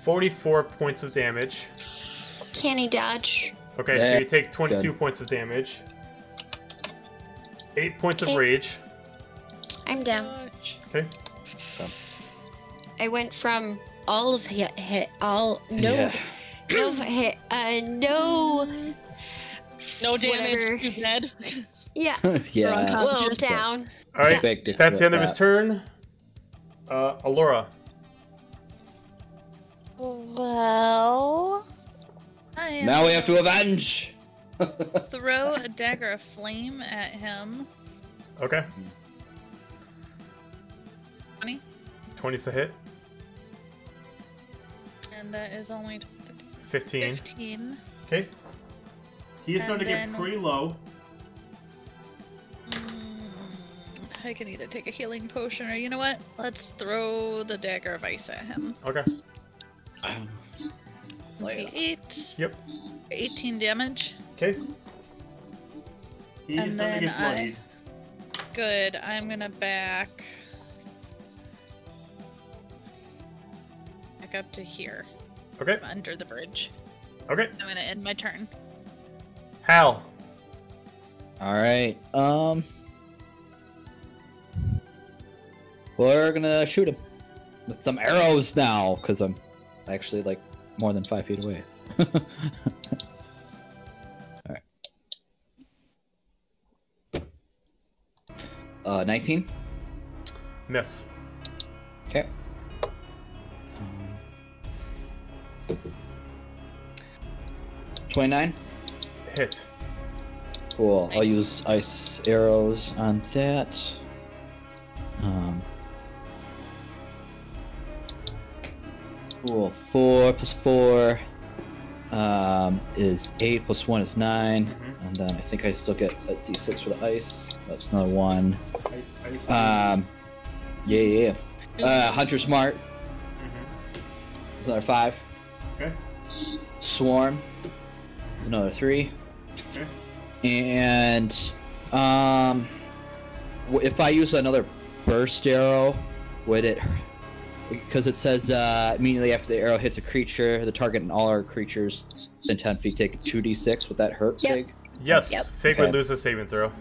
$44 points of damage.
Can he dodge?
Okay, so
Yeah,
you take 22
good.
points of damage. 8 points of
Okay.
rage.
I'm down.
Okay.
I went from all of hit all no
Yeah.
no hit no
No damage.
whatever.
Too dead.
Yeah.
Yeah.
unconscious.
Well, down.
All right.
Big difference
That's the end of
with
his turn. Alora.
Well, I am
Now we have to avenge!
throw a dagger of flame at him.
Okay.
20.
20's a hit.
And that is only
15.
15.
Okay. He's
And
starting to get
then-
pretty low.
I can either take a healing potion or, you know what? Let's throw the dagger of ice at him.
Okay.
28.
Yep.
18 damage.
Okay. He's
And
starting to
then
get bloodied.
Good. I'm gonna back up to here,
Okay.
under the bridge.
Okay.
I'm gonna end my turn.
Hal.
All right. We're gonna shoot him with some arrows now, because I'm actually like more than 5 feet away. All right. 19.
Miss.
Okay. 29.
Hit.
Cool. I'll
Nice.
use ice arrows on that. Cool. 4 plus 4 is 8 plus 1 is 9.
Mhm.
And then I think I still get a d6 for the ice. That's another 1.
Ice.
Yeah. Hunter's Mark
Mhm.
is another 5.
Okay.
Swarm is another 3.
Okay.
And if I use another burst arrow, would it? Because it says immediately after the arrow hits a creature, the target and all our creatures within 10 feet take 2d6. Would that hurt,
Yep.
Fig?
Yes.
Yep.
Fig
Okay.
would lose a saving throw.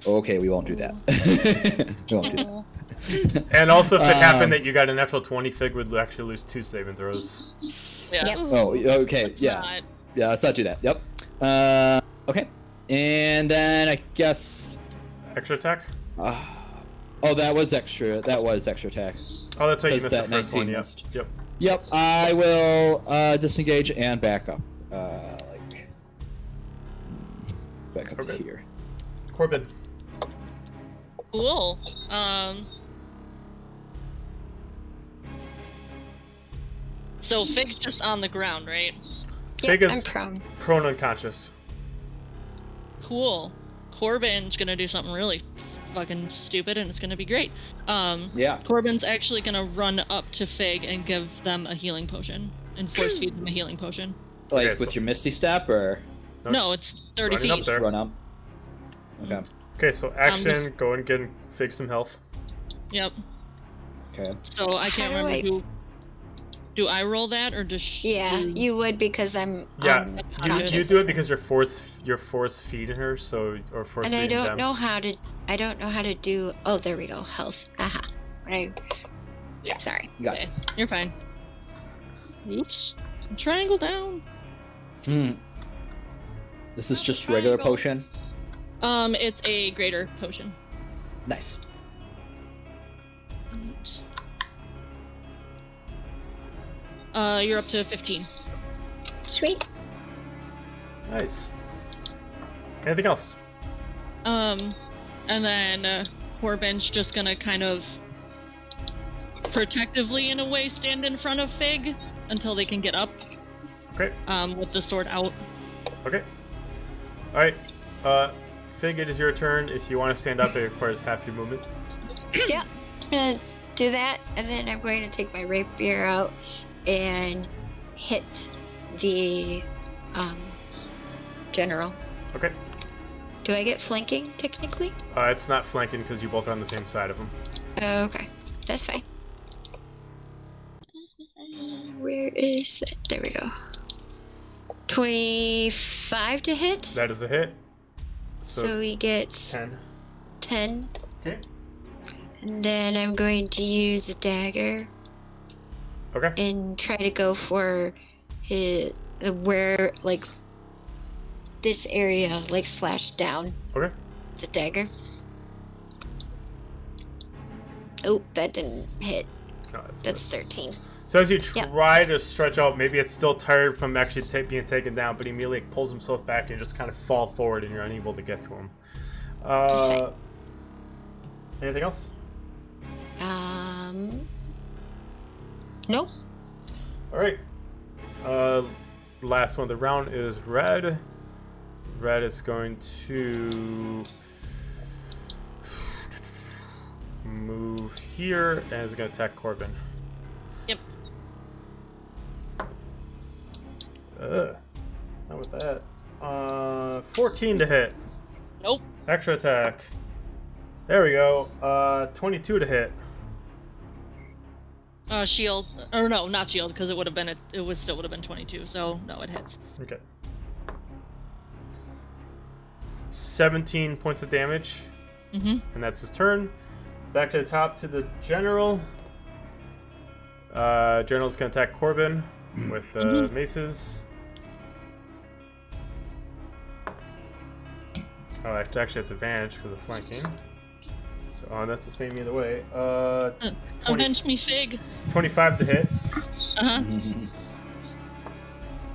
Okay, we won't do that. We won't do that.
Oh,
And also, if it
Um,
happened that you got a natural 20, Fig would actually lose 2 saving throws.
yeah.
Yep.
Oh, okay,
Let's
yeah.
not.
Yeah, let's not do that. Yep. Okay. And then I guess...
Extra attack?
oh, that was extra. That was extra attack.
Oh, that's right. You
Because
missed the
that
first one.
19
Yep.
missed.
Yep.
Yep, I will disengage and back up. Back up to
Okay.
here.
Corbin.
Cool. So Fig's just on the ground, right?
Fig
Yep,
is
I'm prone.
prone unconscious.
Cool. Corbin's gonna do something really fucking stupid, and it's gonna be great.
Yeah.
Corbin's actually gonna run up to Fig and give them a healing potion and force feed them a healing potion.
Like
Okay,
with
so-
your Misty Step or
No, it's 30
running up
feet.
there.
run up? Okay.
Okay, so action,
just-
go and get Fig some health.
Yep.
Okay.
So I can't
How do
remember. Do I roll that or just?
Yeah,
do-
you would because I'm
Yeah, you
unconscious.
do it because you're force feeding her, so or force
And I
feeding
don't
them.
know how to. I don't know how to do. Oh, there we go. Health. Aha.
Yeah.
Sorry.
You got
Okay,
this.
you're fine. Oops. Triangle down.
This is just regular potion.
It's a greater potion.
Nice.
You're up to 15.
Sweet.
Nice. Anything else?
And then Corbin's just gonna kind of protectively, in a way, stand in front of Fig until they can get up.
Okay.
With the sword out.
Okay. All right. Fig, it is your turn. If you want to stand up, it requires half your movement.
Yeah. I'm gonna do that, and then I'm going to take my rapier out and hit the general.
Okay.
Do I get flanking technically?
It's not flanking because you both are on the same side of him.
Okay, that's fine. Where is it? There we go. 25 to hit.
That is a hit.
So he gets
10.
10.
Okay.
And then I'm going to use the dagger
Okay.
and try to go for where, like, this area, like, slashed down
Okay.
the dagger. Oh, that didn't hit.
No,
That's 13.
So as you
Yep.
try to stretch out, maybe it's still tired from actually being taken down, but he immediately pulls himself back and just kind of fall forward, and you're unable to get to him.
fine.
Anything else?
Nope.
All right. Last one of the round is red. Red is going to move here and is going to attack Corbin.
Yep.
Not with that. 14 to hit.
Nope.
Extra attack. There we go. 22 to hit.
Shield, or no, not shield, because it would have been still would have been 22. So no, it hits.
Okay. 17 points of damage.
Mm-hmm.
And that's his turn. Back to the top to the general. General's gonna attack Corbin with the maces. Oh, actually, it's advantage because of flanking. So, that's the same either way.
'Avenge me, Fig.
25 to hit.
Uh-huh.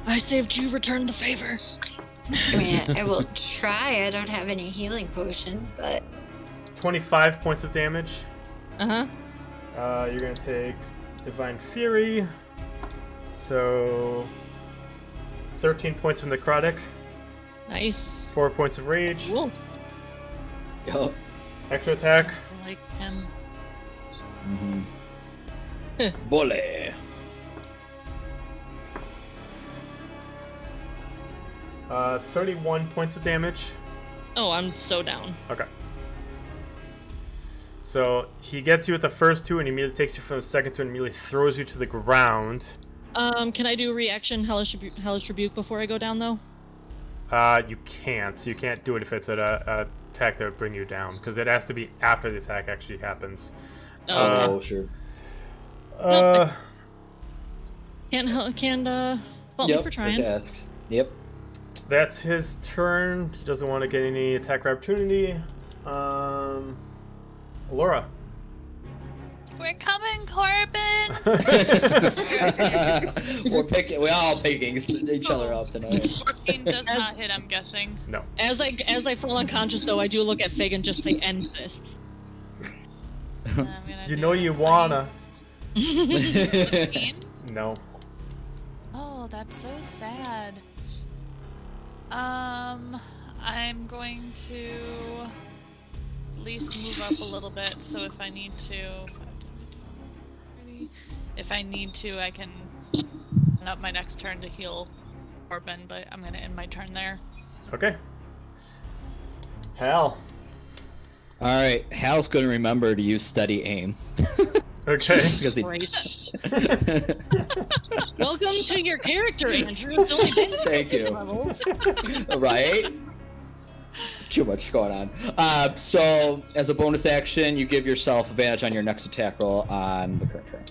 I saved you, return the favor.
I mean, I will try. I don't have any healing potions, but
25 points of damage.
Uh-huh.
You're gonna take Divine Fury. So 13 points from necrotic.
Nice.
4 points of rage.
Cool.
Yup.
Extra attack.
I like him.
Bully.
31 points of damage.
Oh, I'm so down.
Okay. So he gets you with the first two and immediately takes you from the second two and immediately throws you to the ground.
Can I do a reaction Hellish Rebuke before I go down, though?
You can't. You can't do it if it's an attack that would bring you down, because it has to be after the attack actually happens.
Oh,
Oh, sure.
Can't fault me for trying.
Tasks. Yep.
That's his turn. He doesn't want to get any attack of opportunity. Laura.
We're coming, Corbin.
We're all picking each other up tonight.
14 does not hit, I'm guessing.
No.
As I fall unconscious, though, I do look at Fig and just say, "End this."
You know you wanna.
15?
No.
Oh, that's so sad. I'm going to at least move up a little bit, so if I need to, I can up my next turn to heal Corbin, but I'm gonna end my turn there.
Okay. Hal.
Alright, Hal's gonna remember to use steady aim.
Okay.
Because he...
Great. Welcome to your character, Andrew. It's only been
Thank you.
levels.
Right? Too much going on. So, as a bonus action, you give yourself advantage on your next attack roll on the current turn.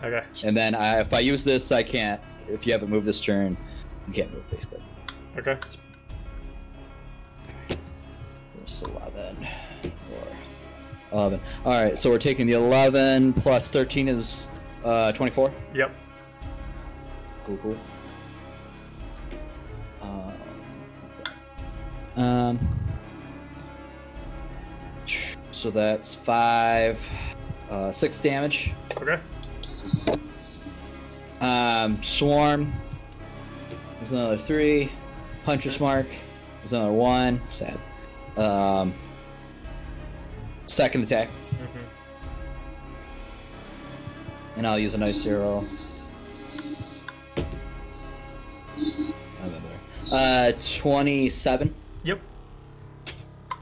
Okay.
And then if I use this, I can't. If you haven't moved this turn, you can't move, basically.
Okay.
There's 11. Or 11. Alright, so we're taking the 11 plus 13 is 24.
Yep.
Cool. So that's 6 damage.
Okay.
Swarm. There's another 3. Hunter's Mark. There's another 1. Sad. Second attack. And I'll use a nice zero. 27.
Yep.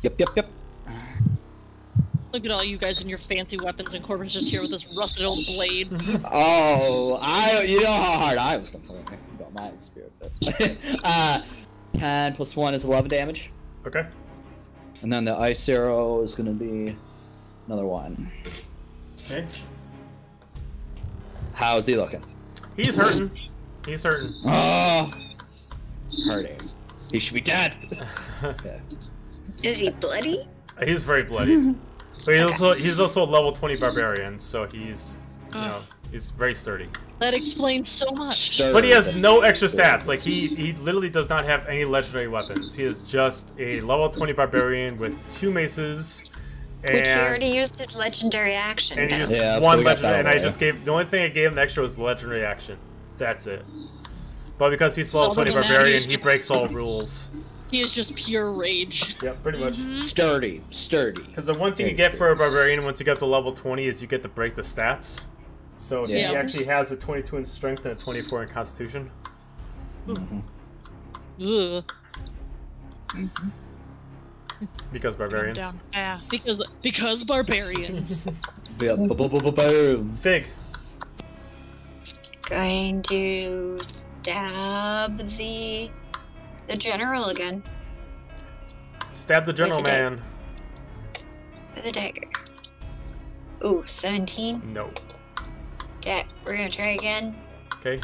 Yep.
Look at all you guys and your fancy weapons, and Corbin's just here with this rusted old blade.
Oh, you know how hard I was complaining about my spirit. 10 plus 1 is 11 damage.
Okay.
And then the ice arrow is going to be another 1.
Okay.
How's he looking?
He's hurting.
Oh, hurting. He should be dead. Okay.
is he bloody?
He's very bloody. But he's also a level 20 barbarian, so he's he's very sturdy.
That explains so much.
But he has no extra stats. Like he literally does not have any legendary weapons. He is just a level 20 barbarian with 2 maces
Which he already used his legendary action.
And he used
Yeah,
one
so we got
legendary,
that
and I
away.
just gave the only thing I gave him extra was the legendary action. That's it. But because he's level
Other
20
than that,
barbarian,
he's
he
just-
breaks all rules.
He is just pure rage.
Yep, pretty much.
Sturdy.
Because the one thing you
Very
get for a barbarian once you get to level 20 is you get to break the stats. So he
Yeah.
actually has a 22 in strength and a 24 in constitution.
Ugh.
Because barbarians.
Down fast.
Because barbarians.
Boom.
Fig.
Going to stab the general again
Stab the general
With a
man.
with a dagger. Ooh, 17.
No.
Okay, we're gonna try again.
Okay.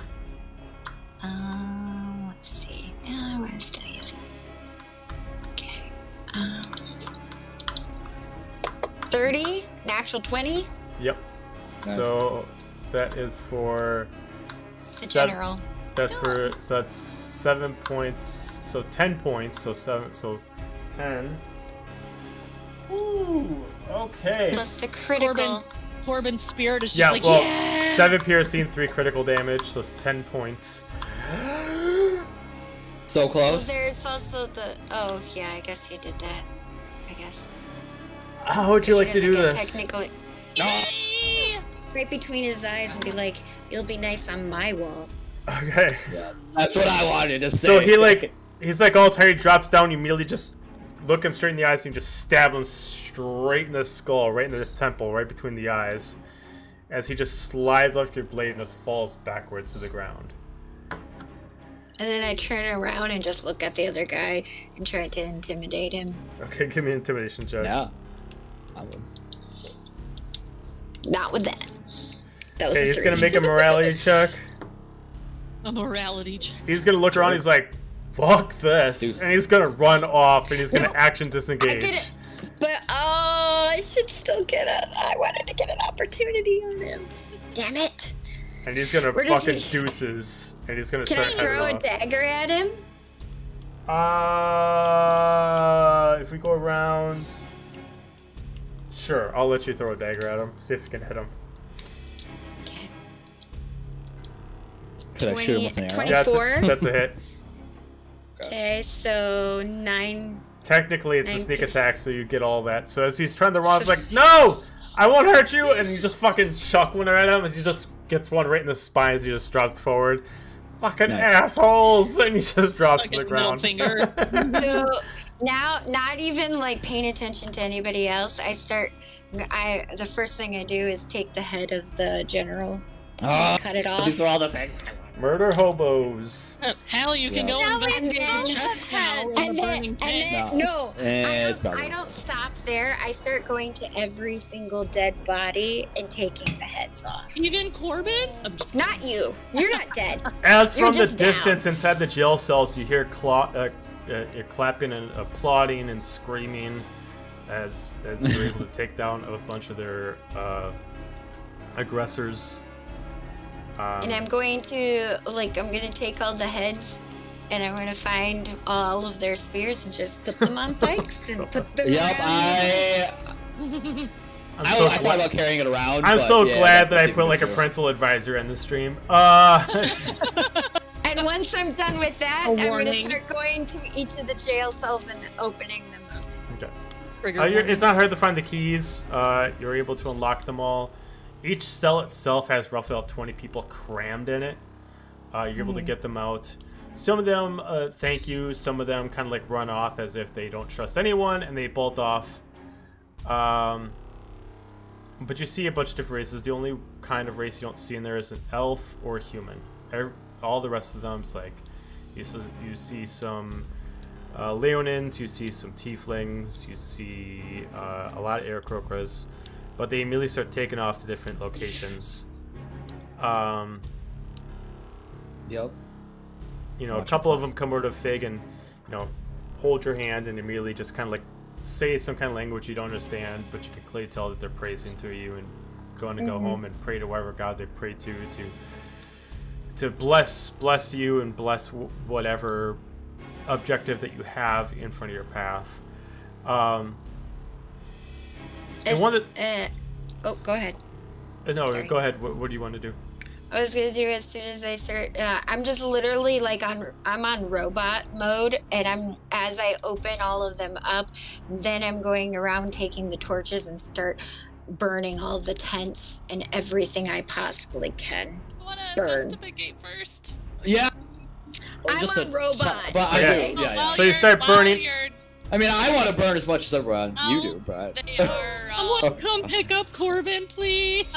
Let's see. No, I want to still use it. Okay. 30, natural 20.
Yep.
Nice.
So that is for
The general.
That's for so that's 7 points. So 10 points. So 7. So 10. Ooh. Okay.
Plus the critical.
Corbin's spirit is just
Yeah.
like,
Well,
yeah!
7 piercing, 3 critical damage. So it's 10 points.
So
Well,
close.
there's also the. Oh, yeah, I guess you did that. I guess.
How would you like to do this?
Technically,
Yay!
right between his eyes and be like, "You'll be nice on my wall."
Okay.
Yeah, that's what I wanted to say.
So he's like all tired, drops down. You immediately just look him straight in the eyes and you just stab him straight in the skull, right in the temple, right between the eyes, as he just slides off your blade and just falls backwards to the ground.
And then I turn around and just look at the other guy and try to intimidate him.
Okay, give me an intimidation check.
Yeah. I would.
Not with that. That was
Okay,
a
he's
3.
gonna make a morality check.
A morality check.
He's gonna look around. He's like, "Fuck this,"
Dude.
and he's gonna run off and he's gonna
No,
action
I
disengage.
could, but I should still get I wanted to get an opportunity on him. Damn it!
And he's gonna
Where does
fucking
he-
deuces, and he's gonna
Can I
start
throw a
heading
dagger at him?
off. If we go around, sure, I'll let you throw a dagger at him. See if you can hit him.
Okay.
Could I shoot him with an arrow?
20.
That's
24?
that's a hit.
Okay, so 9.
Technically, it's a
Thank
sneak
you.
attack, so you get all that. So as he's trying to run, he's like, "No, I won't hurt you!" And you just fucking chuck one at him as he just gets one right in the spine as he just drops forward. Fucking
Nice.
assholes! And he just drops to the
Fucking middle
ground.
finger.
So now, not even like paying attention to anybody else, the first thing I do is take the head of the general,
Ah,
cut it off.
these are all the things.
Murder hobos.
Hal, you can
Yeah.
go
No,
investigate
and
the
then-
chest now in
And
the
then,
burning
and
pit.
then, no,
It's
I
better.
don't stop there. I start going to every single dead body and taking the heads off.
Even Corbin? I'm just kidding.
Not you. You're not dead.
As
You're
from the
just down.
distance inside the jail cells, you hear clapping and applauding and screaming as you're able to take down a bunch of their aggressors.
And I'm going to take all the heads and I'm going to find all of their spears and just put them on pikes and put them
Yep,
around.
I
I'm
thought about carrying it around.
I'm
but
so
yeah,
glad that I
that's
put like a
good.
parental advisor in the stream.
And once I'm done with that,
A
I'm going to
warning.
start going to each of the jail cells and opening them up.
Okay.
Trigger
It's
warning.
not hard to find the keys. You're able to unlock them all. Each cell itself has roughly about 20 people crammed in it. You're able to get them out. Some of them thank you. Some of them kind of like run off as if they don't trust anyone and they bolt off. But you see a bunch of different races. The only kind of race you don't see in there is an elf or a human. All the rest of them is like you see some Leonins, you see some tieflings, you see a lot of Aarakocras, but they immediately start taking off to different locations.
Yep.
You know, a couple of them come over to Fig and, you know, hold your hand and immediately just kind of like say some kind of language you don't understand, but you can clearly tell that they're praising to you and going to go home and pray to whatever God they pray to bless you and bless whatever objective that you have in front of your path.
Is,
one of
oh, go ahead.
no,
Sorry.
go ahead. What do you want to do?
I was gonna do as soon as they start. I'm just literally like I'm on robot mode, and as I open all of them up, then I'm going around taking the torches and start burning all the tents and everything I possibly can.
I want to
Burn.
investigate first.
Yeah.
I'm on robot.
But
Okay.
yeah.
So you start burning.
I mean, I want to burn as much as everyone you do, but
They are.
Someone come pick up Corbin, please.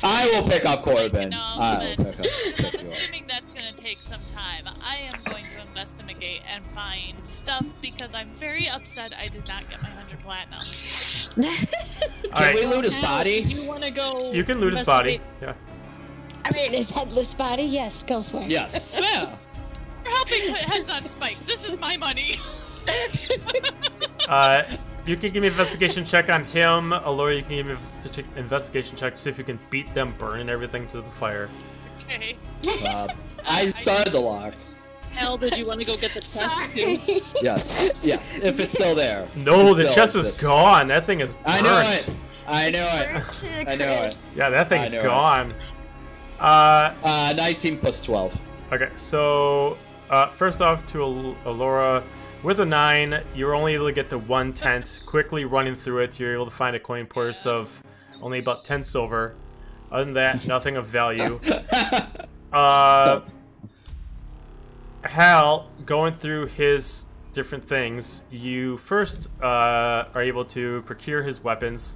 I will pick up Corbin.
I
I will pick up.
I'm assuming that's gonna take some time. I am going to investigate and find stuff because I'm very upset I did not get my 100 platinum.
Can we loot his body?
You want to go?
You can loot his body. Yeah.
I mean, his headless body. Yes, go for it.
Yes.
Yeah.
We're helping put heads on spikes. This is my money.
You can give me an investigation check on him. Alora, you can give me an investigation check to see if you can beat them burning everything to the fire.
Okay.
I started the lock.
Hell, did you want to go get the chest too?
Yes. If it's still there.
No,
It
the
still
chest is
exists.
gone. That thing is burnt.
I know it. I know it.
Burnt to the
I know it.
crisp.
Yeah, that thing's
I know it.
gone.
19 plus 12.
Okay, so first off to Alora, with a 9, you're only able to get to one tent. Quickly running through it, you're able to find a coin purse of only about 10 silver. Other than that, nothing of value. Hal, going through his different things, you first are able to procure his weapons.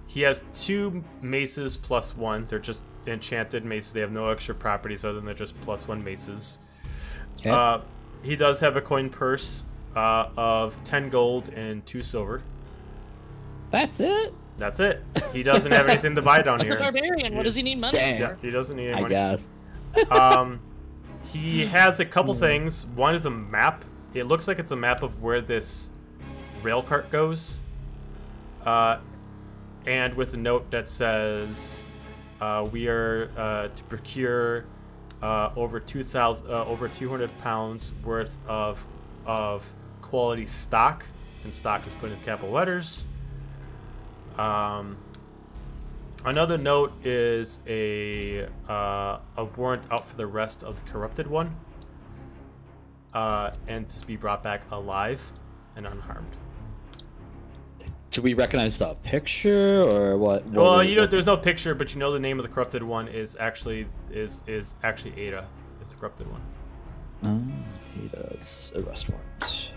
He has 2 maces plus 1. They're just enchanted maces. They have no extra properties other than they're just plus 1 maces.
Okay.
He does have a coin purse of 10 gold and 2 silver.
That's it?
That's it. He doesn't have anything to buy down here.
Barbarian. What does he need money
Damn.
Yeah, he doesn't need any
I
money.
guess.
He has a couple things. One is a map. It looks like it's a map of where this rail cart goes. And with a note that says, we are to procure over 200 pounds worth of quality stock, and stock is put in capital letters. Another note is a warrant out for the rest of the corrupted one, and to be brought back alive and unharmed.
Do we recognize the picture or what?
Well, you know, there's no picture, but you know the name of the corrupted one is actually Ada. Is the corrupted one.
Ada's arrest warrant.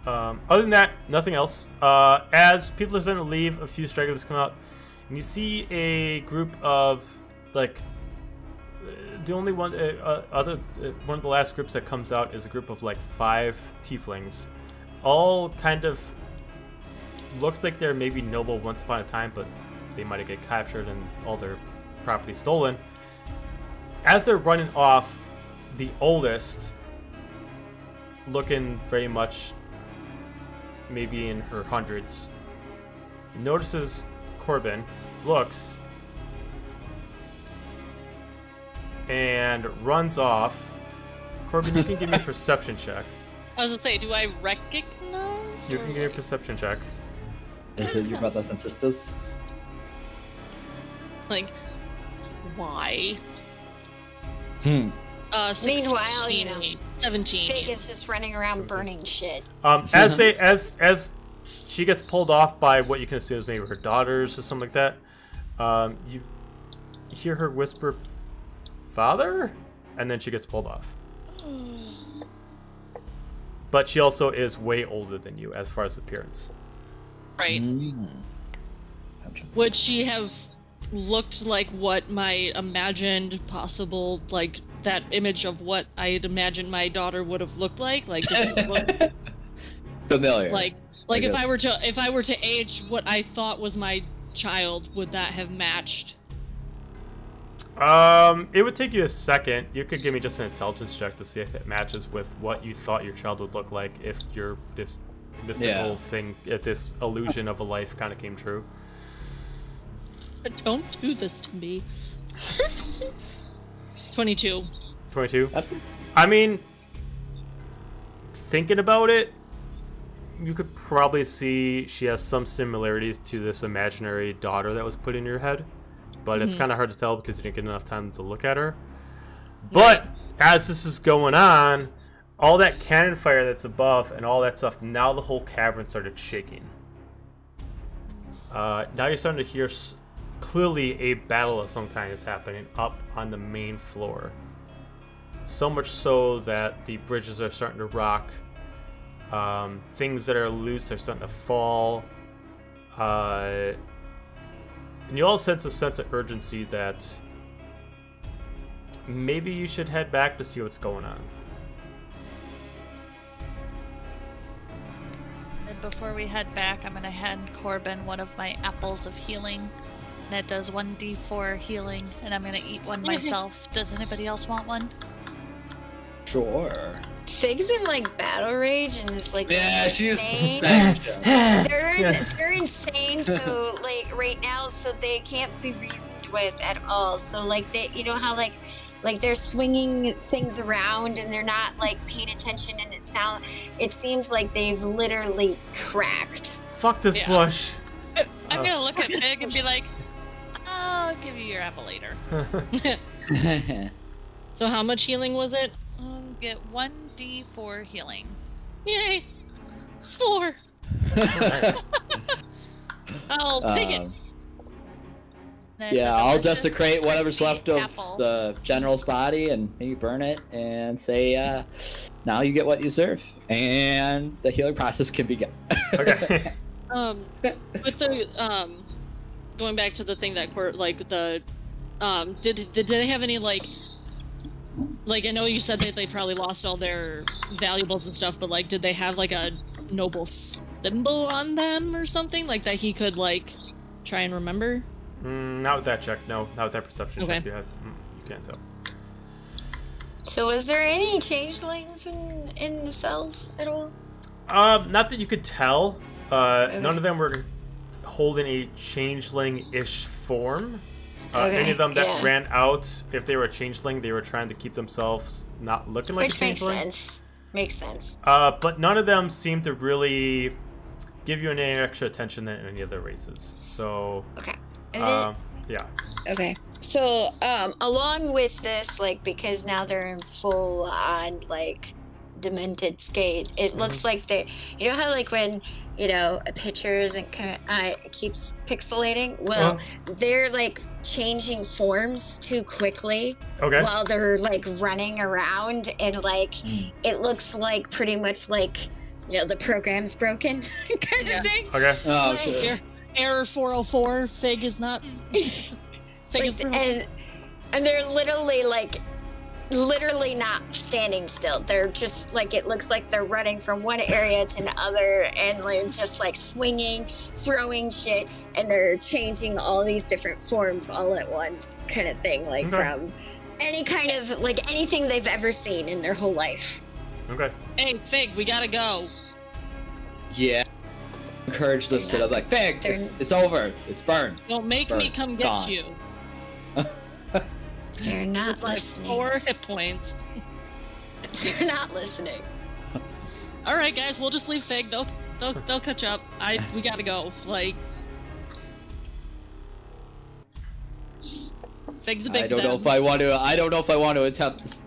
Other than that, nothing else. As people are starting to leave, a few stragglers come out, and you see a group of like the only one one of the last groups that comes out is a group of like 5 tieflings, all kind of looks like they're maybe noble once upon a time, but they might have get captured and all their property stolen. As they're running off, the oldest, looking very much maybe in her hundreds, notices Corbin, looks, and runs off. Corbin, you can give me a perception check.
I was gonna say, do I recognize?
You can give me a perception check.
Is it your brothers and sisters?
Like, why?
16.
Meanwhile, you know,
17.
Fig is just running around burning shit.
As she gets pulled off by what you can assume is maybe her daughters or something like that, you hear her whisper, "Father?" and then she gets pulled off. But she also is way older than you as far as appearance.
Right. Would she have looked like what my imagined possible, like, that image of what I'd imagined my daughter would have looked like? Like, did she look
Familiar.
like if I were to age what I thought was my child, would that have matched?
It would take you a second. You could give me just an intelligence check to see if it matches with what you thought your child would look like if this mystical thing, if this illusion of a life kind of came true.
Don't do this to me. 22.
22? I mean, thinking about it, you could probably see she has some similarities to this imaginary daughter that was put in your head, but it's kind of hard to tell because you didn't get enough time to look at her. But as this is going on, all that cannon fire that's above and all that stuff, now the whole cavern started shaking. Now you're starting to hear clearly a battle of some kind is happening up on the main floor. So much so that the bridges are starting to rock. Things that are loose are starting to fall. And you all sense a sense of urgency that maybe you should head back to see what's going on.
And before we head back, I'm gonna hand Corbin one of my apples of healing. And it does 1d4 healing, and I'm gonna eat one myself. Does anybody else want one?
Sure.
Fig's in like battle rage and is like
she's
insane. They're insane, so like right now, so they can't be reasoned with at all. So like they, you know how like they're swinging things around and they're not like paying attention, and it seems like they've literally cracked.
Fuck this bush.
I'm gonna look at Fig and be like, I'll give you your apple later.
So how much healing was it?
Get 1d4 healing.
Yay! 4.
Nice.
I'll take it.
Yeah, I'll desecrate whatever's left of the general's body and maybe burn it and say, now you get what you serve. And the healing process can begin.
Okay.
With the, going back to the thing that, like, the, did they have any, like, I know you said that they probably lost all their valuables and stuff, but, like, did they have, like, a noble symbol on them or something? Like, that he could, like, try and remember?
Not with that check, no. Not with that perception check you had. You can't tell.
So was there any changelings in the cells at all?
Not that you could tell. None of them were holding a changeling-ish form. Any of them that ran out, if they were a changeling, they were trying to keep themselves not looking like a changeling.
Makes sense.
But none of them seem to really give you any extra attention than any other races. So,
okay.
Yeah.
Okay. So, along with this, like, because now they're in full on, like, demented skate, it looks like they, you know how, like, when, you know, a picture isn't it keeps pixelating? Well, they're, like, changing forms too quickly while they're, like, running around, and, like, it looks like pretty much like, you know, the program's broken kind of thing.
Okay.
Oh, sure.
Error 404, Fig is not... Fig is
and they're literally not standing still. They're just, like, it looks like they're running from one area to another, and they're just, like, swinging, throwing shit, and they're changing all these different forms all at once kind of thing, like, from any kind of, like, anything they've ever seen in their whole life.
Okay.
Hey, Fig, we gotta go.
Yeah. Encourage this to like, Fig, it's over. It's burned.
Don't make me come get
gone.
you.
They're not
Like
listening.
4 hit points.
They're not listening.
All right, guys, we'll just leave Fig. They'll catch up. We gotta go. Like, Fig's a big.
I don't know if I want to attempt this.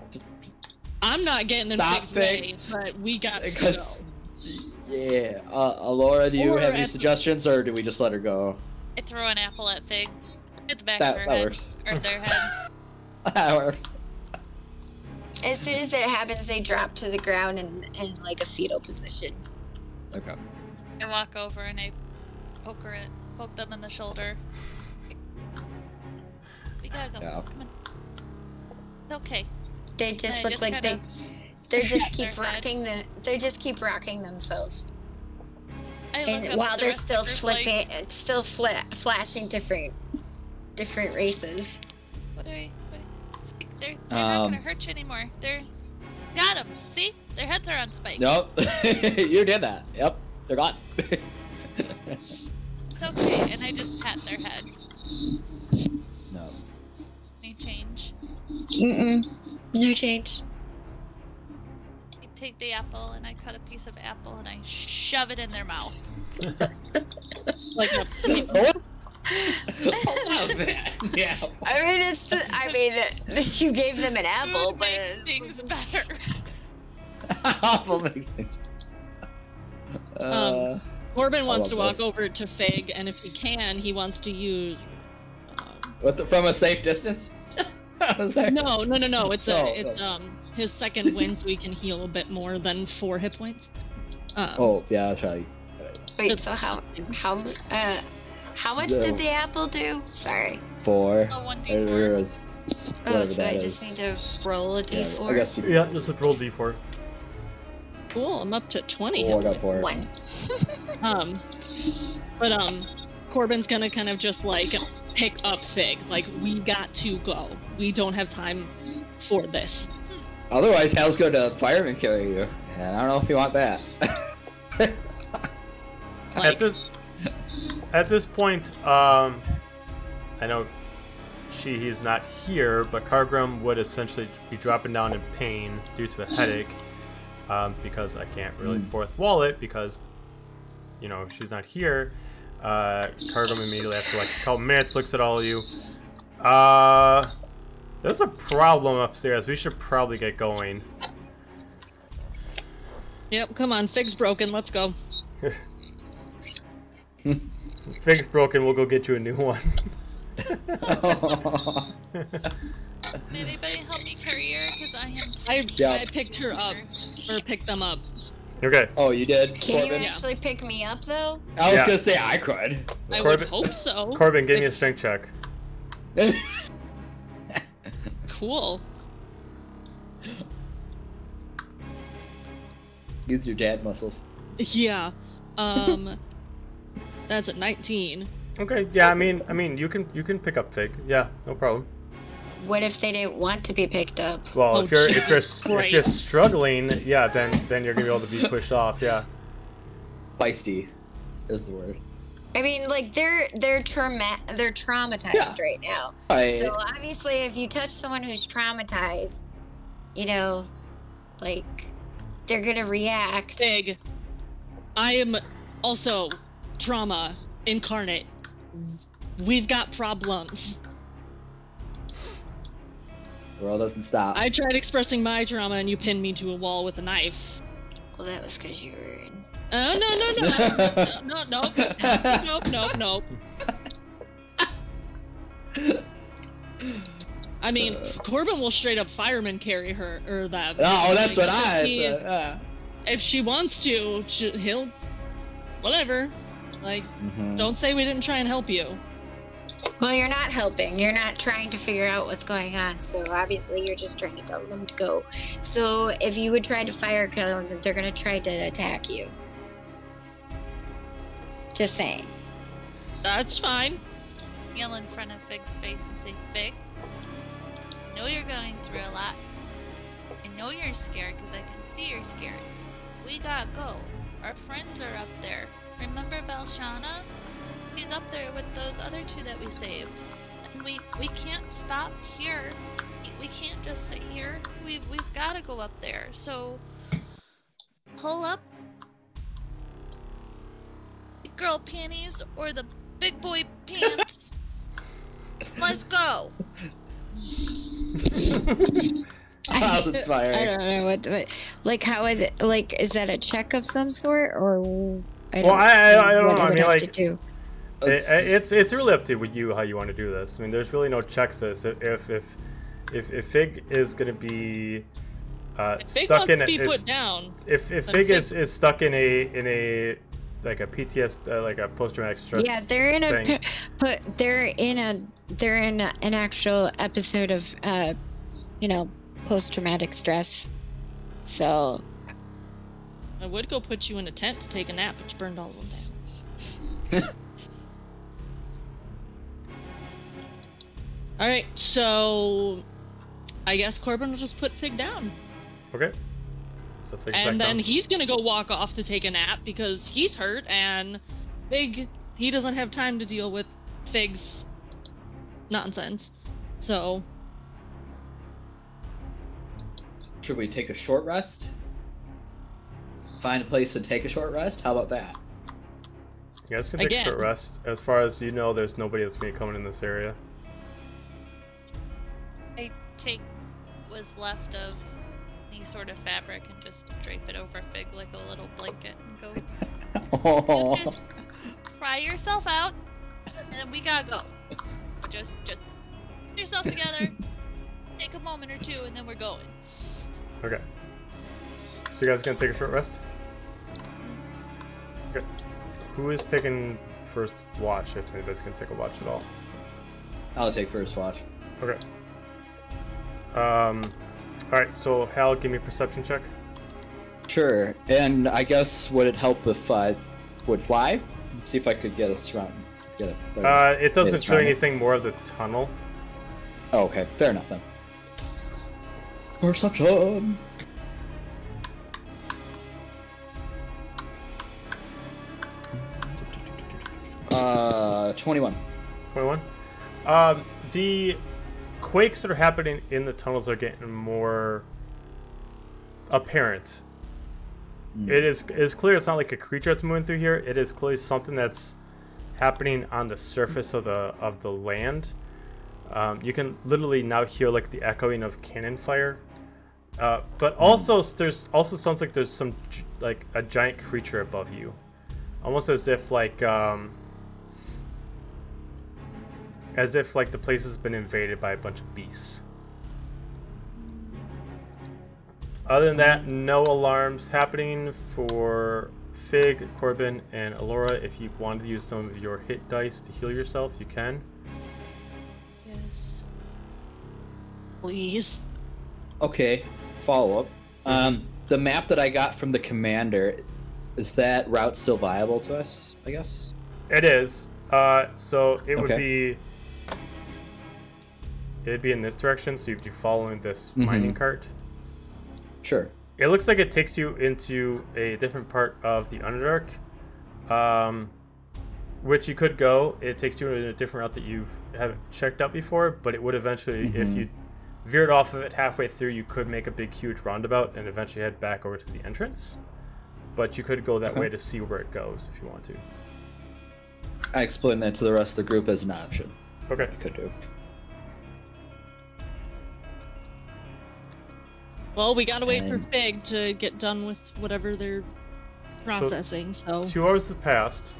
I'm not getting in Fig's way, but we got to go.
Yeah, Alora, do you have any suggestions, or do we just let her go?
I throw an apple at Fig. At the back of her head.
Works.
Or their head.
That works.
As soon as it happens, they drop to the ground in like a fetal position.
Okay.
I walk over and I poke them in the shoulder. We gotta go.
Yeah.
Come on. It's okay.
They just look like they just keep rocking they just keep rocking themselves. And while they're still flicking, flashing different races.
They're not gonna hurt you anymore. Got them. See, their heads are on spikes.
Nope. You did that. Yep, they're gone.
It's okay, and I just pat their head.
No.
Any change?
No change.
take the apple and I cut a piece of apple and I shove it in their mouth.
Like a
Yeah.
I mean, you gave them an apple,
Food
but
makes things better.
Apple makes things.
Corbin wants to
love
walk
this.
over to Fig, and if he can, he wants to use.
From a safe distance?
No. It's
Oh,
his second win, so he can heal a bit more than 4 hit points.
Oh, yeah, that's probably.
wait. So how much did the apple do? Sorry.
4.
Oh, 1d4.
There is-
Oh,
whatever
so I
that
just
is.
need to roll a
Yeah,
d4.
I guess you.
Yeah, just roll d4.
Cool, I'm up to 20
Oh, I
hit
got
points.
4.
1.
Corbin's gonna kind of just like pick up Fig. Like, we got to go. We don't have time for this.
Otherwise, Hal's going to fireman carry you. And I don't know if you want that.
Like,
At this point, I know he's not here, but Cargrim would essentially be dropping down in pain due to a headache, because I can't really fourth wall it because, she's not here. Cargrim immediately after like a couple minutes looks at all of you. There's a problem upstairs. We should probably get going.
yep, come on, Fig's broken. Let's go.
Fig's broken. We'll go get you a new one.
Can anybody help me carry her? Because I am.
I picked her up, or picked them up.
Okay.
Oh, you did?
Can you
Corbin?
actually pick me up though?
I was
Yeah.
going to say I could.
I
Corbin-
would hope so.
Corbin, give me a
If-
strength check.
Cool.
Use your dad muscles.
Yeah. That's a 19.
Okay. Yeah. I mean, you can pick up Fig. Yeah, no problem.
What if they didn't want to be picked up?
Well,
Oh,
if you're
Jesus Christ.
struggling, yeah, then you're gonna be able to be pushed off. Yeah.
Feisty is the word.
I mean, like they're traumatized
Yeah.
right now. So obviously, if you touch someone who's traumatized, like they're gonna react.
Fig. I am also trauma incarnate. We've got problems.
The world doesn't stop.
I tried expressing my trauma and you pinned me to a wall with a knife.
Well, that was because you were in.
Nope. I mean, Corbin will straight up fireman carry her or that.
Oh, that's what I
He-
said. Yeah.
If she wants to, he'll, whatever. Like, don't say we didn't try and help you.
Well, you're not helping. You're not trying to figure out what's going on. So obviously, you're just trying to tell them to go. So if you would try to fire kill them, they're gonna try to attack you. Just saying.
That's fine.
Yell in front of Fig's face and say, Fig, I know you're going through a lot. I know you're scared because I can see you're scared. We gotta go. Our friends are up there. Remember Valshana? He's up there with those other 2 that we saved. And we can't stop here. We can't just sit here. We've gotta go up there. So pull up the girl panties or the big boy pants. Let's go.
That was inspiring.
I don't know what like how would is that a check of some sort or I
Well, I don't
what
know. I
would
mean,
have
like,
to do.
it's really up to you how you want to do this. I mean, there's really no checks to this. If Fig is gonna be
Fig
stuck
wants
in
to be
a,
put down.
if Fig is stuck in a like a PTS like a post traumatic stress.
Yeah, they're in a
thing.
but they're in an actual episode of post traumatic stress. So
I would go put you in a tent to take a nap, but you burned all of them down. Alright, so I guess Corbin will just put Fig down.
Okay. So Fig's back
And then
down.
he's gonna go walk off to take a nap because he's hurt and Fig, he doesn't have time to deal with Fig's nonsense. So,
Should we take a short rest? find a place to take a short rest. How about that?
You guys can take a short rest. As far as you know, there's nobody that's going to be coming in this area.
I take what's left of any sort of fabric and just drape it over Fig like a little blanket and go. You just cry yourself out, and then we gotta go. Just get yourself together, take a moment or two, and then we're going.
Okay. So you guys gonna take a short rest? Okay. Who is taking first watch, if anybody's gonna take a watch at all?
I'll take first watch.
Okay. Alright, so Hal, give me a perception check.
Sure. And I guess would it help if I would fly? See if I could get us around.
It doesn't show anything more of the tunnel.
Oh, okay. Fair enough then. Perception. 21.
21. The quakes that are happening in the tunnels are getting more apparent. It is clear it's not like a creature that's moving through here. It is clearly something that's happening on the surface of the land. You can literally now hear like the echoing of cannon fire. But also there's also sounds like there's some like a giant creature above you, almost as if like the place has been invaded by a bunch of beasts. Other than that, no alarms happening for Fig, Corbin, and Alora. If you wanted to use some of your hit dice to heal yourself, you can.
Yes.
Please.
Okay, follow up. The map that I got from the commander, is that route still viable to us, I guess?
It is. So it would be... It'd be in this direction, so you'd be following this mining cart.
Sure.
It looks like it takes you into a different part of the Underdark, which you could go. It takes you in a different route that you haven't checked out before, but it would eventually, if you veered off of it halfway through, you could make a big, huge roundabout and eventually head back over to the entrance. But you could go that way to see where it goes if you want to.
I explained that to the rest of the group as an option.
Okay.
I could do.
Well, we gotta wait for Fig to get done with whatever they're processing, so...
2 hours have passed.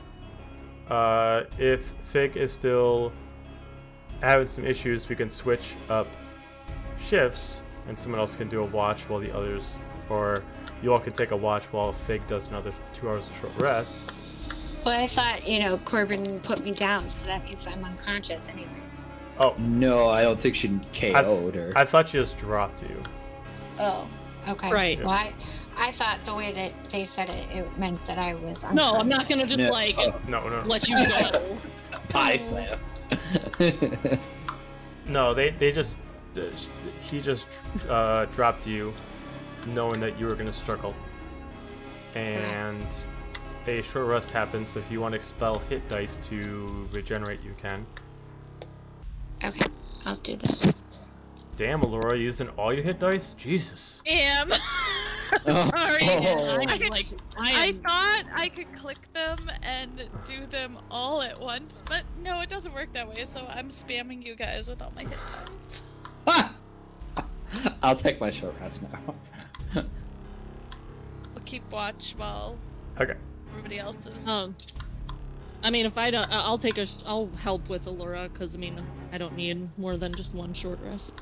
If Fig is still having some issues, we can switch up shifts, and someone else can do a watch while the others... Or you all can take a watch while Fig does another 2 hours of short rest.
Well, I thought, Corbin put me down, so that means I'm unconscious anyways.
Oh.
No, I don't think she KO'd her.
I thought she just dropped you.
Oh, okay.
Right.
Well, I thought the way that they said it, it meant that I was unconscious.
No, I'm not gonna just
No.
let you go.
Pie slam.
No, they just... He just dropped you, knowing that you were going to struggle. And a short rest happens, so if you want to expel hit dice to regenerate, you can.
Okay, I'll do that.
Damn, Alora, using all your hit dice? Jesus.
Sorry. I thought I could click them and do them all at once, but no, it doesn't work that way, so I'm spamming you guys with all my hit dice.
I'll take my short rest now.
We'll keep watch while everybody else is.
I mean, if I don't, I'll help with Alora, because, I don't need more than just one short rest.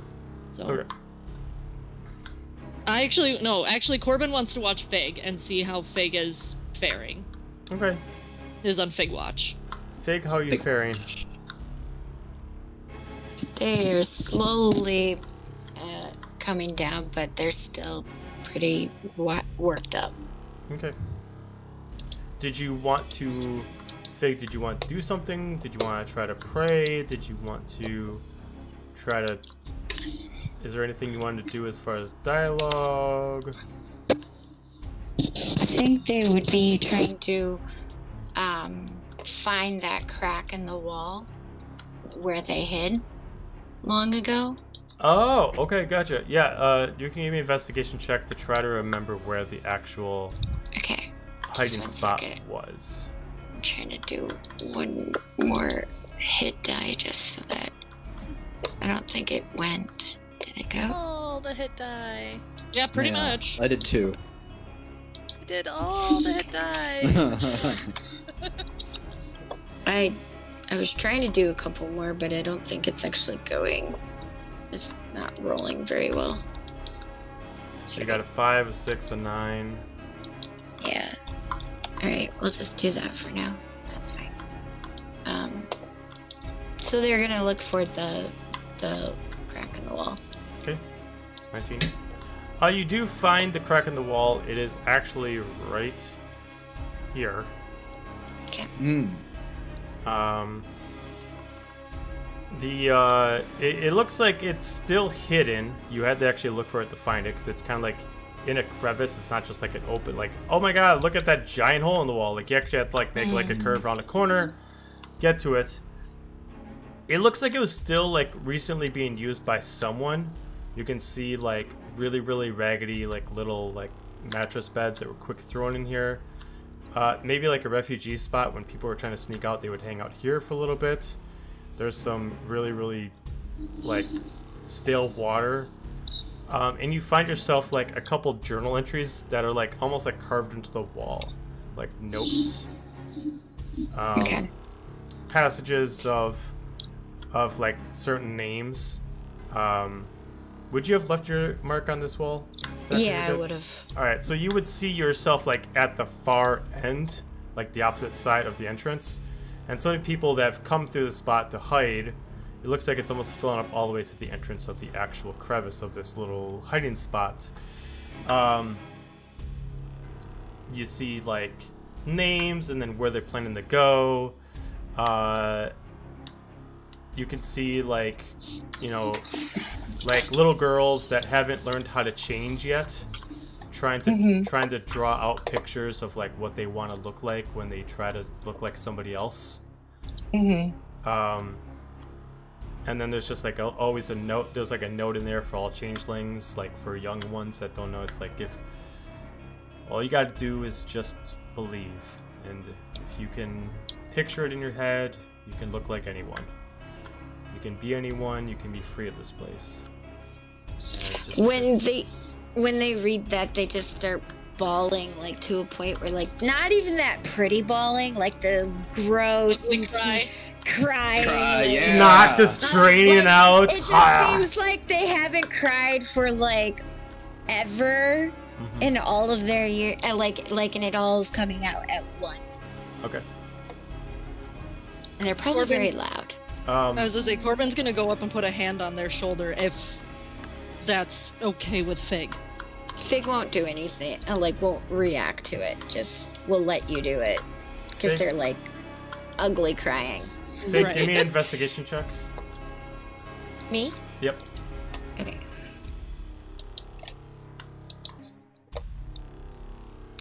So.
Okay.
Actually, Corbin wants to watch Fig and see how Fig is faring.
Okay.
Is on Fig watch.
Fig, how are you faring?
They're slowly coming down, but they're still pretty worked up.
Okay. Did you want to do something? Did you want to try to pray? Did you want to try to... Is there anything you wanted to do as far as dialogue?
I think they would be trying to find that crack in the wall where they hid long ago.
Oh, okay, gotcha. Yeah, you can give me an investigation check to try to remember where the actual...
Okay.
hiding
one
spot
second.
was.
I'm trying to do one more hit die just so that I don't think it went. Did it go?
All the hit die.
Yeah, pretty
Yeah,
much.
I did too.
I did all the hit die.
I was trying to do a couple more, but I don't think it's actually going. It's not rolling very well.
So you got a 5, a 6, a 9.
Yeah. Alright, we'll just do that for now. That's fine. So they're gonna look for the crack in the wall.
Okay, 19. You do find the crack in the wall. It is actually right here.
Okay.
It looks like it's still hidden. You had to actually look for it to find it because it's kind of like in a crevice. It's not just like an open, like, oh my god, look at that giant hole in the wall. Like, you actually have to like make like a curve around a corner, get to it. It looks like it was still like recently being used by someone. You can see like really, really raggedy like little like mattress beds that were quick thrown in here. Maybe like a refugee spot. When people were trying to sneak out, they would hang out here for a little bit. There's some really, really like stale water. And you find yourself like a couple journal entries that are like almost like carved into the wall, like notes.
Okay.
Passages of like certain names. Would you have left your mark on this wall?
Yeah, I would have.
All right, so you would see yourself like at the far end, like the opposite side of the entrance. And so many people that have come through the spot to hide, it looks like it's almost filling up all the way to the entrance of the actual crevice of this little hiding spot. You see like names and then where they're planning to go. You can see like, you know, like little girls that haven't learned how to change yet, trying to draw out pictures of like what they want to look like when they try to look like somebody else. And then there's just like always a note. There's like a note in there for all changelings, like for young ones that don't know. It's like, if all you got to do is just believe, and if you can picture it in your head, you can look like anyone. You can be anyone. You can be free of this place.
When they read that, they just start bawling, like to a point where like not even that pretty bawling, like the gross crying.
Yeah.
Not just draining out.
It just seems like they haven't cried for like ever in all of their year, and and it all is coming out at once.
Okay.
And they're probably very loud.
I was gonna say, Corbin's gonna go up and put a hand on their shoulder if that's okay with Fig.
Fig won't do anything, won't react to it. Just will let you do it. Because they're like ugly crying.
Fig, give me an investigation check.
Me?
Yep.
Okay.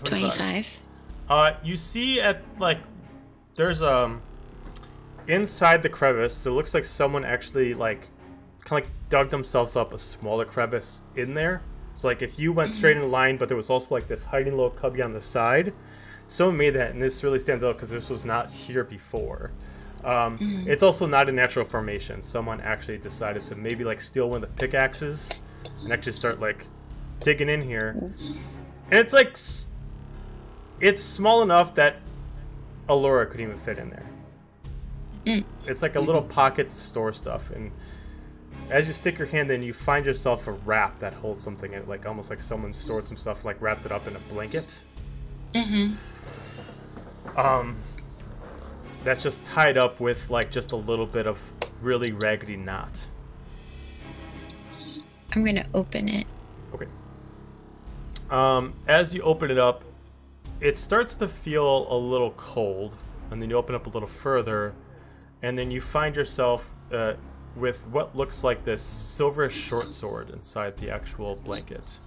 25.
You see at like there's inside the crevice, it looks like someone actually like kind of like dug themselves up a smaller crevice in there. So like if you went straight in a line, but there was also like this hiding little cubby on the side, someone made that, and this really stands out because this was not here before. It's also not a natural formation. Someone actually decided to maybe like steal one of the pickaxes and actually start like digging in here. And it's like it's small enough that Allura could even fit in there. It's like a little pocket to store stuff, and as you stick your hand in, you find yourself a wrap that holds something in it, like almost like someone stored some stuff, like wrapped it up in a blanket. That's just tied up with like just a little bit of really raggedy knot.
I'm gonna open it.
Okay. As you open it up, it starts to feel a little cold, and then you open up a little further, and then you find yourself with what looks like this silverish short sword inside the actual blanket.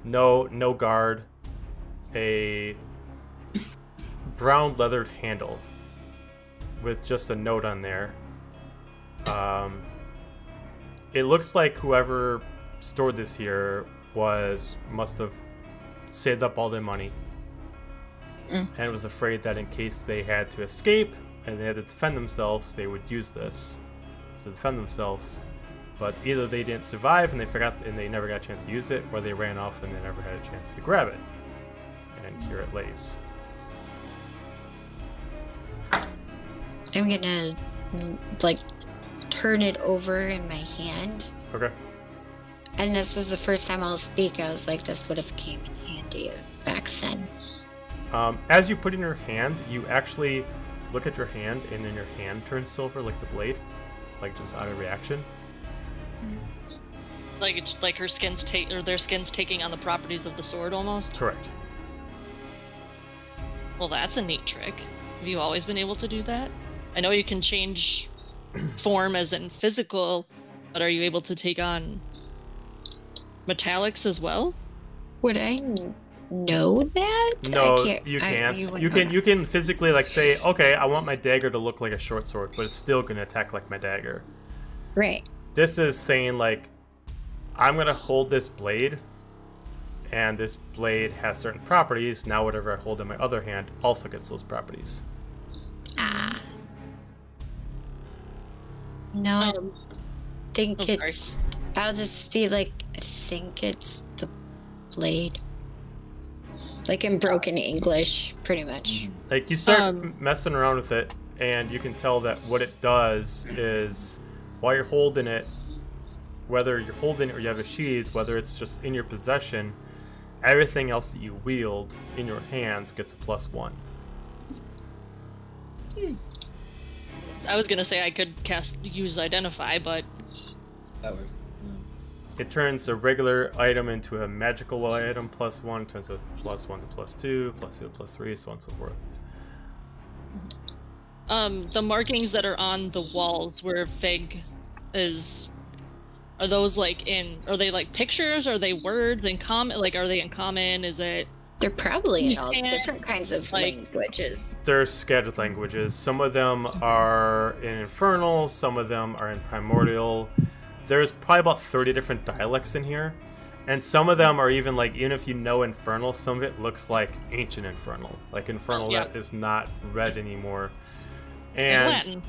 No guard, a brown leathered handle with just a note on there. It looks like whoever stored this here must have saved up all their money, and was afraid that in case they had to escape and they had to defend themselves, they would use this to defend themselves. But either they didn't survive and they forgot and they never got a chance to use it, or they ran off and they never had a chance to grab it. And here it lays.
I'm gonna like turn it over in my hand.
Okay.
And this is the first time I'll speak. I was like, this would have came in handy back then.
As you put in your hand, you actually look at your hand, and then your hand turns silver like the blade, like just out of reaction.
Like it's like her skin's their skin's taking on the properties of the sword almost.
Correct.
Well, that's a neat trick. Have you always been able to do that? I know you can change form as in physical, but are you able to take on metallics as well?
Would I know that?
No, you can't. You can physically like say, okay, I want my dagger to look like a short sword, but it's still gonna attack like my dagger.
Right.
This is saying like, I'm gonna hold this blade, and this blade has certain properties. Now whatever I hold in my other hand also gets those properties.
Ah. No, I think it's... I'll just be like, I think it's the blade. Like in broken English, pretty much.
Like you start messing around with it, and you can tell that what it does is, while you're holding it, whether you're holding it or you have a sheath, whether it's just in your possession, everything else that you wield in your hands gets a +1.
I was gonna say I could use Identify, but
That works.
It turns a regular item into a magical item +1, turns a +1 to +2, +2 to +3, so on and so forth.
The markings that are on the walls where Fig is, are those like are they like pictures? Are they words in common? Like, are they in common? Is it?
They're probably in all different kinds of languages.
They're scattered languages. Some of them are in Infernal, some of them are in Primordial. There's probably about 30 different dialects in here. And some of them are even like, even if you know Infernal, some of it looks like ancient Infernal. Like Infernal that is not read anymore. And
Latin.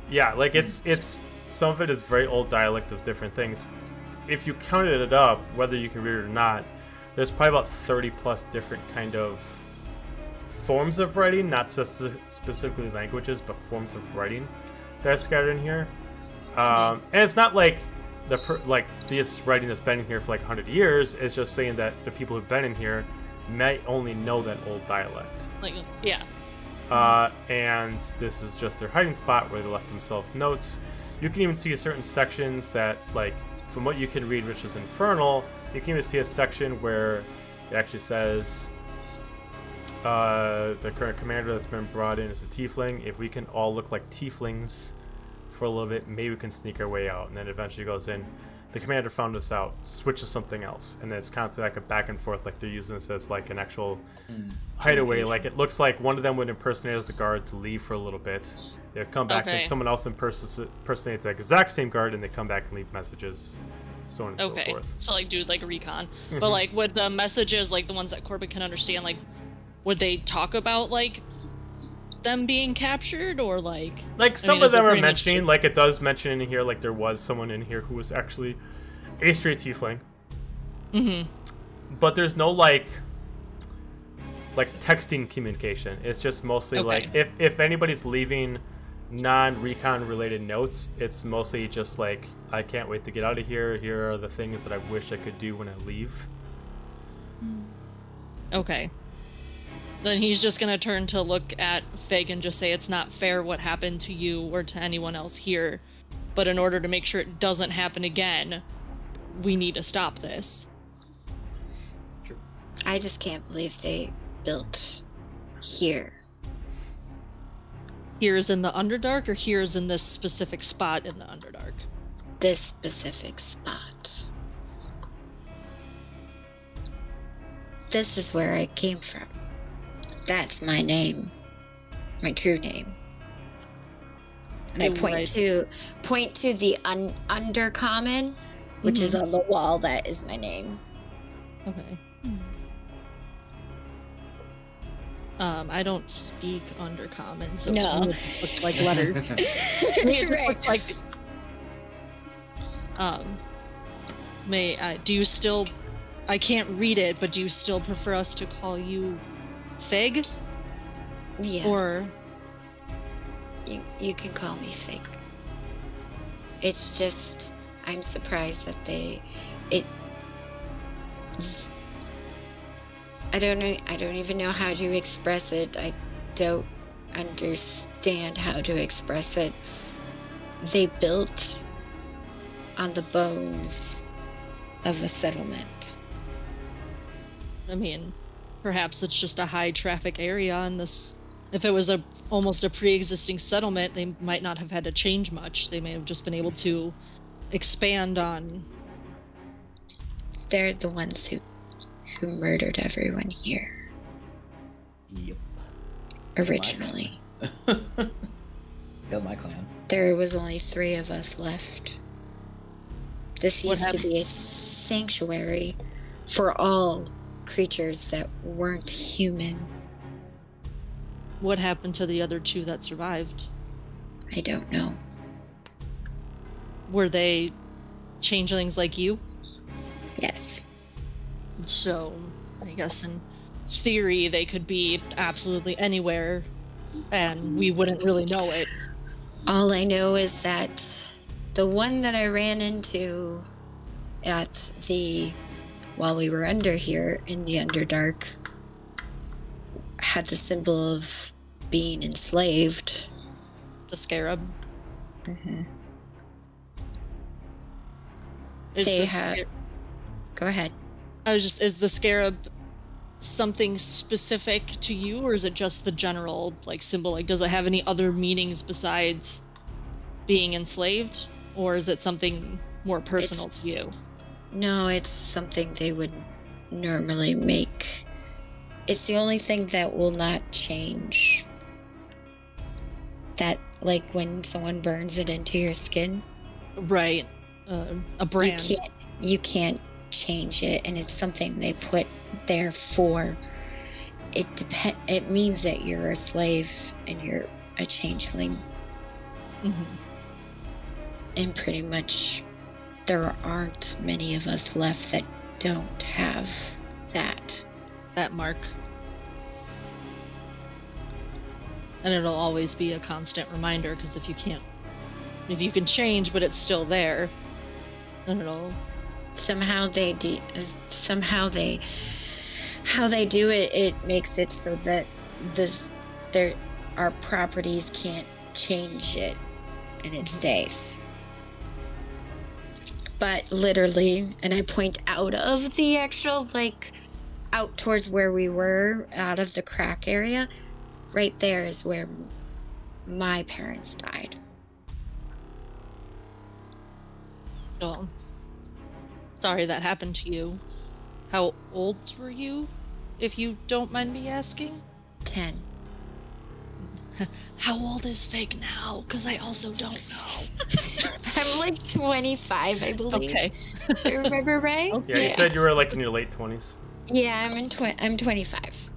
Yeah, like it's some of it is very old dialect of different things. If you counted it up, whether you can read it or not, there's probably about 30 plus different kind of forms of writing, not specifically languages, but forms of writing that are scattered in here. And it's not like this writing that's been in here for like 100 years. It's just saying that the people who've been in here may only know that old dialect.
Like, yeah.
And this is just their hiding spot where they left themselves notes. You can even see certain sections that, like, from what you can read, which is Infernal, you can even see a section where it actually says the current commander that's been brought in is a tiefling. If we can all look like tieflings for a little bit, maybe we can sneak our way out. And then eventually goes in, the commander found us out, switch to something else. And then it's constantly like a back and forth, like they're using this as like an actual hideaway. Like it looks like one of them would impersonate as the guard to leave for a little bit. They'd come back and someone else impersonates the exact same guard, and they come back and leave messages, so on and so forth.
So like do like a recon. But like would the messages, like the ones that Corbin can understand, like would they talk about like them being captured, or like
some of them are mentioning, like it does mention in here, like there was someone in here who was actually a straight tiefling. But there's no like texting communication. It's just mostly like if anybody's leaving non-recon related notes, it's mostly just like, I can't wait to get out of here. Here are the things that I wish I could do when I leave.
Okay. Then he's just gonna turn to look at Fig and just say, it's not fair what happened to you or to anyone else here, but in order to make sure it doesn't happen again, we need to stop this.
I just can't believe they built here.
Here's in the Underdark, or here's in this specific spot in the Underdark?
This specific spot. This is where I came from. That's my name. My true name. And I point to the Undercommon, which is on the wall. That is my name.
Okay. I don't speak Undercommon, so
No.
to me it just looks like letters. To me it just
Right.
looks like. Do you still? I can't read it, but do you still prefer us to call you Fig?
Yeah.
Or
You can call me Fig. It's just I'm surprised that I don't even know how to express it. I don't understand how to express it. They built on the bones of a settlement.
I mean, perhaps it's just a high traffic area, and this. If it was almost a pre-existing settlement, they might not have had to change much. They may have just been able to expand on.
They're the ones who murdered everyone here
Yep.
originally.
Killed my clan.
There was only 3 of us left. This
What
used to
happened?
be a sanctuary for all creatures that weren't human.
What happened to the other 2 that survived?
I don't know.
Were they changelings like you?
Yes.
So, I guess in theory they could be absolutely anywhere, and we wouldn't really know it.
All I know is that the one that I ran into while we were under here in the Underdark had the symbol of being enslaved.
The scarab.
Mm-hmm.
Is
Go ahead.
is the scarab something specific to you, or is it just the general symbol? Does it have any other meanings besides being enslaved, or is it something more personal to you?
No, it's something they would normally make. It's the only thing that will not change. That, when someone burns it into your skin.
Right. A brand.
You can't change it, and it's something they put there for. It means that you're a slave and you're a changeling.
Mm-hmm.
And pretty much there aren't many of us left that don't have that
mark. And it'll always be a constant reminder, because if you can change but it's still there, then it'll
somehow how they do it, it makes it so that our properties can't change it, and it stays. But literally, and I point out of the actual, out towards where we were, out of the crack area, right there is where my parents died.
Oh, sorry that happened to you. How old were you, if you don't mind me asking?
10.
How old is Fig now? Because I also don't know.
I'm 25, I believe.
Okay.
I remember right?
Okay.
Yeah, you said you were in your late 20s.
Yeah, I'm 25.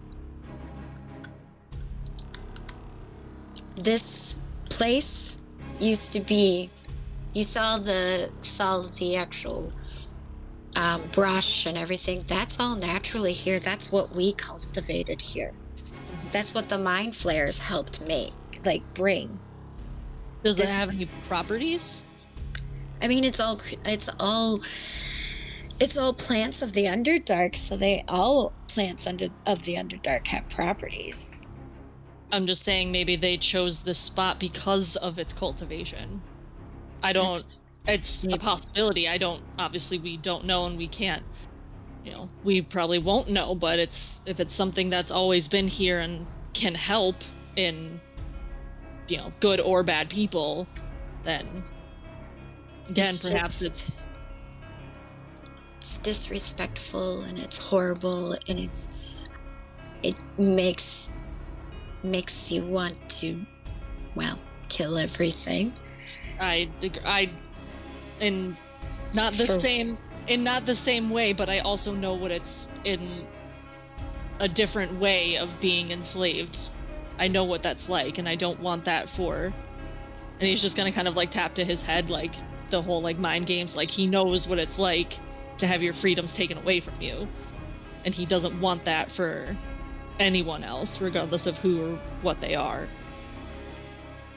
This place used to be, you saw the actual brush and everything. That's all naturally here. That's what we cultivated here. That's what the mind flares helped make, bring.
Does it have any properties?
I mean, it's all plants of the Underdark, so all plants of the Underdark have properties.
I'm just saying maybe they chose this spot because of its cultivation. It's a possibility. Obviously we don't know, and we can't, we probably won't know, but if it's something that's always been here and can help in, good or bad people, then again, perhaps it's
disrespectful, and it's horrible, and it makes you want to, kill everything. In not the same way, but I also know what it's in.
a different way of being enslaved. I know what that's like, and I don't want that for... And he's just gonna kind of like tap to his head, like the whole like mind games, like he knows what it's like to have your freedoms taken away from you. And he doesn't want that for anyone else, regardless of who or what they are.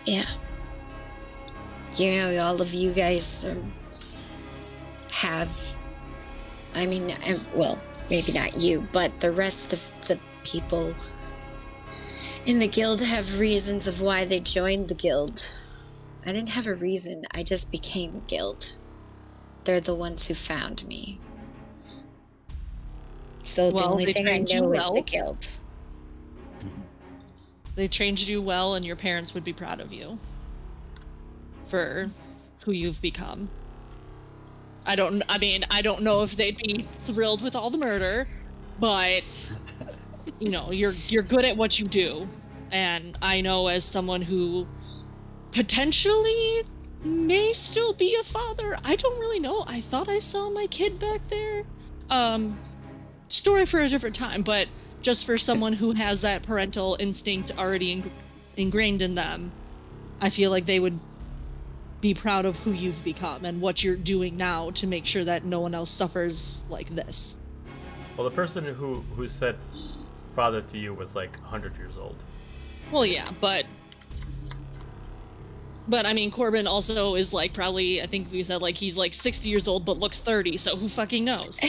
Yeah. You know, all of you guys have... I mean, well, maybe not you, but the rest of the people in the guild have reasons of why they joined the guild. I didn't have a reason, I just became a guild. They're the ones who found me. So the only thing I know is the guild.
They trained you well, and your parents would be proud of you for who you've become. I don't know if they'd be thrilled with all the murder, but you know, you're good at what you do. And I know, as someone who potentially may still be a father, I don't really know. I thought I saw my kid back there. Story for a different time, but just for someone who has that parental instinct already ingrained in them, I feel like they would be proud of who you've become and what you're doing now to make sure that no one else suffers like this.
Well, the person who said father to you was like 100 years old.
Well, yeah, but I mean, Corbin also is like probably, I think we said like he's like 60 years old but looks 30, so who fucking knows?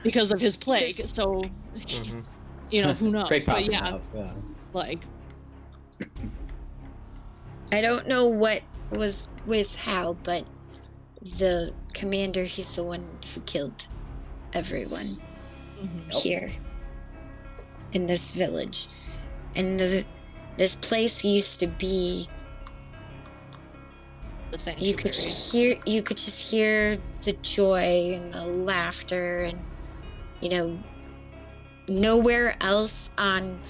Because of his plague, so you know, who knows? But yeah, like
I don't know what was with Hal, but the commander, he's the one who killed everyone here in this village. And this place used to be...
the sanctuary.
You could just hear the joy and the laughter, and you know, nowhere else in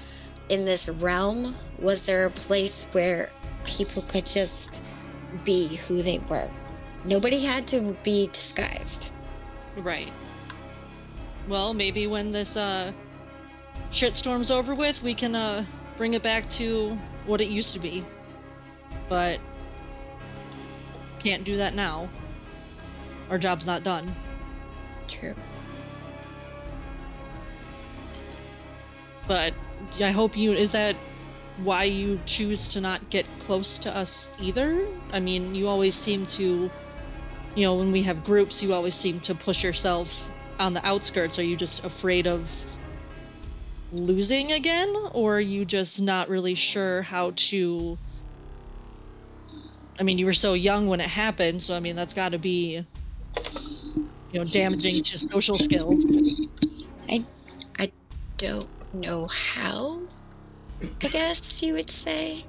this realm was there a place where people could just be who they were. Nobody had to be disguised.
Right. Well, maybe when this shitstorm's over with, we can bring it back to what it used to be. But can't do that now. Our job's not done.
True.
But I hope is that why you choose to not get close to us either? I mean, you always seem to, you know, when we have groups, you always seem to push yourself on the outskirts. Are you just afraid of losing again? Or are you just not really sure how to... I mean, you were so young when it happened, so I mean, that's got to be, you know, damaging to social skills.
I don't know how, I guess you would say.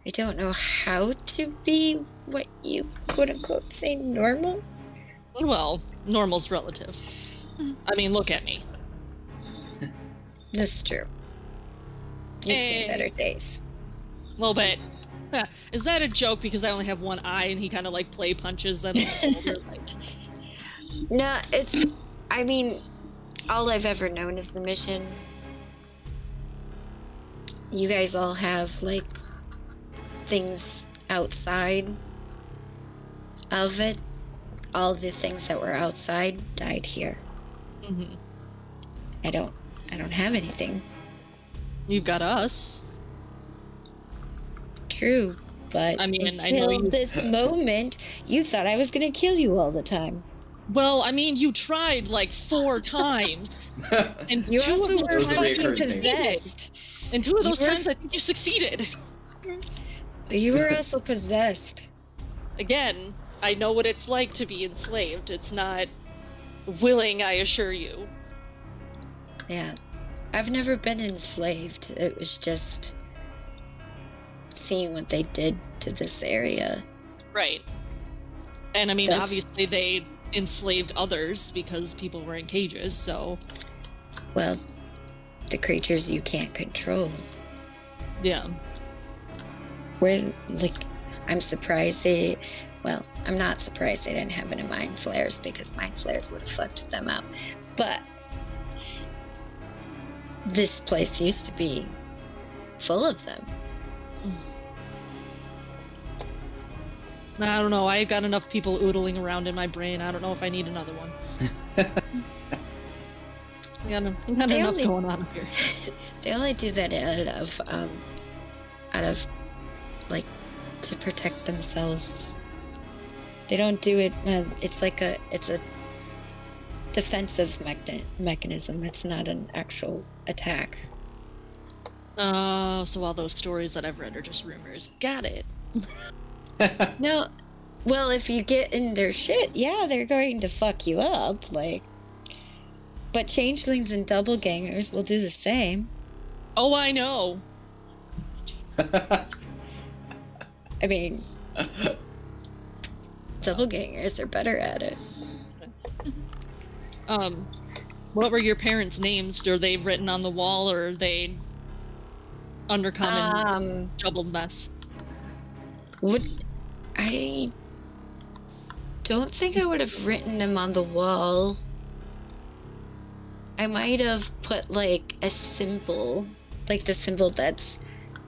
I don't know how to be what you quote-unquote say normal.
Well, normal's relative. I mean, look at me.
That's true. You've seen better days.
A little bit. Is that a joke because I only have one eye and he kind of like play punches them?
No, it's... I mean, all I've ever known is the mission. You guys all have, like, things outside of it. All the things that were outside died here. I don't have anything.
You've got us.
True, but
I mean,
until this moment, you thought I was gonna kill you all the time.
Well, I mean, you tried like 4 times. And
you also were fucking possessed.
And 2 of those times, I think you succeeded.
You were also possessed.
Again, I know what it's like to be enslaved. It's not willing, I assure you.
Yeah. I've never been enslaved. It was just seeing what they did to this area.
Right. And I mean, obviously they enslaved others because people were in cages, so...
Well, the creatures you can't control.
Yeah.
I'm surprised well, I'm not surprised they didn't have any mind flares, because mind flares would have fucked them up. But this place used to be full of them.
I don't know. I got enough people oodling around in my brain. I don't know if I need another one. I got enough going on here.
They only do that out of like to protect themselves. They don't do it. It's a defensive mechanism. It's not an actual attack.
Oh, so all those stories that I've read are just rumors. Got it.
No, well, if you get in their shit, yeah, they're going to fuck you up. Like, but changelings and doppelgangers will do the same.
Oh, I know.
I mean, doppelgangers are better at it.
What were your parents' names? Are they written on the wall, or are they undercommon jumbled mess?
I don't think I would have written them on the wall. I might have put like a symbol, like the symbol that's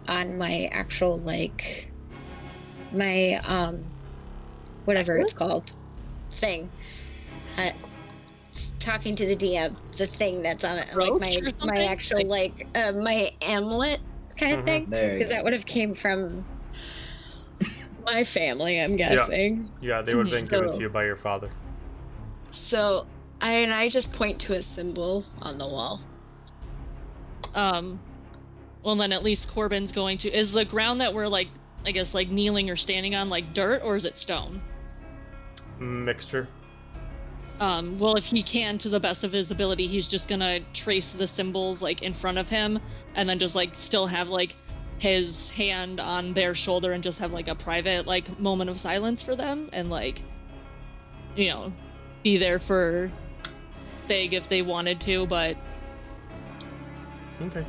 on my actual like my whatever it's called thing. Talking to the DM, the thing that's on it, like my actual like my amulet kind of thing, because that would have came from my family, I'm guessing.
Yeah, they would have been given to you by your father.
So I just point to a symbol on the wall.
Well, then at least Corbin's going to. Is the ground that we're like, I guess, like kneeling or standing on, like dirt, or is it stone?
Mixture.
Well, if he can, to the best of his ability, he's just gonna trace the symbols like in front of him, and then just like still have like his hand on their shoulder, and just have like a private like moment of silence for them, and like, you know, be there for Fig if they wanted to, but
okay.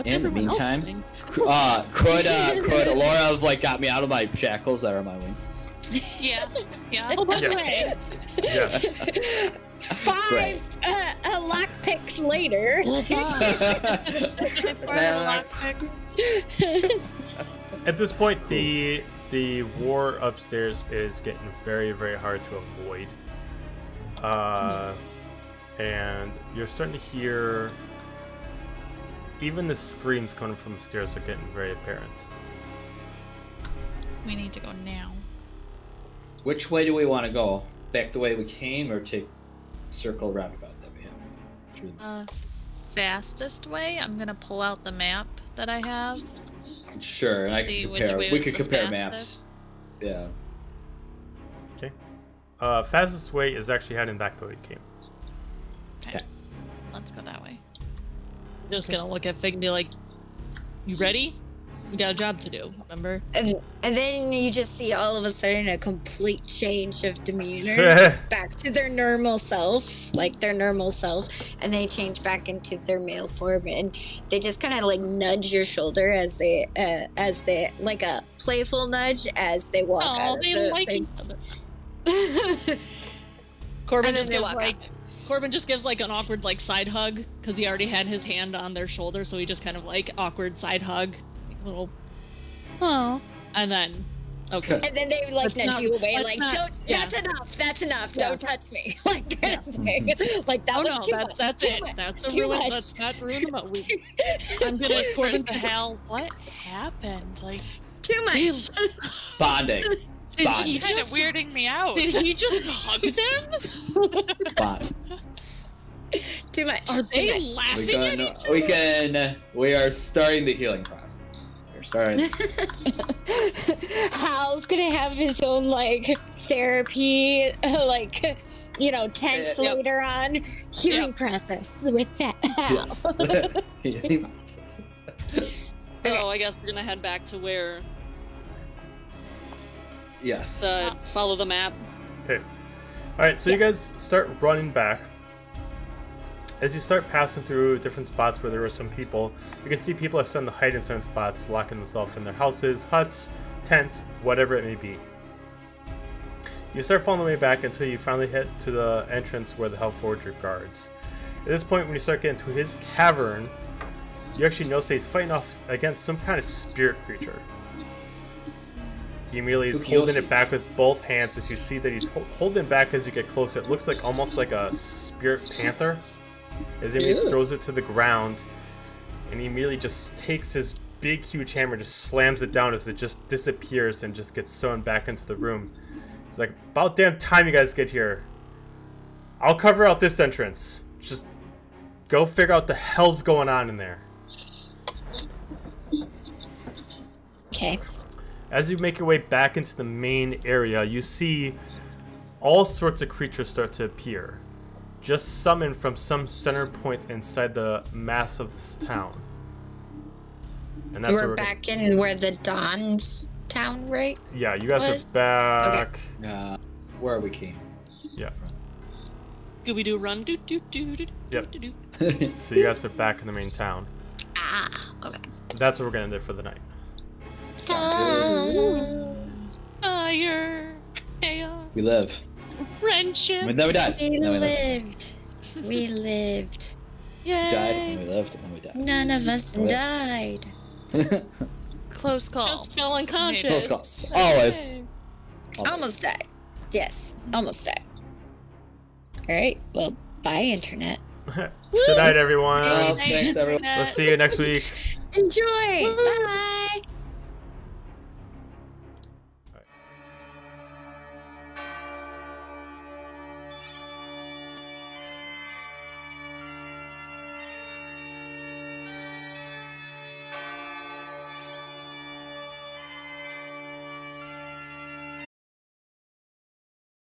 In the meantime, could Laura have like got me out of my shackles that are my wings?
Yeah.
Oh, by the
Yes.
way,
Yes.
5 lockpicks later.
At this point, the war upstairs is getting very, very hard to avoid. And you're starting to hear even the screams coming from upstairs are getting very apparent.
We need to go now.
Which way do we want to go? Back the way we came, or take circle roundabout that we have?
Fastest way. I'm gonna pull out the map that I have.
Sure, and I
See
can
which
compare.
way
We
was
could
the
compare
fastest.
maps. Yeah.
Okay. Fastest way is actually heading back the way you came.
Okay. Let's go that way.
just gonna look at Fig and be like, "You ready? We got a job to do, remember?"
And then you just see all of a sudden a complete change of demeanor back to their normal self, and they change back into their male form, and they just kind of like nudge your shoulder as they like a playful nudge as they walk out.
Oh, they like each other. Corbin just gives like an awkward like side hug because he already had his hand on their shoulder, so he just kind of like awkward side hug, like, little, oh, and then okay.
And then they like nudge you away, like, don't.
Yeah.
That's enough.
Yeah.
Don't touch me. Like like that was too much.
That's
too
it.
much,
That's a
too
ruin.
much.
Let's not ruin the movie. I'm gonna Corbin
What the hell? What happened? Like,
Too much.
Bonding.
Did
Bond.
he
kind of
just
weirding me out.
Did he just hug them?
Bond.
Too much.
Are
too
they
much.
laughing at each other?
We are starting the healing process. We're starting.
Hal's gonna have his own like therapy, like tent
Yep.
later on. Healing process with that Hal.
Yes. Healing process.
So I guess we're gonna head back to where
Yes.
follow the map.
Okay. Alright, so you guys start running back. As you start passing through different spots where there were some people, you can see people are starting to hide in certain spots, locking themselves in their houses, huts, tents, whatever it may be. You start following the way back until you finally hit to the entrance where the Hellforger guards. this point, when you start getting to his cavern, you actually notice that he's fighting off against some kind of spirit creature. He immediately is holding it back with both hands. As you see that he's holding it back as you get closer, it looks like almost like a spirit panther. As he immediately throws it to the ground, and he immediately just takes his big, huge hammer, just slams it down as it just disappears and just gets sewn back into the room. He's like, about damn time you guys get here. I'll cover out this entrance. Just go figure out the hell's going on in there.
Okay.
As you make your way back into the main area, you see all sorts of creatures start to appear, just summoned from some center point inside the mass of this town. And that's
We're back in where the Dawn's town, right?
Yeah, you guys are back.
Okay. Where we came.
Yeah.
Scooby-Doo run, do do do do
Yep.
do do.
So you guys are back in the main town.
Ah, okay.
That's where we're gonna end it for the night.
Fire, chaos,
We live.
friendship.
And then we died.
We
Then we
lived. We lived.
Yay.
died. And we lived. And then we died.
None of us died.
Close call.
Just fell unconscious.
Close call. Always.
Almost died. Yes, almost died. Alright, well, bye, Internet.
Good night, everyone.
Thanks, everyone.
We'll see you next week.
Enjoy! Bye!